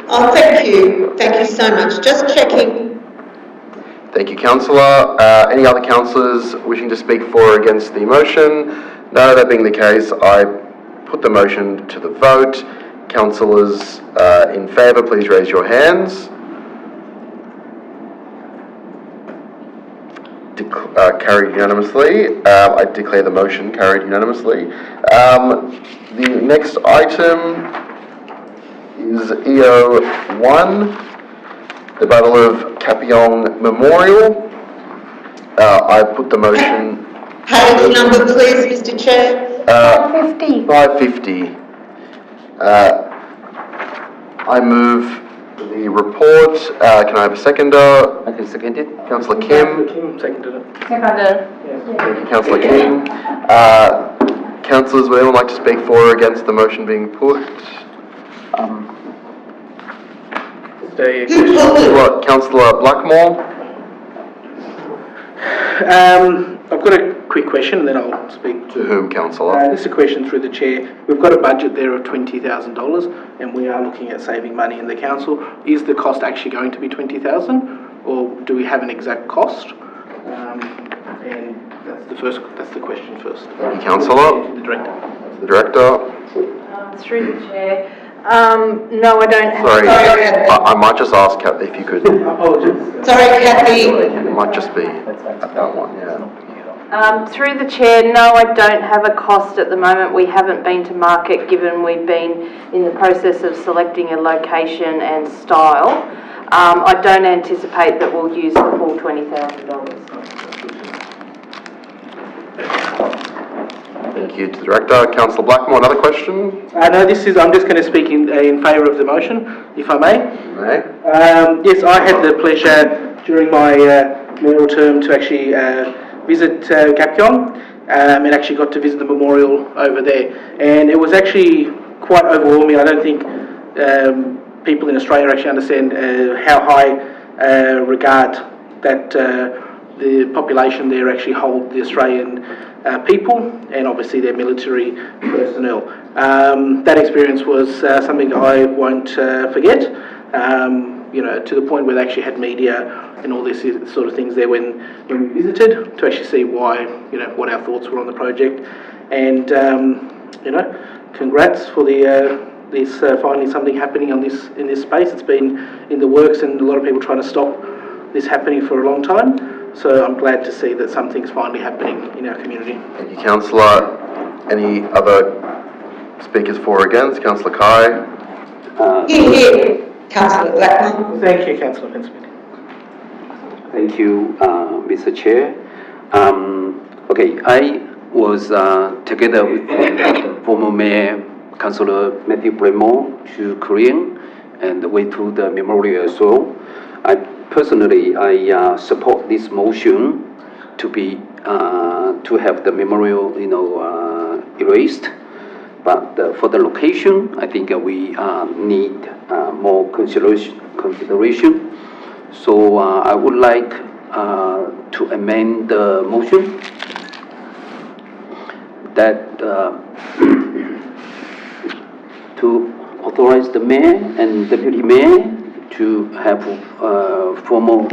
Oh, thank you. Thank you so much. Just checking. Thank you, Councillor. Any other councillors wishing to speak for or against the motion? No, that being the case, I put the motion to the vote. Councillors in favour, please raise your hands. Carried unanimously. I declare the motion carried unanimously. The next item is EO1. The Battle of Kapiong Memorial. I put the motion. Page number, please, Mr. Chair. 550. 550. I move the report. Can I have a seconder? I can second it. Councillor Kim. Kim seconded it. Seconded. Thank you, Councillor Kim. Councillors, would anyone like to speak for or against the motion being put? Councillor Blackmore. I've got a quick question and then I'll speak. To whom, Councillor? This is a question through the chair. We've got a budget there of $20,000 and we are looking at saving money in the council. Is the cost actually going to be $20,000 or do we have an exact cost? And that's the question first. Thank you, Councillor. The director. The director. Through the chair. No, I don't have. Sorry, I might just ask if you could. Apologies. Sorry, Kathy. It might just be that one, yeah. Through the chair, no, I don't have a cost at the moment. We haven't been to market, given we've been in the process of selecting a location and style. I don't anticipate that we'll use the full $20,000. Thank you to the director. Councillor Blackmore, another question? No, I'm just going to speak in favour of the motion, if I may. You may. Yes, I had the pleasure during my mayoral term to actually visit Kapiong and actually got to visit the memorial over there. And it was actually quite overwhelming. I don't think people in Australia actually understand how high regard that the population there actually hold the Australian people and obviously their military personnel. That experience was something I won't forget. To the point where they actually had media and all this sort of things there when we visited to actually see why, what our thoughts were on the project. And, congrats for this finally something happening in this space. It's been in the works and a lot of people trying to stop this happening for a long time. So I'm glad to see that something's finally happening in our community. Thank you, Councillor. Any other speakers for or against? Councillor Kai? Here. Councillor Blackmore. Thank you, Councillor Pensabini. Thank you, Mr. Chair. Okay, I was together with former Mayor Councillor Matthew Bremore to Korean and went to the memorial as well. Personally, I support this motion to be to have the memorial, erased. But for the location, I think we need more consideration. So I would like to amend the motion that to authorize the mayor and deputy mayor to have formal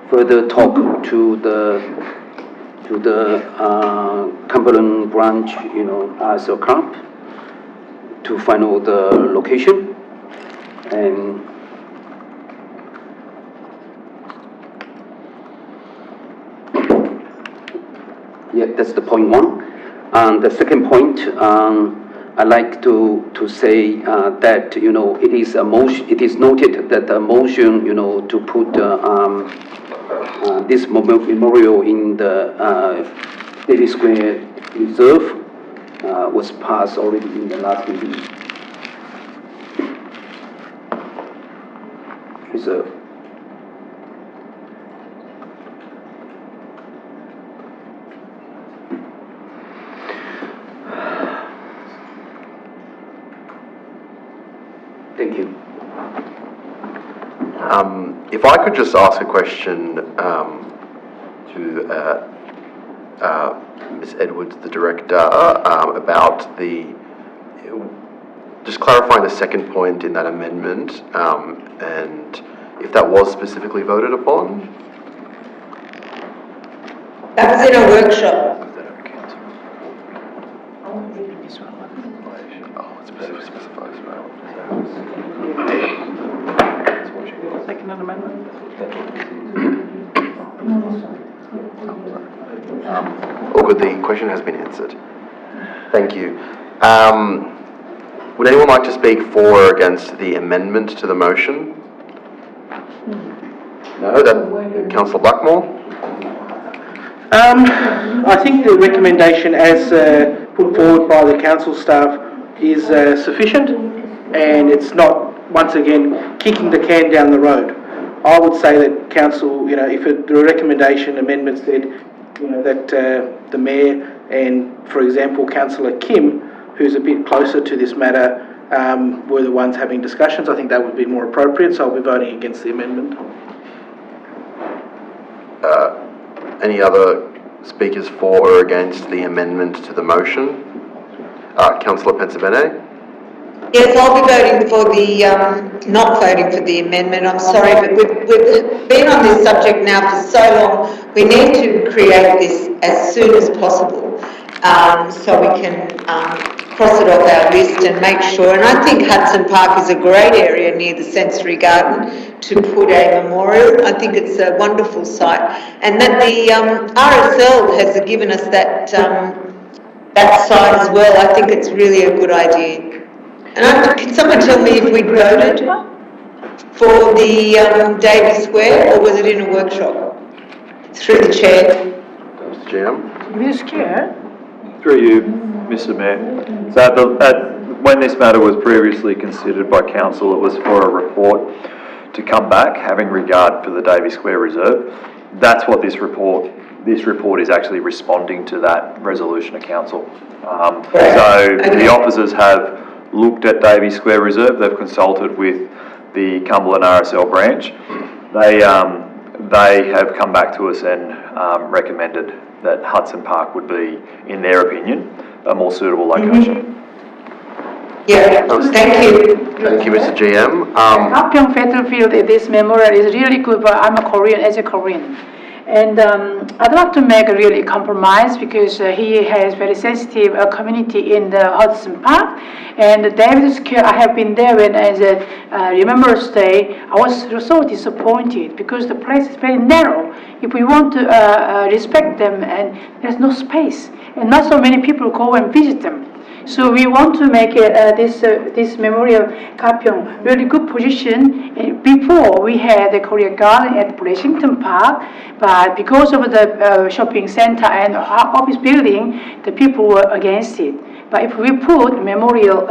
further talk to the Cumberland branch, as a club to find out the location Yeah, that's the point one. The second point, I'd like to say that, you know, it is noted that the motion, you know, to put this memorial in the Davis Square Reserve was passed already in the last meeting. Reserve. Thank you. If I could just ask a question to Ms. Edwards, the director, about just clarifying the second point in that amendment, and if that was specifically voted upon. That was in a workshop. Second amendment. All good, the question has been answered. Thank you. Would anyone like to speak for or against the amendment to the motion? No, Councillor Blackmore? I think the recommendation as put forward by the council staff is sufficient, and it's not, once again, kicking the can down the road. I would say that council, you know, if the recommendation amendment said, you know, that the mayor and, for example, Councillor Kim, who's a bit closer to this matter, were the ones having discussions, I think that would be more appropriate, so I'll be voting against the amendment. Any other speakers for or against the amendment to the motion? Councillor Pensabene? Yes, I'll be voting for the, not voting for the amendment, I'm sorry, but we've been on this subject now for so long, we need to create this as soon as possible, so we can cross it off our list and make sure, and I think Hudson Park is a great area near the Sensory Garden to put a memorial. I think it's a wonderful site, and that the RSL has given us that, that site as well. I think it's really a good idea. And can someone tell me if we voted for the Davis Square, or was it in a workshop? Through the chair. Mr. Jam? Ms. Chair? Through you, Mr. Mayor. So when this matter was previously considered by council, it was for a report to come back, having regard for the Davis Square Reserve. That's what this report is actually responding to, that resolution of council. So the officers have looked at Davis Square Reserve. They've consulted with the Cumberland RSL branch. They have come back to us and recommended that Hudson Park would be, in their opinion, a more suitable location. Yeah, thank you. Thank you, Mr. GM. Kapyeong Battlefield, this memorial is really good, but I'm a Korean, as a Korean. And I'd like to make a really compromise, because he has very sensitive community in the Hudson Park. And Davis Square, I have been there when as a Remembrance Day. I was so disappointed because the place is very narrow. If we want to respect them, and there's no space, and not so many people go and visit them. So we want to make this memorial Kapyeong really good position. Before we had the Korea Garden at Blessington Park, but because of the shopping center and office building, the people were against it. But if we put memorial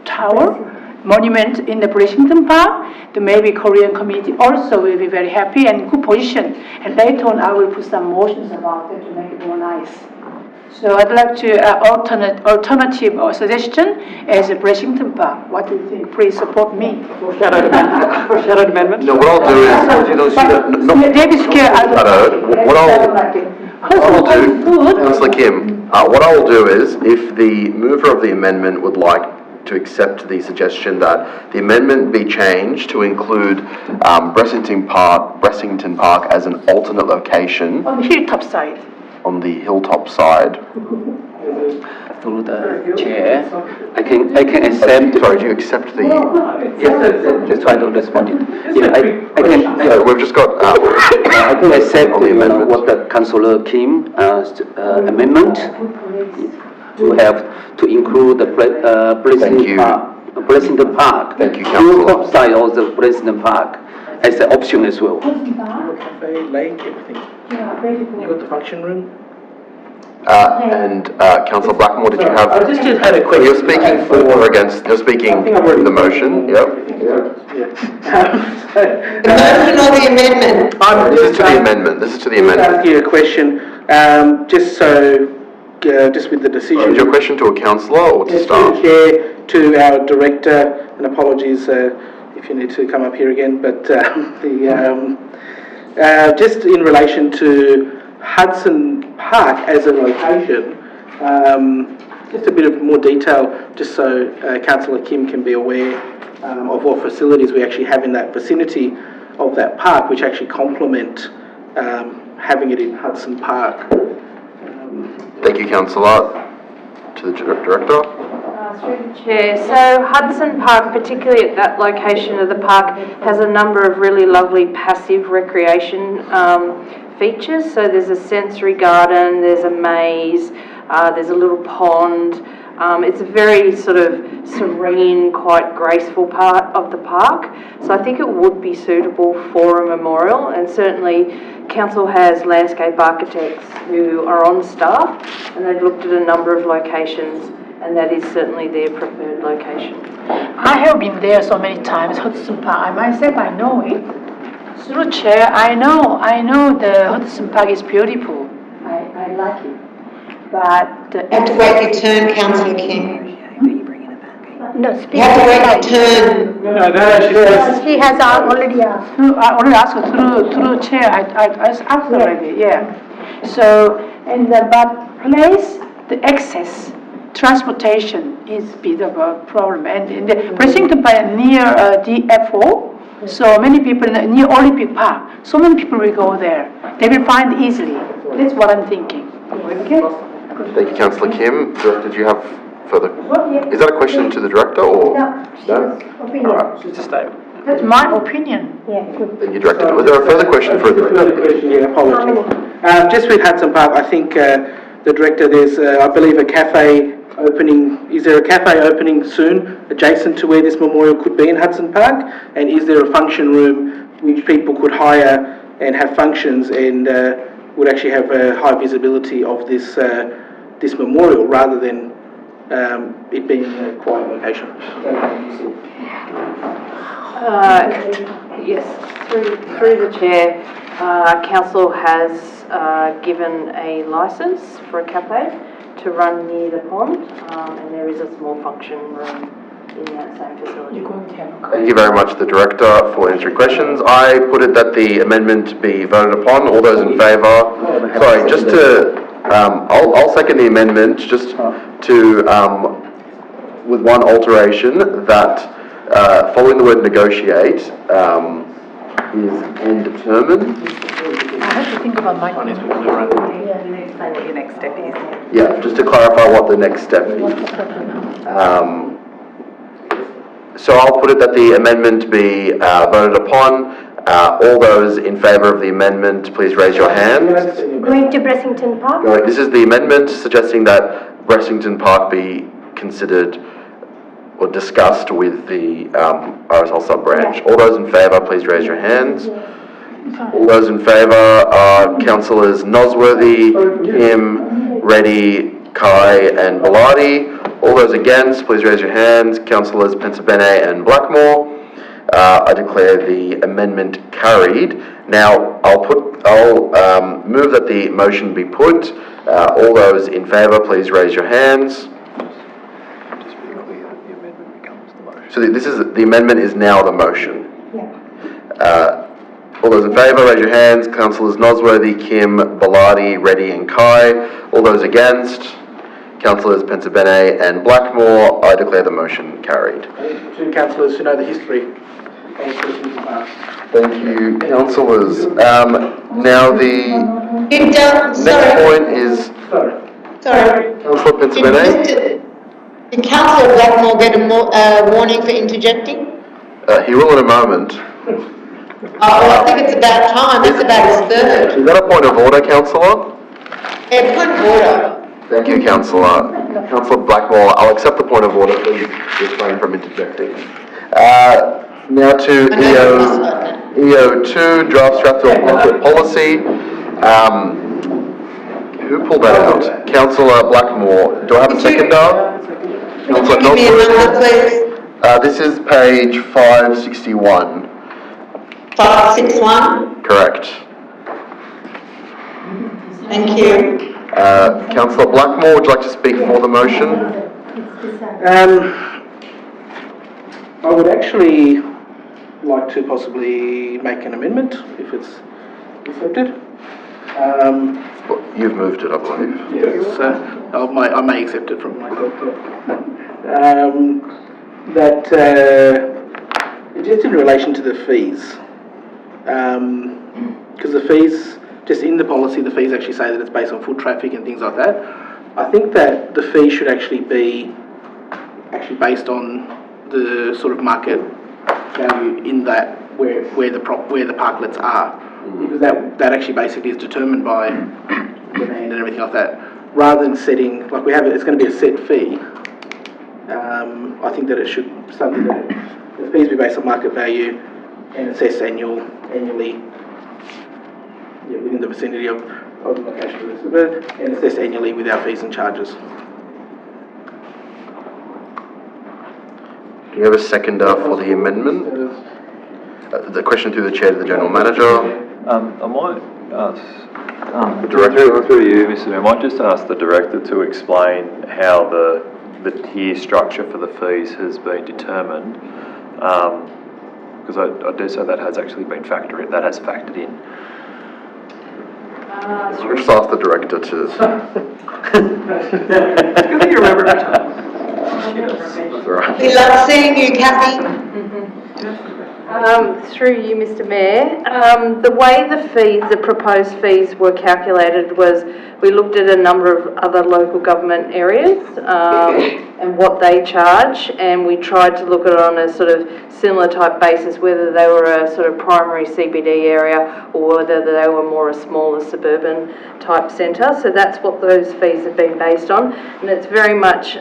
tower, monument in the Blessington Park, the maybe Korean community also will be very happy and good position. And later on I will put some motions about it to make it more nice. So I'd like to alternative or suggestion as a Blessington Park. What do you think? Please support me. For shadowed amendment. No, what I'll do is, Davis Square. What I'll do, Councillor Kim, what I'll do is, if the mover of the amendment would like to accept the suggestion that the amendment be changed to include Blessington Park as an alternate location. On the hilltop side. On the hilltop side. Through the chair, I can accept. Sorry, do you accept the? Yes, just try to respond it. Yeah, I can. So we've just got. I accept what the Councillor Kim amendment to have to include the Blessington Park. Thank you, Two Councillor. top side of the Blessington Park as an option as well. Cafe, lake, everything. Yeah, very You good. got the function room? Councillor Blackmore, did you have? I just had a question. You're speaking for or against, you're speaking for the motion, yep. The motion or the amendment? This is to the amendment, this is to the amendment. Ask you a question, just with the decision. Is your question to a councillor or to Just staff? to Chair, to our director, and apologies if you need to come up here again, but just in relation to Hudson Park as a location, just a bit of more detail, just so Councillor Kim can be aware of what facilities we actually have in that vicinity of that park, which actually complement having it in Hudson Park. Thank you, councillor. To the director. Through the chair, so Hudson Park, particularly at that location of the park, has a number of really lovely passive recreation features. So there's a sensory garden, there's a maze, there's a little pond. It's a very sort of serene, quite graceful part of the park. So I think it would be suitable for a memorial, and certainly Council has landscape architects who are on staff, and they've looked at a number of locations, and that is certainly their preferred location. I have been there so many times, Hudson Park. I myself, I know it. Through chair, I know the Hudson Park is beautiful. I like it. But You have to wait your turn, Councillor Kim. No, You have to wait your turn. She has already asked. I already asked her through chair. I asked already. Yeah. So but place the access transportation is a bit of a problem, and in the Blessington Park near DFO. So many people near Olympic Park. So many people will go there. They will find easily. That's what I'm thinking. Okay. Thank you, councillor Kim. Director, do you have further? Is that a question to the director or? No, opinion. All right. Just a statement. That's my opinion. Yeah, good. Thank you, director. Was there a further question for the director? Further question, yeah, apologies. Just with Hudson Park, I think the director, there's, I believe, a cafe opening. Is there a cafe opening soon adjacent to where this memorial could be in Hudson Park? And is there a function room which people could hire and have functions and would actually have a high visibility of this this memorial rather than it being a quiet location? Yes, through the chair, council has given a licence for a cafe to run near the pond, and there is a small function room in that same facility. Thank you very much, the director, for answering questions. I put it that the amendment be voted upon. All those in favour? Sorry, just to, I'll second the amendment, just to, with one alteration, that following the word negotiate is and determine. I have to think about my. Explain what your next step is. Yeah, just to clarify what the next step is. So I'll put it that the amendment be voted upon. All those in favour of the amendment, please raise your hand. Going to Blessington Park? This is the amendment suggesting that Blessington Park be considered or discussed with the RSL sub-branch. All those in favour, please raise your hands. All those in favour are Councillors Nosworthy, Kim, Reddy, Kai and Bellardi. All those against, please raise your hands. Councillors Pensabene and Blackmore. I declare the amendment carried. Now, I'll move that the motion be put. All those in favour, please raise your hands. So the amendment is now the motion. All those in favour, raise your hands. Councillors Nosworthy, Kim, Bellardi, Reddy and Kai. All those against, Councillors Pensabene and Blackmore. I declare the motion carried. Two councillors who know the history. Thank you, councillors. Now the next point is... Sorry. Councillor Pensabene? Did Councillor Blackmore get a warning for interjecting? He will in a moment. I think it's about time. That's about his third. Is that a point of order, councillor? Yeah, point of order. Thank you, councillor. Councillor Blackmore, I'll accept the point of order. Please refrain from interjecting. Now to EO2, draft Strathfield market policy. Who pulled that out? Councillor Blackmore. Do I have a seconder? Councillor Give me a number, please. This is page 561. 561? Correct. Thank you. Councillor Blackmore, would you like to speak for the motion? I would actually like to possibly make an amendment if it's accepted. You've moved it, I believe. Yes, I may accept it from myself. Just in relation to the fees, because the fees, just in the policy, the fees actually say that it's based on foot traffic and things like that. I think that the fee should actually be based on the sort of market value in that where the parklets are, because that actually basically is determined by demand and everything like that, rather than setting like we have it. It's going to be a set fee. I think that it should something that the fees be based on market value and assessed annually within the vicinity of the location of the suburb, and assessed annually without fees and charges. Do you have a seconder for the amendment? The question through the chair to the general manager. I might ask, Director, through you, Mr. Mayor, I might just ask the director to explain how the tier structure for the fees has been determined, because I dare say that has actually been factored in. I'll just ask the director to... Good thing you remember that. We love seeing you, Kathy. Through you, Mr. Mayor, the way the proposed fees were calculated was we looked at a number of other local government areas and what they charge, and we tried to look at it on a sort of similar type basis, whether they were a sort of primary CBD area or whether they were more a smaller suburban type centre. So that's what those fees have been based on, and it's very much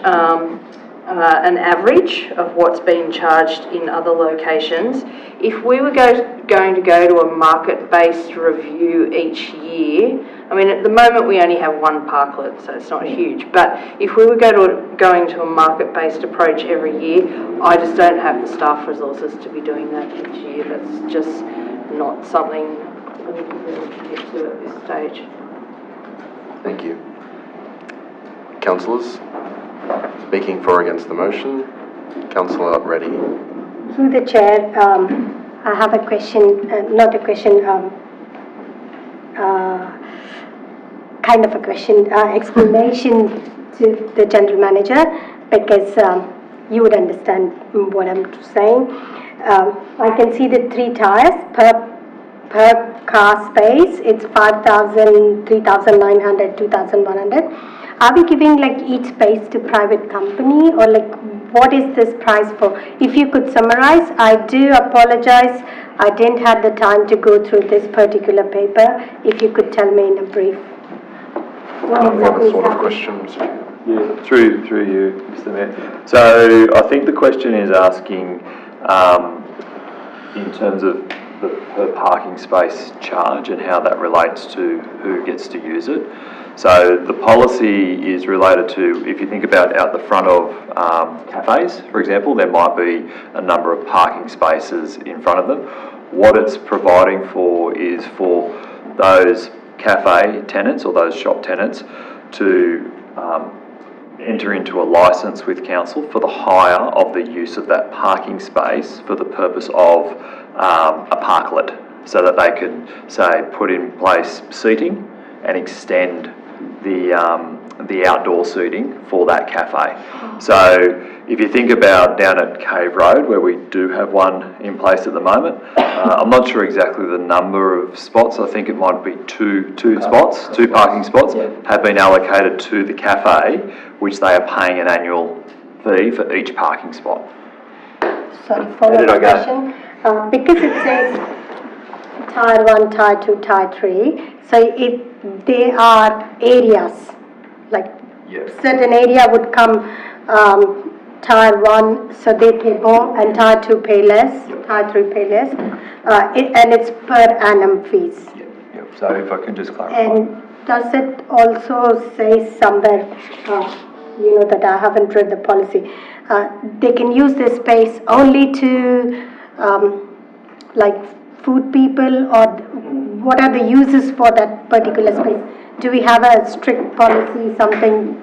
an average of what's been charged in other locations. If we were going to go to a market-based review each year, I mean, at the moment we only have one parklet, so it's not huge, but if we were going to a market-based approach every year, I just don't have the staff resources to be doing that each year. That's just not something we can really get to at this stage. Thank you. Councillors? Speaking for or against the motion, Councillor Reddy. Through the chair, I have a question, not a question, kind of a question, explanation to the general manager, because you would understand what I'm saying. I can see the 3 tires per car space. It's 5,000, 3,900, 2,100. Are we giving like each space to private company, or like what is this price for? If you could summarize. I do apologize, I didn't have the time to go through this particular paper. If you could tell me in a brief. What exactly sort of questions? Yeah, through you, Mr. Mayor. So I think the question is asking in terms of the per parking space charge and how that relates to who gets to use it. So the policy is related to, if you think about out the front of cafes, for example, there might be a number of parking spaces in front of them. What it's providing for is for those cafe tenants or those shop tenants to enter into a licence with council for the hire of the use of that parking space for the purpose of a parklet, so that they can, say, put in place seating and extend the outdoor seating for that cafe. So if you think about down at Cave Road, where we do have one in place at the moment, I'm not sure exactly the number of spots. I think it might be two parking spots have been allocated to the cafe, which they are paying an annual fee for each parking spot. Sorry, follow-up question. Because it says Tier 1, Tier 2, Tier 3. So they are areas, like certain area would come Tier 1, so they pay more, and Tier 2 pay less, Tier 3 pay less, and it's per annum fees. So if I can just clarify. And does it also say somewhere, that I haven't read the policy, they can use this space only to, like, food people, or what are the uses for that particular space? Do we have a strict policy, something,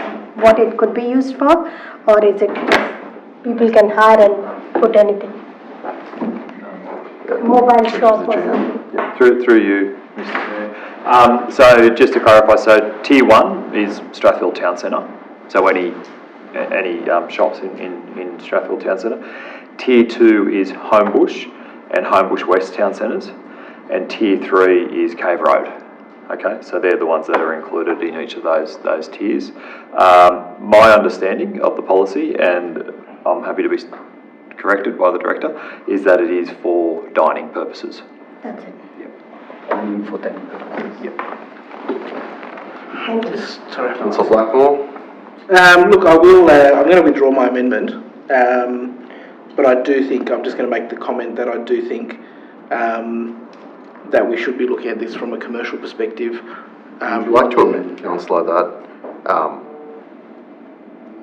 what it could be used for, or is it people can hire and put anything? Mobile shop or something? Through you, Mr. Mayor. So just to clarify, so Tier 1 is Strathfield Town Centre, so any shops in Strathfield Town Centre. Tier 2 is Homebush and Homebush West Town Centres, and Tier 3 is Cave Road. Okay, so they're the ones that are included in each of those tiers. My understanding of the policy, and I'm happy to be corrected by the director, is that it is for dining purposes. That's it. Only for dining purposes. Yep. Thank you. Sorry. Councillor Blackmore? Look, I'm going to withdraw my amendment, but I do think, I'm just going to make the comment that I do think that we should be looking at this from a commercial perspective. Would you like to amend, Councillor, that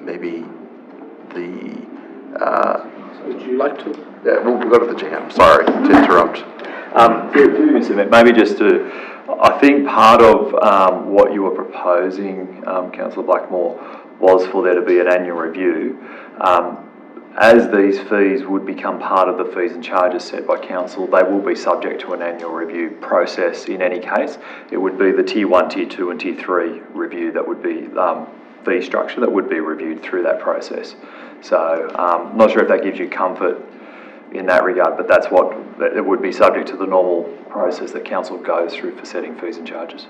maybe the... Would you like to? Yeah, we'll go to the GM. Sorry to interrupt. Through Mr. Mayor, maybe just to... I think part of what you were proposing, Councillor Blackmore, was for there to be an annual review. As these fees would become part of the fees and charges set by council, they will be subject to an annual review process in any case. It would be the Tier 1, Tier 2 and Tier 3 review that would be fee structure that would be reviewed through that process. So not sure if that gives you comfort in that regard, but that's what it would be subject to the normal process that council goes through for setting fees and charges.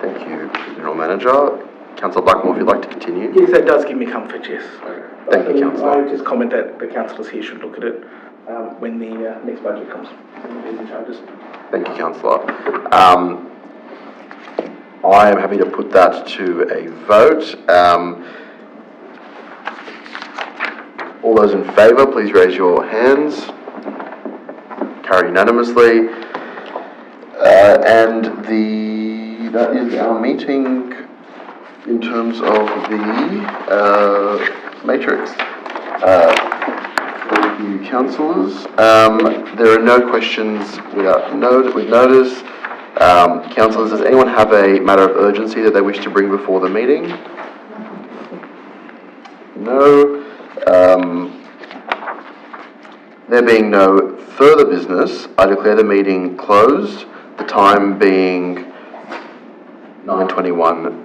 Thank you, General Manager. Councillor Blackmore, if you'd like to continue. Yes, that does give me comfort, yes. Thank you, Councillor. I would just comment that the councillors here should look at it when the next budget comes, fees and charges. Thank you, Councillor. I am happy to put that to a vote. All those in favour, please raise your hands. Carried unanimously. And that is our meeting in terms of the matrix. Thank you, councillors. There are no questions with notice. Councillors, does anyone have a matter of urgency that they wish to bring before the meeting? No. There being no further business, I declare the meeting closed, the time being 9:21